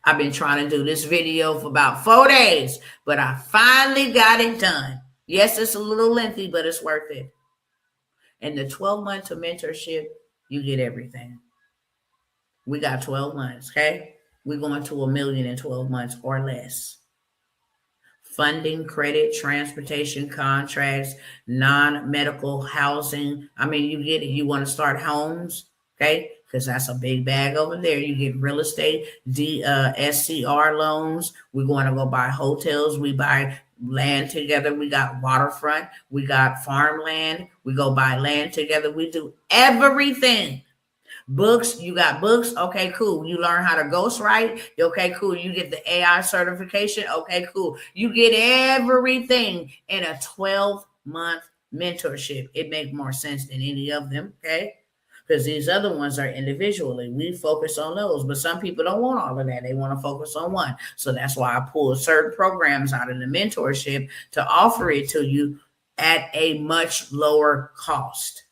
I've been trying to do this video for about 4 days, but I finally got it done. Yes, it's a little lengthy, but it's worth it. In the 12 months of mentorship, you get everything. We got 12 months, okay? We're going to $1 million in 12 months or less. Funding, credit, transportation, contracts, non-medical housing. I mean, you get it. You want to start homes, okay? Because that's a big bag over there. You get real estate, SCR loans. We're going to go buy hotels. We buy land together. We got waterfront. We got farmland. We go buy land together. We do everything. Books, you got books. Okay, cool. You learn how to ghostwrite. Okay, cool. You get the AI certification. Okay, cool. You get everything in a 12-month mentorship. It makes more sense than any of them. Okay. Because these other ones are individually. We focus on those, but some people don't want all of that. They want to focus on one. So that's why I pull certain programs out of the mentorship to offer it to you at a much lower cost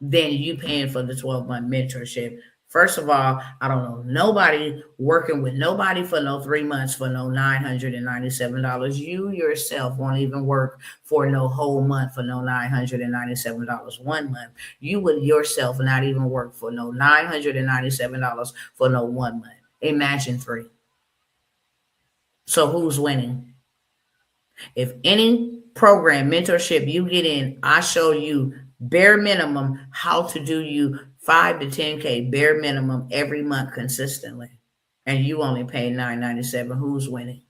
than you paying for the 12-month mentorship. First of all, I don't know nobody working with nobody for no 3 months for no $997. You yourself won't even work for no whole month for no $997 1 month. You would yourself not even work for no $997 for no 1 month. Imagine 3. So who's winning? If any program, mentorship you get in, I show you bare minimum how to do you 5 to 10K bare minimum every month consistently, and you only pay $997. Who's winning?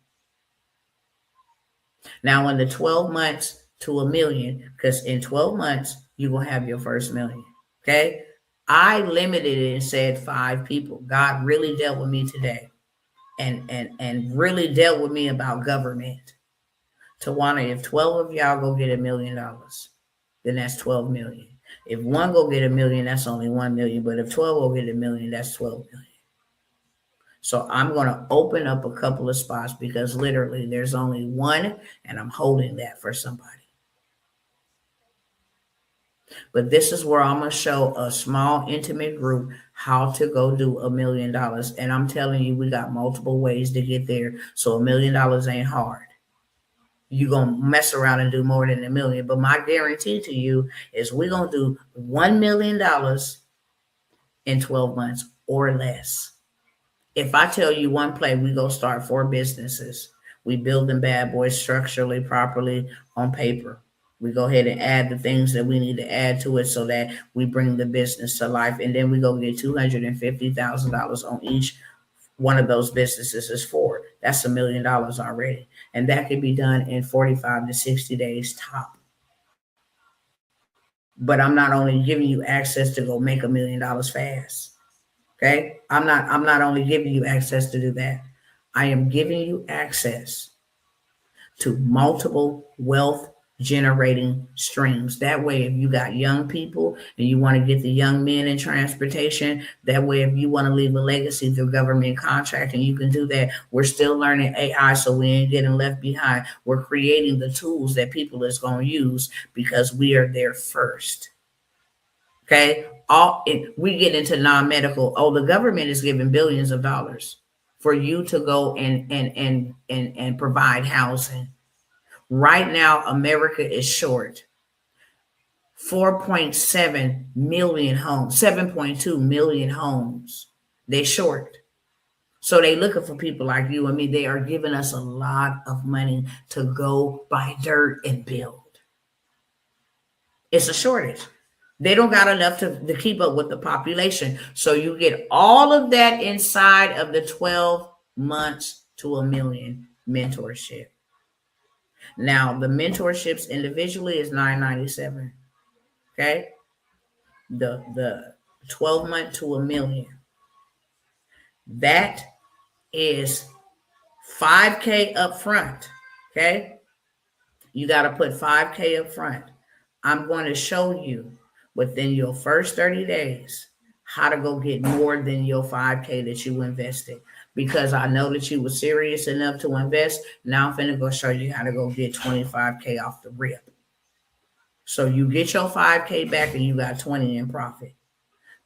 Now in the 12 months to $1 million, because in 12 months you will have your first $1 million. Okay, I limited it and said 5 people. God really dealt with me today, and really dealt with me about government. Tawana, if 12 of y'all go get $1 million, then that's 12 million. If one go get $1 million, that's only 1 million. But if 12 go get $1 million, that's 12 million. So I'm going to open up a couple of spots because literally there's only one and I'm holding that for somebody. But this is where I'm going to show a small, intimate group how to go do $1 million. And I'm telling you, we got multiple ways to get there. So $1 million ain't hard. You're going to mess around and do more than $1 million. But my guarantee to you is we're going to do $1 million in 12 months or less. If I tell you one play, we go start 4 businesses. We build them bad boys structurally, properly on paper. We go ahead and add the things that we need to add to it so that we bring the business to life. And then we go get $250,000 on each one of those businesses is for. That's $1 million already. And that can be done in 45 to 60 days top. But I'm not only giving you access to go make $1 million fast. Okay? I'm not only giving you access to do that. I am giving you access to multiple wealth generating streams. That way, if you got young people and you want to get the young men in transportation, that way, if you want to leave a legacy through government contracting, you can do that. We're still learning AI, so we ain't getting left behind. We're creating the tools that people is going to use because we are there first. Okay, we get into non-medical. Oh, the government is giving billions of dollars for you to go and provide housing. Right now, America is short 4.7 million homes, 7.2 million homes. They short. So they looking for people like you and me. They are giving us a lot of money to go buy dirt and build. It's a shortage. They don't got enough to keep up with the population. So you get all of that inside of the 12 months to $1 million mentorship. Now, the mentorships individually is $997. Okay? The 12-month to $1 million. That is $5,000 up front. Okay? You got to put $5,000 up front. I'm going to show you within your first 30 days how to go get more than your $5,000 that you invested. Because I know that you were serious enough to invest. Now I'm finna go show you how to go get $25,000 off the rip. So you get your $5,000 back and you got 20 in profit.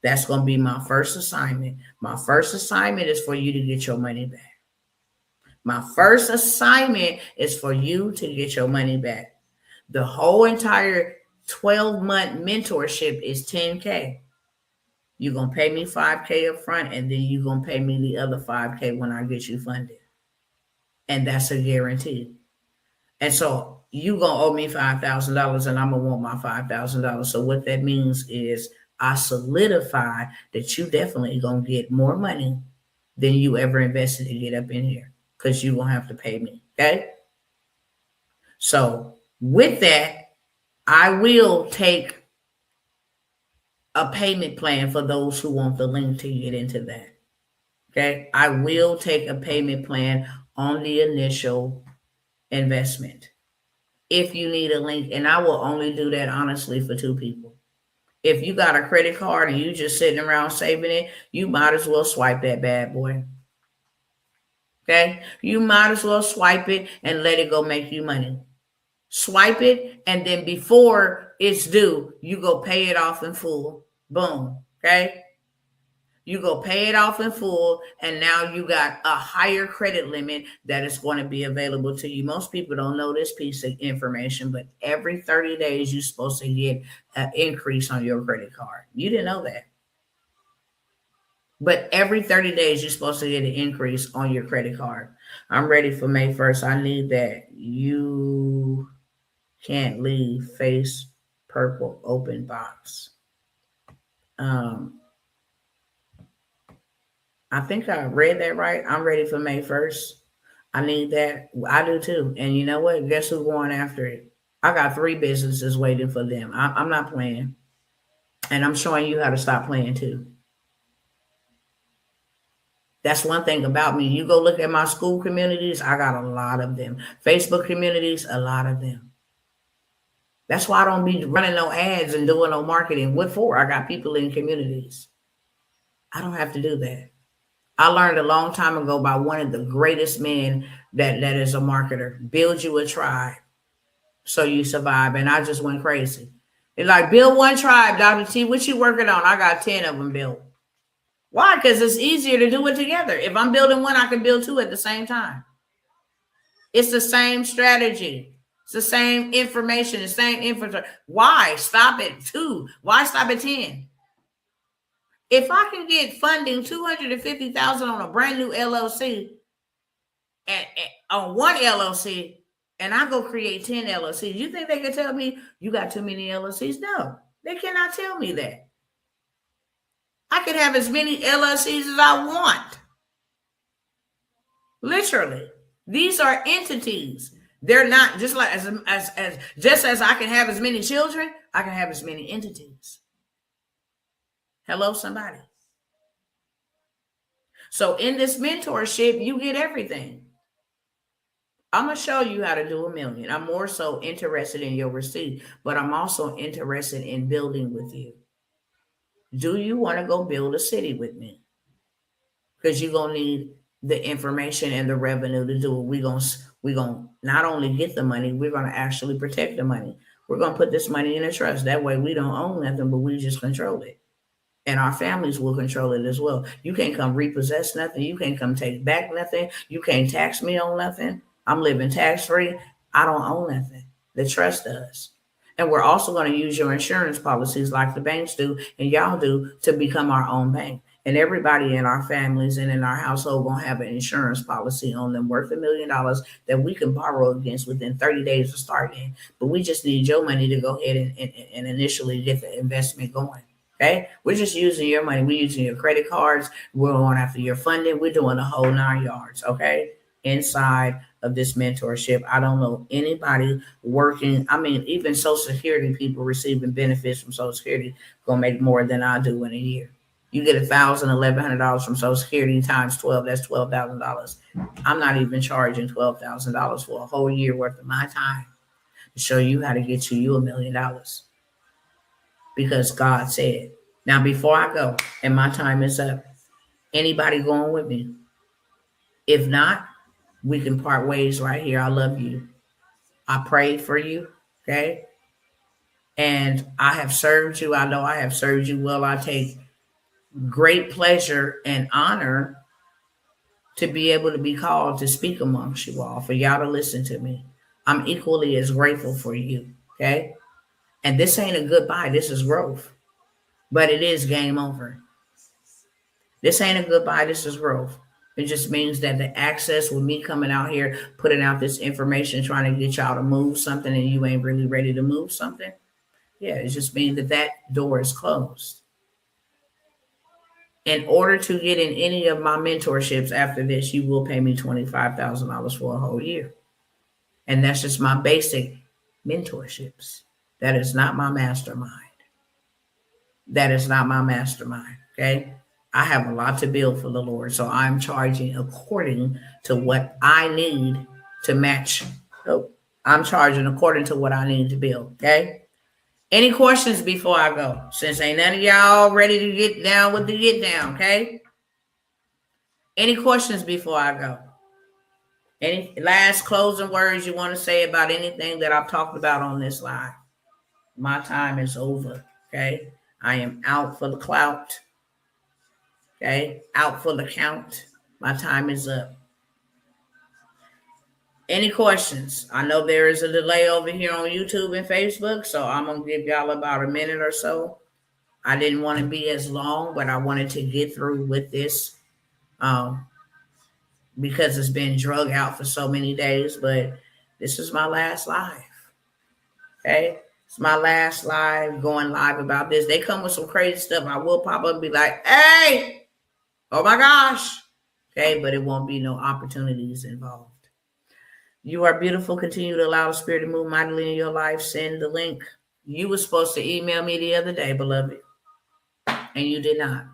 That's going to be my first assignment. My first assignment is for you to get your money back. My first assignment is for you to get your money back. The whole entire 12-month mentorship is $10,000. You're going to pay me $5,000 up front, and then you're going to pay me the other $5,000 when I get you funded. And that's a guarantee. And so you're going to owe me $5,000, and I'm going to want my $5,000. So what that means is I solidify that you definitely going to get more money than you ever invested to get up in here because you're going to have to pay me. Okay? So with that, I will take a payment plan for those who want the link to get into that. Okay. I will take a payment plan on the initial investment if you need a link. And I will only do that honestly for 2 people. If you got a credit card and you just sitting around saving it, you might as well swipe that bad boy. Okay. You might as well swipe it and let it go make you money. Swipe it, and then before it's due, you go pay it off in full. Boom. Okay? You go pay it off in full, and now you got a higher credit limit that is going to be available to you. Most people don't know this piece of information, but every 30 days, you're supposed to get an increase on your credit card. You didn't know that. But every 30 days, you're supposed to get an increase on your credit card. I'm ready for May 1st. I need that. You can't leave face purple open box. I think I read that right. I'm ready for May 1st. I need that. I do too. And you know what? Guess who's going after it? I got 3 businesses waiting for them. I'm not playing. And I'm showing you how to stop playing too. That's one thing about me. You go look at my school communities, I got a lot of them. Facebook communities, a lot of them. That's why I don't be running no ads and doing no marketing. What for? I got people in communities. I don't have to do that. I learned a long time ago by one of the greatest men that is a marketer. Build you a tribe so you survive. And I just went crazy. It's like, build one tribe, Dr. T. What you working on? I got 10 of them built. Why? Because it's easier to do it together. If I'm building one, I can build two at the same time. It's the same strategy. It's the same information, the same infrastructure. Why stop at 2? Why stop at 10? If I can get funding $250,000 on a brand new LLC and on one LLC, and I go create 10 LLCs, you think they can tell me you got too many LLCs? No, they cannot tell me that. I can have as many LLCs as I want. Literally. These are entities. They're not just like just as I can have as many children, I can have as many entities. Hello, somebody. So in this mentorship, you get everything. I'm going to show you how to do $1 million. I'm more so interested in your receipt, but I'm also interested in building with you. Do you want to go build a city with me? Because you're going to need the information and the revenue to do it. We're going to not only get the money, we're going to actually protect the money. We're going to put this money in a trust. That way we don't own nothing, but we just control it. And our families will control it as well. You can't come repossess nothing. You can't come take back nothing. You can't tax me on nothing. I'm living tax-free. I don't own nothing. The trust does. And we're also going to use your insurance policies like the banks do and y'all do to become our own bank. And everybody in our families and in our household going to have an insurance policy on them worth $1 million that we can borrow against within 30 days of starting. But we just need your money to go ahead and initially get the investment going. Okay, we're just using your money. We're using your credit cards. We're going after your funding. We're doing the whole 9 yards. Okay, inside of this mentorship, I don't know anybody working. I mean, even Social Security people receiving benefits from Social Security gonna make more than I do in a year. You get $1,100 from Social Security times 12. That's $12,000. I'm not even charging $12,000 for a whole year worth of my time to show you how to get you $1 million. Because God said. Now, before I go, and my time is up, anybody going with me? If not, we can part ways right here. I love you. I prayed for you, okay? And I have served you. I know I have served you well. I take great pleasure and honor to be able to be called to speak amongst you all, for y'all to listen to me. I'm equally as grateful for you, okay? And this ain't a goodbye. This is growth. But it is game over. This ain't a goodbye. This is growth. It just means that the access with me coming out here, putting out this information, trying to get y'all to move something and you ain't really ready to move something. Yeah, it just means that that door is closed. In order to get in any of my mentorships after this, you will pay me $25,000 for a whole year. And that's just my basic mentorships. That is not my mastermind. That is not my mastermind, okay? I have a lot to build for the Lord, so I'm charging according to what I need to match. Oh, I'm charging according to what I need to build, okay? Any questions before I go? Since ain't none of y'all ready to get down with the get down, okay? Any questions before I go? Any last closing words you want to say about anything that I've talked about on this live? My time is over, okay? I am out for the clout. Okay, out for the count. My time is up. Any questions? I know there is a delay over here on YouTube and Facebook, so I'm going to give y'all about a minute or so. I didn't want to be as long, but I wanted to get through with this because it's been drug out for so many days, but this is my last live. Okay, it's my last live, going live about this. They come with some crazy stuff. I will pop up and be like, hey, oh my gosh. Okay, but it won't be no opportunities involved. You are beautiful. Continue to allow the Spirit to move mightily in your life. Send the link. You were supposed to email me the other day, beloved, and you did not.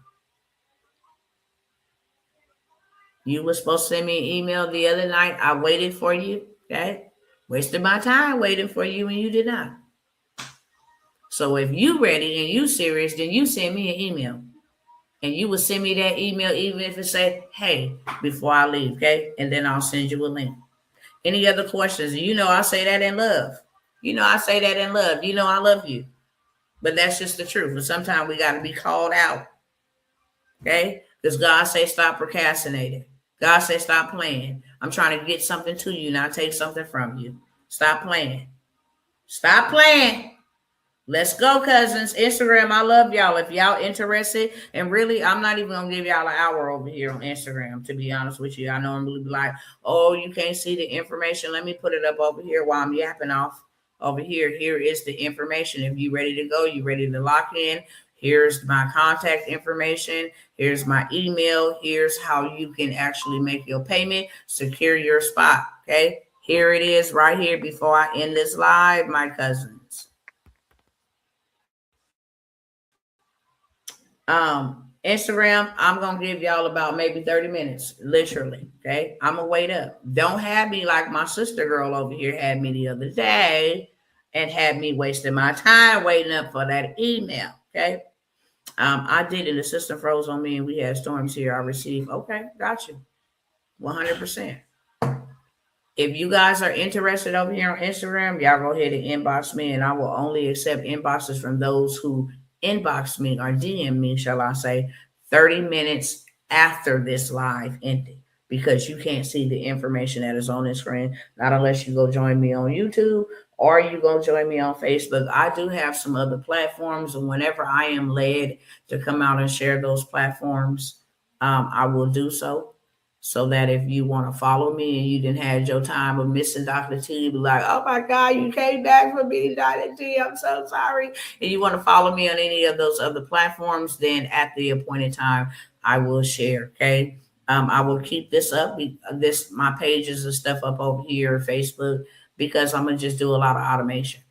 You were supposed to send me an email the other night. I waited for you, okay? Wasted my time waiting for you, and you did not. So if you ready and you serious, then you send me an email. And you will send me that email, even if it say, hey, before I leave, okay? And then I'll send you a link. Any other questions? You know I say that in love. You know I say that in love. You know I love you. But that's just the truth. But sometimes we got to be called out, okay? Because God say stop procrastinating. God say stop playing. I'm trying to get something to you, not take something from you. Stop playing. Stop playing. Let's go, cousins. Instagram, I love y'all. If y'all interested, and really, I'm not even gonna give y'all an hour over here on Instagram, to be honest with you. I normally be like, oh, you can't see the information. Let me put it up over here while I'm yapping off over here. Here is the information. If you ready to go, you ready to lock in. Here's my contact information. Here's my email. Here's how you can actually make your payment, secure your spot. Okay. Here it is right here before I end this live, my cousins. Instagram, I'm gonna give y'all about maybe 30 minutes, literally. Okay, I'm gonna wait up. Don't have me like my sister girl over here had me the other day and had me wasting my time waiting up for that email. Okay. I did it. The system froze on me and we had storms here. I received. Okay, got you. 100%. If you guys are interested over here on Instagram, y'all go ahead and inbox me, and I will only accept inboxes from those who inbox me or DM me, shall I say, 30 minutes after this live ended, because you can't see the information that is on the screen, not unless you go join me on YouTube or you go join me on Facebook. I do have some other platforms, and whenever I am led to come out and share those platforms, I will do so. So that if you want to follow me and you didn't have your time of missing Dr. T, be like, oh my God, you came back for me, Dr. T. I'm so sorry. And you want to follow me on any of those other platforms, then at the appointed time, I will share. Okay. I will keep this up. My pages and stuff up over here, Facebook, because I'm gonna just do a lot of automation.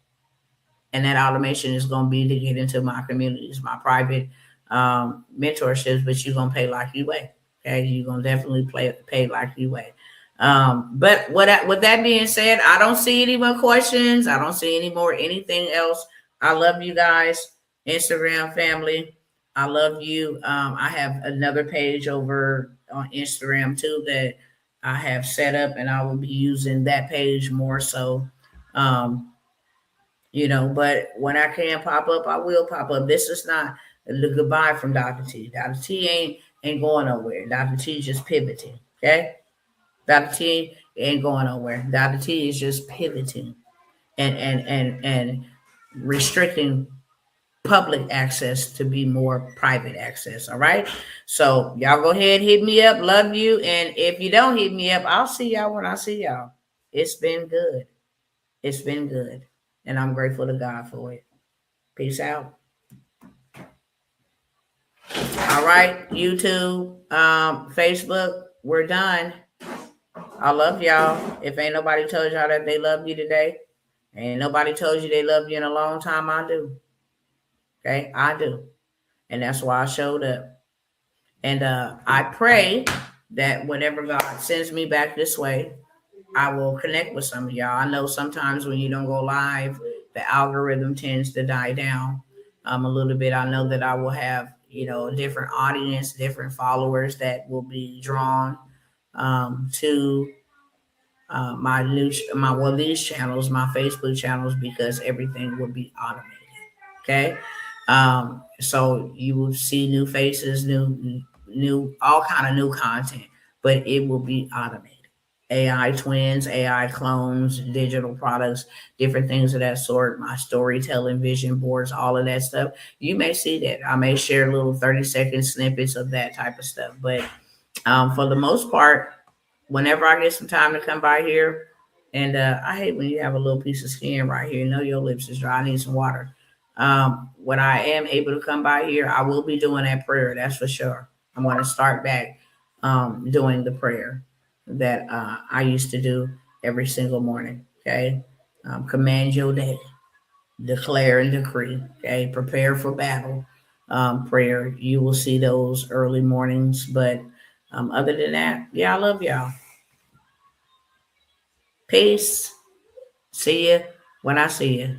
And that automation is gonna be to get into my communities, my private mentorships, but you're gonna pay like you weigh. Okay, you're gonna definitely pay like you weigh. But with that being said, I don't see any more questions. I don't see any more anything else. I love you guys, Instagram family. I love you. I have another page over on Instagram too that I have set up, and I will be using that page more so. But when I can pop up, I will pop up. This is not the goodbye from Dr. T. Dr. T ain't going nowhere. Dr. T is just pivoting. Okay? Dr. T ain't going nowhere. Dr. T is just pivoting and restricting public access to be more private access. All right. So y'all go ahead, hit me up. Love you. And if you don't hit me up, I'll see y'all when I see y'all. It's been good. It's been good. And I'm grateful to God for it. Peace out. All right, YouTube, Facebook, we're done. I love y'all. If ain't nobody told y'all that they love you today, ain't nobody told you they love you in a long time, I do. Okay, I do. And that's why I showed up. And I pray that whenever God sends me back this way, I will connect with some of y'all. I know sometimes when you don't go live, the algorithm tends to die down a little bit. I know that I will have, a different audience, different followers that will be drawn to these channels, my Facebook channels, because everything will be automated. Okay. So you will see new faces, new, all kind of new content, but it will be automated. AI twins, AI clones, digital products, different things of that sort, my storytelling, vision boards, all of that stuff. You may see that. I may share little 30-second snippets of that type of stuff. But for the most part, whenever I get some time to come by here, and I hate when you have a little piece of skin right here. You know your lips is dry. I need some water. When I am able to come by here, I will be doing that prayer. That's for sure. I'm going to start back doing the prayer that I used to do every single morning. Okay. Command your day, declare and decree. Okay. Prepare for battle. Prayer. You will see those early mornings. But other than that, yeah, I love y'all. Peace. See you when I see you.